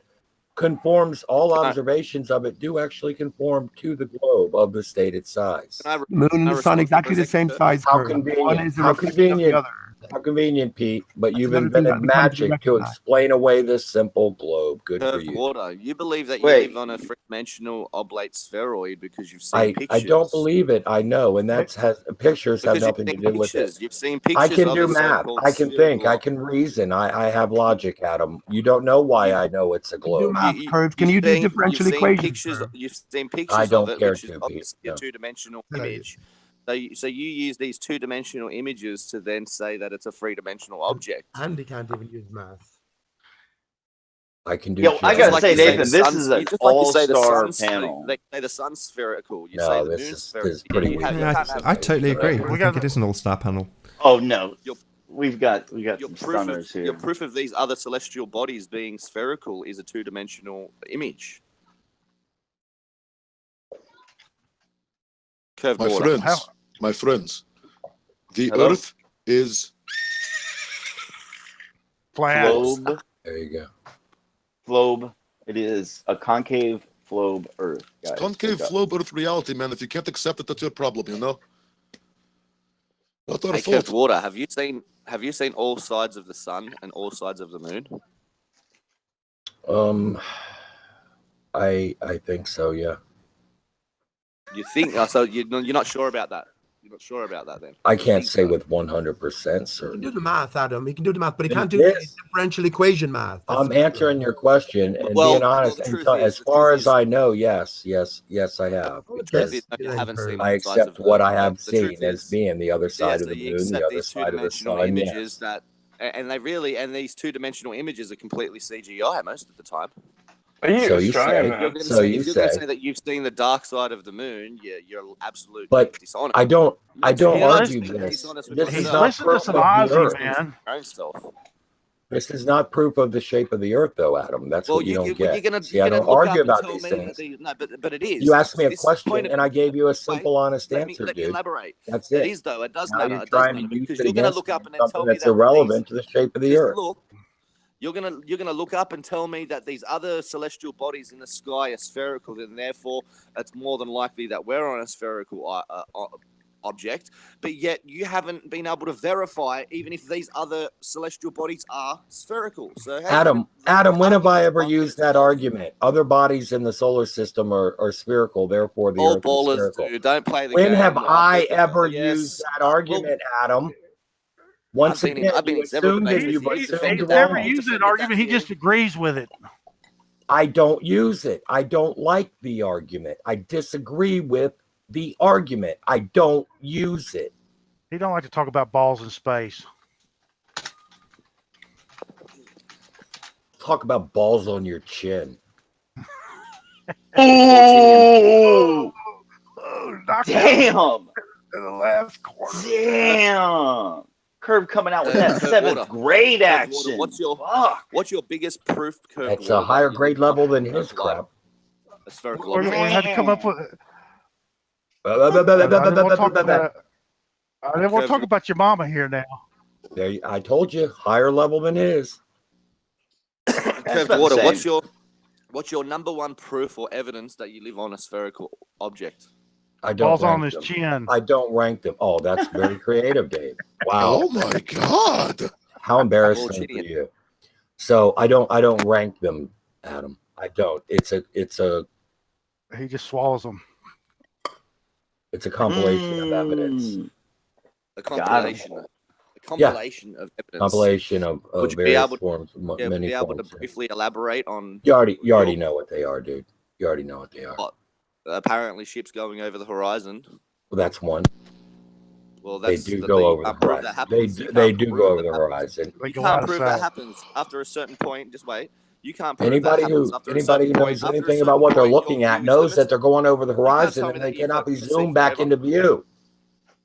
S4: conforms, all observations of it do actually conform to the globe of the stated size.
S14: Moon and the sun exactly the same size.
S4: How
S14: curve. One
S4: convenient!
S14: is a
S4: How
S14: reflection of the
S4: convenient!
S14: other.
S4: How convenient, Pete. But
S14: That's
S4: you've
S14: another thing
S4: invented
S14: that becomes
S4: magic to
S14: recognized.
S4: explain away this simple globe. Good for
S16: Curved
S4: you.
S16: water. You believe that you
S11: Wait.
S16: live on a three-dimensional oblate spheroid because you've seen pictures.
S4: I don't believe it. I know, and that's pictures have
S16: Because
S4: nothing to
S16: you've
S4: do
S16: seen
S4: with it.
S16: pictures. You've seen pictures
S4: I can
S16: of
S4: do
S16: a
S4: math.
S16: so-called
S4: I can think. I
S16: spherical-
S4: can reason. I have logic, Adam. You don't know why I know it's a
S14: Do
S4: globe.
S14: math curve. Can you do differential equations?
S16: You've seen pictures
S4: I don't
S16: of it,
S4: care
S16: which is
S4: to, Pete,
S16: obviously
S4: no.
S16: a two-dimensional
S14: No, you-
S16: image. So you use these two-dimensional images to then say that it's a three-dimensional object.
S14: Andy can't even use math.
S4: I can do.
S11: Yo, I gotta
S16: Like
S11: say,
S16: you say,
S11: Nathan,
S16: the
S11: this
S16: sun's-
S11: is
S16: you
S11: an
S16: just like you say the
S11: all-star
S16: sun's-
S11: panel.
S16: They say the sun's spherical. You
S4: No,
S16: say the
S4: this
S16: moon's
S4: is
S16: spherical.
S4: pretty
S16: You
S4: weird.
S16: have- you
S1: Yeah,
S16: can't have-
S1: I totally agree. I
S5: got-
S1: think it is an all-star panel.
S11: Oh no,
S16: Your-
S11: we've got
S16: Your
S11: some
S16: proof,
S11: stunners here.
S16: your proof of these other celestial bodies being spherical is a two-dimensional image. Curved
S13: My
S16: water.
S13: friends, The
S11: Hello?
S13: Earth is
S5: flat.
S11: Globe.
S4: There you go.
S11: Globe. It is a concave globe Earth, guys.
S13: concave flow Earth reality, man. If you can't accept it, that's your problem, you know? Not our
S16: Hey,
S13: fault.
S16: Curved Water, have you seen all sides of the sun and all sides of the moon?
S4: I think so, yeah.
S16: You think so? You're not sure about that. You're not sure about that, then?
S4: I
S16: You
S4: can't
S16: think
S4: say
S16: so?
S4: with 100%
S14: He can
S4: certainty.
S14: do the math, Adam. He can do the math, but he
S4: And
S14: can't do the
S4: this,
S14: differential equation math. That's
S4: I'm
S14: the problem.
S4: answering your question and
S16: Well,
S4: being honest.
S16: the truth
S4: As
S16: is,
S4: far as I know, yes, I have.
S14: Oh,
S16: the truth is,
S14: this
S16: you
S14: is
S16: haven't seen
S4: I
S16: all sides of
S4: accept what I
S16: the.
S4: have
S16: The truth
S4: seen as
S16: is,
S4: being the other side of
S16: so
S4: the
S16: you
S4: moon, the
S16: accept
S4: other
S16: these
S4: side of the
S16: two-dimensional
S4: sun.
S16: images
S4: Yes.
S16: and these two-dimensional images are completely CGI most of the time.
S15: Are you
S4: So you
S15: Australian,
S4: say.
S15: man?
S16: You're going to
S4: So
S16: say
S4: you
S16: if you're going to
S4: say.
S16: say that you've seen the dark side of the moon, you're absolutely
S4: But
S16: dishonest.
S4: I don't
S16: You're
S4: argue
S16: being
S4: this.
S16: dishonest with
S4: This is
S5: He's
S16: yourself.
S4: not
S5: listened to
S4: proof
S5: some
S4: of the
S5: Ozzy,
S4: Earth.
S5: man.
S16: Your own self.
S4: This is not proof of the shape of the Earth, though, Adam. That's
S16: Well,
S4: what you don't
S16: you're
S4: get.
S16: gonna
S4: See, I don't
S16: look
S4: argue
S16: up and
S4: about
S16: tell
S4: these
S16: me that
S4: things.
S16: no, but it is.
S4: You asked me a
S16: This is the point
S4: question,
S16: of
S4: and
S16: it.
S4: I gave you a
S16: Wait,
S4: simple, honest
S16: let me
S4: answer, dude.
S16: elaborate.
S4: That's
S16: It
S4: it.
S16: is though. It does
S4: Now
S16: matter.
S4: you're
S16: It does
S4: trying to
S16: matter
S4: use
S16: because
S4: it
S16: you're gonna
S4: against
S16: look
S4: me
S16: up
S4: in
S16: and then
S4: something
S16: tell me
S4: that's
S16: that
S4: irrelevant to the shape of the
S16: just
S4: Earth.
S16: look. You're gonna look up and tell me that these other celestial bodies in the sky are spherical, and therefore it's more than likely that we're on a spherical object. But yet you haven't been able to verify even if these other celestial bodies are spherical. So
S4: Adam, when have I ever used that argument? Other bodies in the solar system are spherical, therefore the
S16: all
S4: Earth is
S16: ballers
S4: spherical.
S16: do. Don't play the
S4: When
S16: game.
S4: have
S16: I've
S4: I
S16: heard them.
S4: ever
S16: Yes.
S4: used that argument, Adam? Once
S16: I've been
S4: again,
S16: in several debates with
S4: you've
S16: you. He's
S4: assumed
S5: He's
S16: defended
S5: never
S16: that. He's
S4: wrong.
S5: used that
S16: defended
S5: argument. He
S16: theory.
S5: just agrees with it.
S4: I don't use it. I don't like the argument. I disagree with the argument. I don't use it.
S5: He don't like to talk about balls in space.
S4: Talk about balls on your chin.
S11: Oh, damn.
S5: In the last corner.
S11: Damn. Curve coming out with that
S16: Curved
S11: seventh
S16: Water.
S11: grade
S16: Curved Water.
S11: action.
S16: What's your biggest proof? Curved
S4: It's
S16: Water
S4: a higher
S16: that you
S4: grade
S16: looked up
S4: level than
S16: in
S4: his
S16: Curved Light?
S4: crap.
S16: A spherical
S5: We
S16: object.
S5: had to come up with. I didn't want to talk about. I didn't want to talk about your mama here now.
S4: There, I told you, higher level than his.
S16: Curved Water. What's your number one proof or evidence that you live on a spherical object?
S4: I don't
S5: Balls on
S4: rank
S5: his
S4: them.
S5: chin.
S4: I don't rank them. Oh, that's very creative, Dave. Wow.
S13: Oh my God.
S4: How embarrassing for you. So I don't rank them, Adam. I don't. It's a
S5: He just swallows them.
S4: It's a compilation of evidence.
S16: A compilation. A compilation of evidence.
S4: Compilation of
S16: Would you
S4: various
S16: be able,
S4: forms, many
S16: be able
S4: forms.
S16: to briefly elaborate on?
S4: You already know what they are, dude. You already know what they are.
S16: Apparently, ships going over the horizon.
S4: Well, that's one.
S16: Well,
S4: they do go over the horizon. They do go over the horizon.
S16: You can't prove that happens after a certain point. Just wait. You can't prove
S4: Anybody
S16: that happens
S4: who
S16: after a certain point.
S4: knows anything about what they're looking at knows that they're going over the horizon and they cannot be zoomed back into view.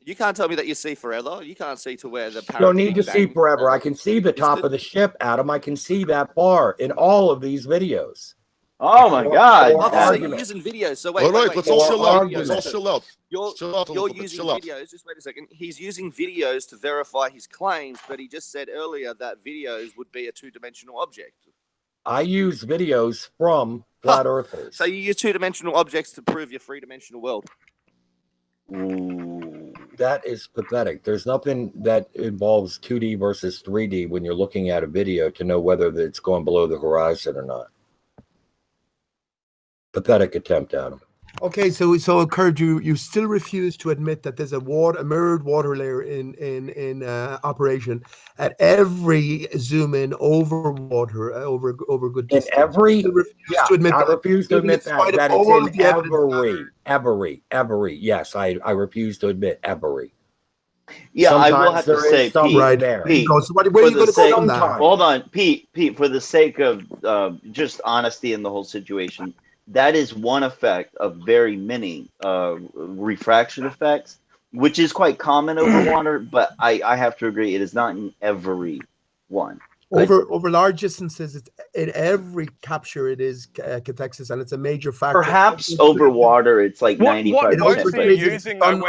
S16: You can't tell me that you see forever. You can't see to where the
S4: You don't need to see forever. I can see the top of the ship, Adam. I can see that far in all of these videos.
S11: Oh my God!
S16: So you're using videos. So wait,
S13: All right, let's all chill out. Let's all chill out.
S16: You're
S13: You're
S16: using videos. Just wait a second. He's using videos to verify his claims, but he just said earlier that videos would be a two-dimensional object.
S4: I use videos from flat earthers.
S16: So you use two-dimensional objects to prove your three-dimensional world.
S4: Ooh, that is pathetic. There's nothing that involves 2D versus 3D when you're looking at a video to know whether it's going below the horizon or not. Pathetic attempt, Adam.
S14: Okay, so Kurt, you still refuse to admit that there's a mirrored water layer in operation at every zoom in over water over good distance.
S4: In every,
S14: to admit
S4: I refuse to admit that it's in every. Yes, I refuse to admit every.
S11: Yeah,
S4: sometimes
S11: I will have to say, Pete.
S4: there.
S11: Pete,
S14: so where are you going to go from that?
S11: Hold on, Pete. For the sake of just honesty in the whole situation, that is one effect of very many refraction effects, which is quite common over water. But I have to agree, it is not in every one.
S14: Over large distances, it's in every capture it is cathexis, and it's a major factor.
S11: Perhaps over water, it's like 95%.
S14: What boats
S15: are you using when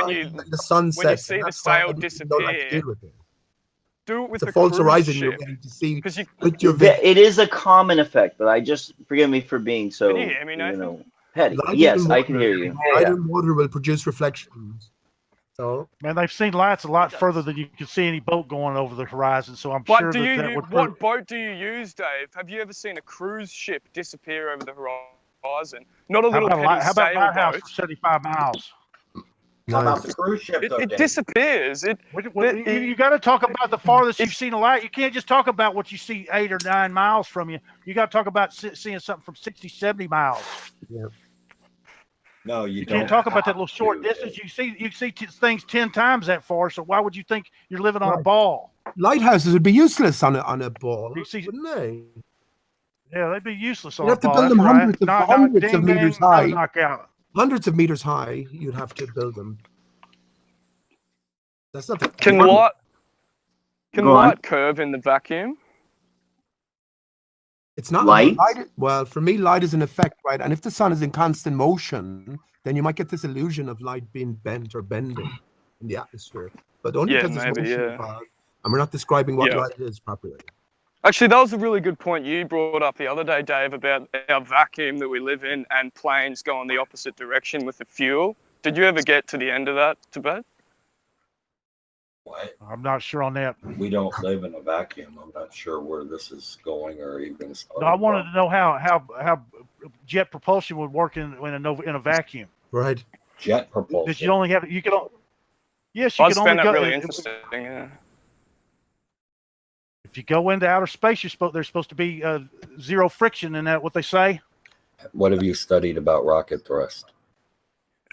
S14: the sun
S15: when you
S14: sets,
S15: see the sail disappear? Do it with
S14: it's a
S15: the
S14: false
S15: cruise
S14: horizon
S15: ship.
S14: you're getting to see
S15: You,
S14: with your
S11: It is a common effect, but I just forgive me for being so
S15: can you hear me, Nathan?
S11: petty.
S14: light
S11: Yes,
S14: in
S11: I
S14: water,
S11: can hear you.
S14: light
S11: Yeah.
S14: in water will produce reflections. So
S5: Man, they've seen lights a lot further than you can see any boat going over the horizon. So I'm
S15: What
S5: sure
S15: do
S5: that
S15: you
S5: would
S15: what boat do you use, Dave? Have you ever seen a cruise ship disappear over the horizon? Not a little petty
S5: how about Lighthouse
S15: sailboat.
S5: for 75 miles?
S4: How about the cruise ship, though,
S15: It
S4: Dave?
S15: disappears.
S5: You got to talk about the farthest you've seen a light. You can't just talk about what you see 8 or 9 miles from you. You got to talk about seeing something from 60, 70 miles.
S14: Yeah.
S4: No,
S5: You can't talk about that little short distance. You see things 10 times that far. So why would you think you're living on a ball?
S14: lighthouses would be useless on a ball, wouldn't they?
S5: Yeah, they'd be useless on
S14: You'd
S5: a
S14: have to
S5: ball.
S14: build
S5: That's
S14: them
S5: right.
S14: hundreds of
S5: Ding,
S14: meters
S5: ding, another
S14: high.
S5: knockout.
S14: Hundreds of meters high, you'd have to build them. That's not the
S15: Can
S11: Go on.
S15: light curve in the vacuum?
S14: It's not
S11: light.
S14: Well, for me, light is an effect, right? And if the sun is in constant motion, then you might get this illusion of light being bent or bending in the atmosphere. But only because there's motion involved, and we're not describing what light is properly.
S15: Actually, that was a really good point you brought up the other day, Dave, about our vacuum that we live in and planes going the opposite direction with the fuel. Did you ever get to the end of that debate?
S4: What?
S5: I'm not sure on that.
S4: We don't live in a vacuum. I'm not sure where this is going or even starting.
S5: No, I wanted to know how jet propulsion would work in a vacuum.
S14: Right.
S4: Jet propulsion.
S5: That you only have you could. Yes, you
S15: I
S5: can
S15: found
S5: only
S15: that
S5: go.
S15: really interesting. Yeah.
S5: If you go into outer space, there's supposed to be zero friction. Isn't that what they say?
S4: What have you studied about rocket thrust?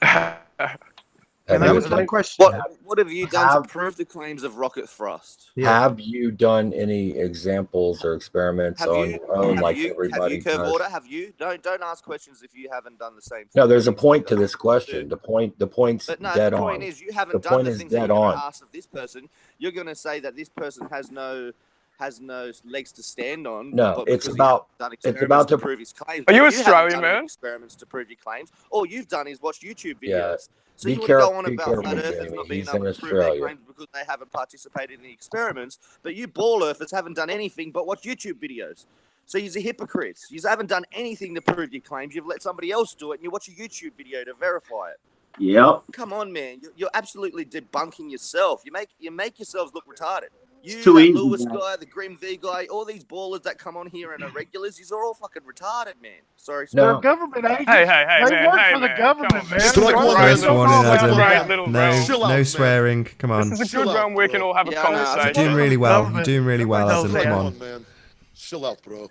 S14: That was my question.
S16: What have you done to prove the claims of rocket thrust?
S4: Have you done any examples or experiments on your own, like everybody does?
S16: Have you? Don't ask questions if you haven't done the same thing.
S4: No, there's a point to this question. The point's
S16: But no,
S4: dead
S16: the point
S4: on.
S16: is you haven't
S4: The
S16: done
S4: point
S16: the
S4: is
S16: things that
S4: dead
S16: you're going
S4: on.
S16: to ask of this person. You're going to say that this person has no legs to stand on.
S4: No,
S16: but
S4: it's
S16: because he's
S4: about
S16: done
S4: it's
S16: experiments
S4: about
S16: to
S4: to
S16: prove his claims.
S15: Are you
S16: But haven't
S15: Australian,
S16: done any
S15: man?
S16: experiments to prove your claims. All you've done is watch YouTube videos.
S4: Yeah.
S16: So
S4: Be
S16: you want to go
S4: careful,
S16: on
S4: be
S16: about
S4: careful,
S16: flat earthers
S4: Jamie.
S16: not being
S4: He's
S16: able
S4: in
S16: to prove their
S4: Australia.
S16: claims because they haven't participated in the experiments, but you ball earthers haven't done anything but watch YouTube videos. So you're a hypocrite. You haven't done anything to prove your claims. You've let somebody else do it, and you watch a YouTube video to verify it.
S11: Yep.
S16: Come on, man. You're absolutely debunking yourself. You make yourselves look retarded. You,
S11: too
S16: that
S11: easy,
S16: Lewis
S11: man.
S16: guy, the Grim V guy, all these ballers that come on here and are regulars, these are all fucking retarded, man. Sorry.
S5: They're government agents.
S15: Hey,
S5: they
S15: man,
S5: work
S15: hey,
S5: for the
S15: man,
S5: government,
S15: come on,
S5: man.
S13: Strike
S5: What
S13: one,
S5: are you
S1: First
S13: Adam.
S5: talking
S1: one in,
S5: about?
S1: Adam.
S15: Great little realm.
S13: Chill
S1: No
S13: out, man.
S1: swearing. Come on.
S15: This is a
S13: Chill
S15: good
S13: out,
S15: realm we
S13: bro.
S15: can all have a
S16: Yeah, I know.
S15: conversation.
S1: You're doing really well. You're doing really well,
S5: Everybody
S1: Adam.
S5: knows
S1: Come
S5: that.
S1: on.
S13: Come on, man. Chill out, bro.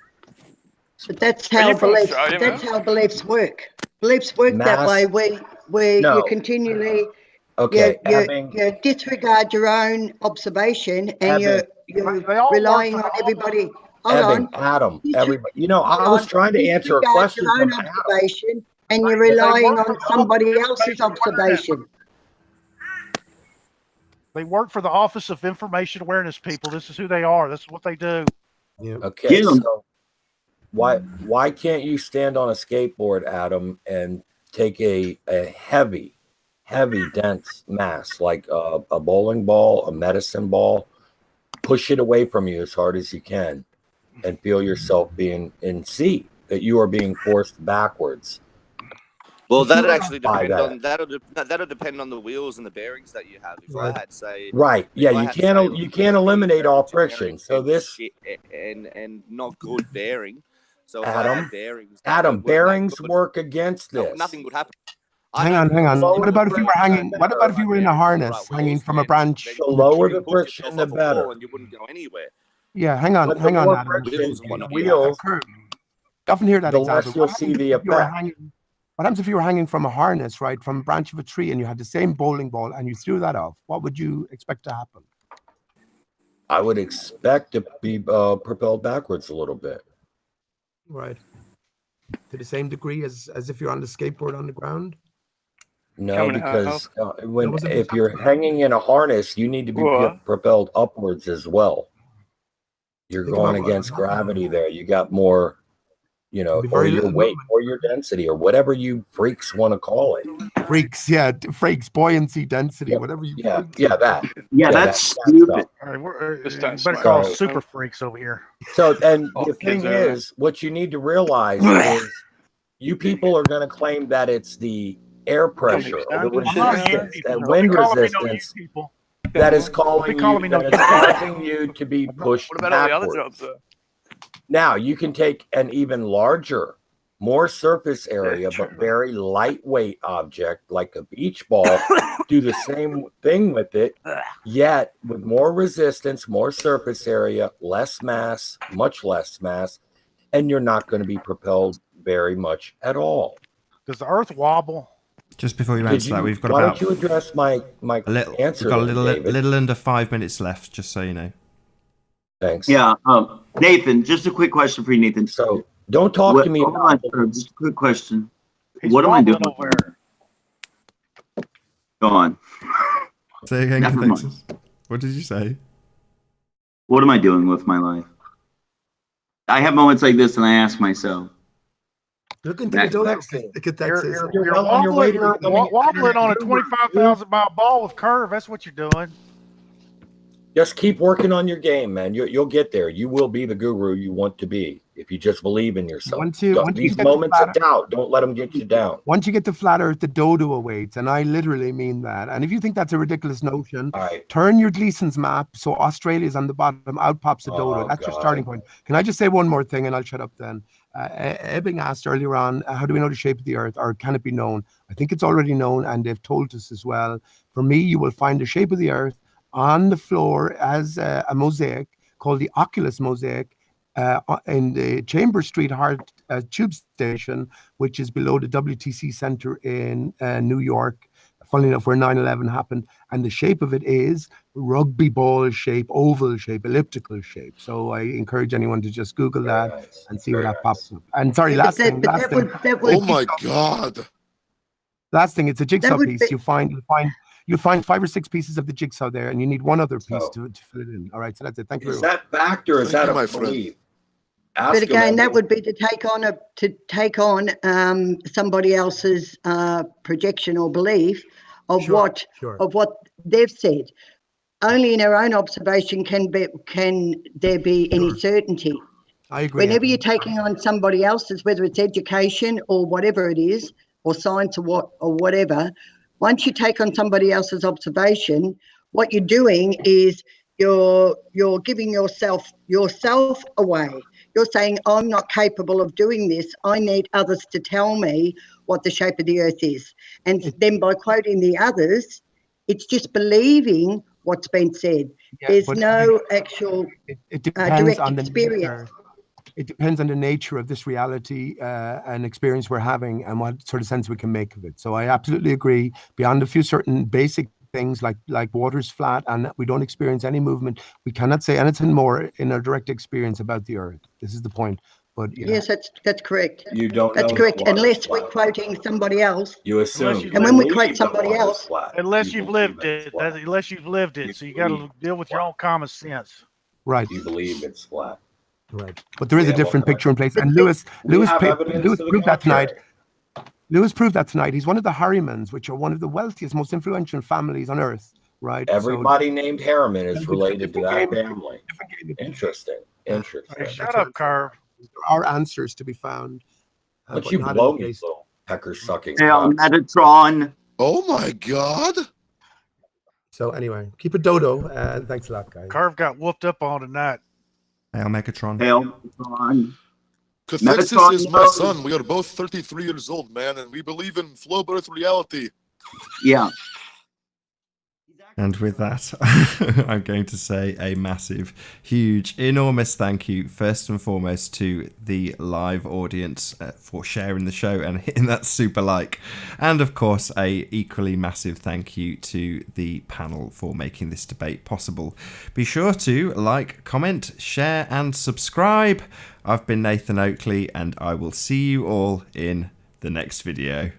S12: But that's
S15: Are
S12: how
S15: you from
S12: beliefs.
S15: Australia,
S12: That's
S15: man?
S12: how beliefs work. Beliefs work that way. Where
S4: No.
S12: you continually
S4: Okay,
S12: you disregard your own observation and
S4: Evan.
S12: you're
S5: They all
S12: relying
S5: work
S12: on
S5: for
S12: everybody. Hold
S4: Evan,
S12: on.
S4: Adam, everybody. You know, I
S12: Hold
S4: was
S12: on.
S4: trying to answer a
S12: Disregard
S4: question
S12: your
S4: from
S12: own
S4: Adam.
S12: observation and you're
S5: They
S12: relying
S5: work for
S12: on
S5: the
S12: somebody
S5: Office of
S12: else's
S5: Information Awareness.
S12: observation.
S5: They work for the Office of Information Awareness people. This is who they are. This is what they do.
S14: Yeah.
S4: Okay,
S11: Get 'em.
S4: so why can't you stand on a skateboard, Adam, and take a heavy, dense mass like a bowling ball, a medicine ball, push it away from you as hard as you can, and feel yourself being in C, that you are being forced backwards?
S16: Well,
S4: If you
S16: that'd
S4: were
S16: actually
S4: to buy
S16: depend
S4: that-
S16: on that'll depend on the wheels and the bearings that you have. If I
S14: Right.
S16: had say
S4: Right. Yeah,
S16: if I
S4: you
S16: had,
S4: can't
S16: say,
S4: you can't eliminate all friction.
S16: bearings
S4: So
S16: and
S4: this
S16: shit and not good bearing. So if I had
S4: Adam,
S16: bearings,
S4: Adam,
S16: weren't that
S4: bearings
S16: good,
S4: work against this.
S16: nothing would happen.
S14: Hang on. What about if you were hanging? What about if you were in a harness, hanging from a branch?
S4: The lower the friction, the better.
S16: And you wouldn't go anywhere.
S14: Yeah, hang on,
S4: But the more
S14: Adam.
S4: friction
S16: Wheels
S4: in
S16: and
S4: the
S16: whatnot.
S4: wheels,
S14: You often hear that
S4: the
S14: example.
S4: less you'll see the effect.
S14: What happens if you were hanging from a harness, right, from a branch of a tree, and you had the same bowling ball, and you threw that off? What would you expect to happen?
S4: I would expect to be propelled backwards a little bit.
S14: Right. To the same degree as if you're on the skateboard on the ground?
S4: No, because if you're hanging in a harness, you need to be propelled upwards as well. You're
S14: Think
S4: going
S14: about
S4: against gravity there. You got more, you know,
S14: Be
S4: or
S14: very
S4: your
S14: little
S4: weight or your density or whatever you freaks want to call it.
S14: freaks, yeah, freaks, buoyancy, density, whatever you.
S4: Yeah,
S14: freaks
S4: yeah,
S14: are.
S4: that.
S11: Yeah, that's stupid.
S5: All right, we're,
S8: Just
S5: you
S8: don't
S5: better
S8: smoke.
S5: call us
S4: So-
S5: super freaks over here.
S4: So, and
S8: Oh,
S4: the
S8: kids
S4: thing
S8: are-
S4: is, what you need to realize is you people are going to claim that it's the air pressure or the resistance and wind resistance that is causing you to be pushed
S8: What about all the other
S4: backwards.
S8: jobs, though?
S4: Now, you can take an even larger, more surface area, but very lightweight object like a beach ball, do the same thing with it, yet with more resistance, more surface area, less mass, much less mass, and you're not going to be propelled very much at all.
S5: Does the Earth wobble?
S1: Just before you answer that, we've got
S4: why
S1: about
S4: don't you address my answer?
S1: We've got a
S4: then, David?
S1: little under 5 minutes left, just so you know.
S4: Thanks.
S11: Yeah, Nathan, just a quick question for you, Nathan.
S4: So don't talk to me
S11: Hold
S4: about
S11: on, just a quick question.
S5: He's
S11: What am I doing?
S5: wobbling over
S11: Go on.
S1: Say again,
S11: Never
S1: Cathexis. What did you say?
S11: What am I doing with my life? I have moments like this, and I ask myself.
S14: Look into the donuts.
S5: You're wobbling on a 25,000 mile ball with curve. That's what you're doing.
S4: Just keep working on your game, man. You'll get there. You will be the guru you want to be if you just believe in yourself. These moments of doubt, don't let them get you down.
S14: Once you get to flat Earth, the dodo awaits, and I literally mean that. And if you think that's a ridiculous notion, turn your Gleason's map so Australia's on the bottom, out pops the dodo. That's your starting point. Can I just say one more thing, and I'll shut up then? Ebbing asked earlier on, how do we know the shape of the Earth, or can it be known? I think it's already known, and they've told us as well. For me, you will find the shape of the Earth on the floor as a mosaic called the Oculus mosaic in the Chambers Street Heart Tube Station, which is below the WTC Center in New York, funnily enough, where 9/11 happened. And the shape of it is rugby ball shape, oval shape, elliptical shape. So I encourage anyone to just Google that and see where that pops up. And sorry, last thing.
S13: Oh my God.
S14: Last thing, it's a jigsaw piece. You find 5 or 6 pieces of the jigsaw there, and you need one other piece to fill it in. All right, so that's it. Thank you.
S4: Is that fact or is that a belief?
S12: But again, that would be to take on somebody else's projection or belief of what they've said. Only in our own observation can there be any certainty.
S14: I agree.
S12: Whenever you're taking on somebody else's, whether it's education or whatever it is, or science or whatever, once you take on somebody else's observation, what you're doing is you're giving yourself away. You're saying, I'm not capable of doing this. I need others to tell me what the shape of the Earth is. And then by quoting the others, it's just believing what's been said. There's no actual direct experience.
S14: It depends on the nature of this reality and experience we're having and what sort of sense we can make of it. So I absolutely agree. Beyond a few certain basic things like water's flat and we don't experience any movement, we cannot say anything more in our direct experience about the Earth. This is the point. But
S12: yes, that's correct.
S4: You don't.
S12: That's correct. Unless we're quoting somebody else.
S4: You assume.
S12: And when we quote somebody else,
S5: unless you've lived it, so you got to deal with your own common sense.
S14: Right.
S4: You believe it's flat.
S14: Right, but there is a different picture in place, and Lewis proved that tonight. Lewis proved that tonight. He's one of the Harrimans, which are one of the wealthiest, most influential families on Earth. Right.
S4: Everybody named Harriman is related to that family. Interesting.
S5: Hey, shut up, Carv.
S14: There are answers to be found.
S4: But you blow me, little pecker sucking.
S11: Metatron.
S13: Oh my God.
S10: So anyway, keep it dodo. Thanks a lot, guys.
S5: Carv got whooped up on tonight.
S1: Hail Megatron.
S11: Hail Megatron.
S13: Cathexis is my son. We are both 33 years old, man, and we believe in flow birth reality.
S11: Yeah.
S1: And with that, I'm going to say a massive, huge, enormous thank you, first and foremost, to the live audience for sharing the show and hitting that super like. And of course, a equally massive thank you to the panel for making this debate possible. Be sure to like, comment, share, and subscribe. I've been Nathan Oakley, and I will see you all in the next video.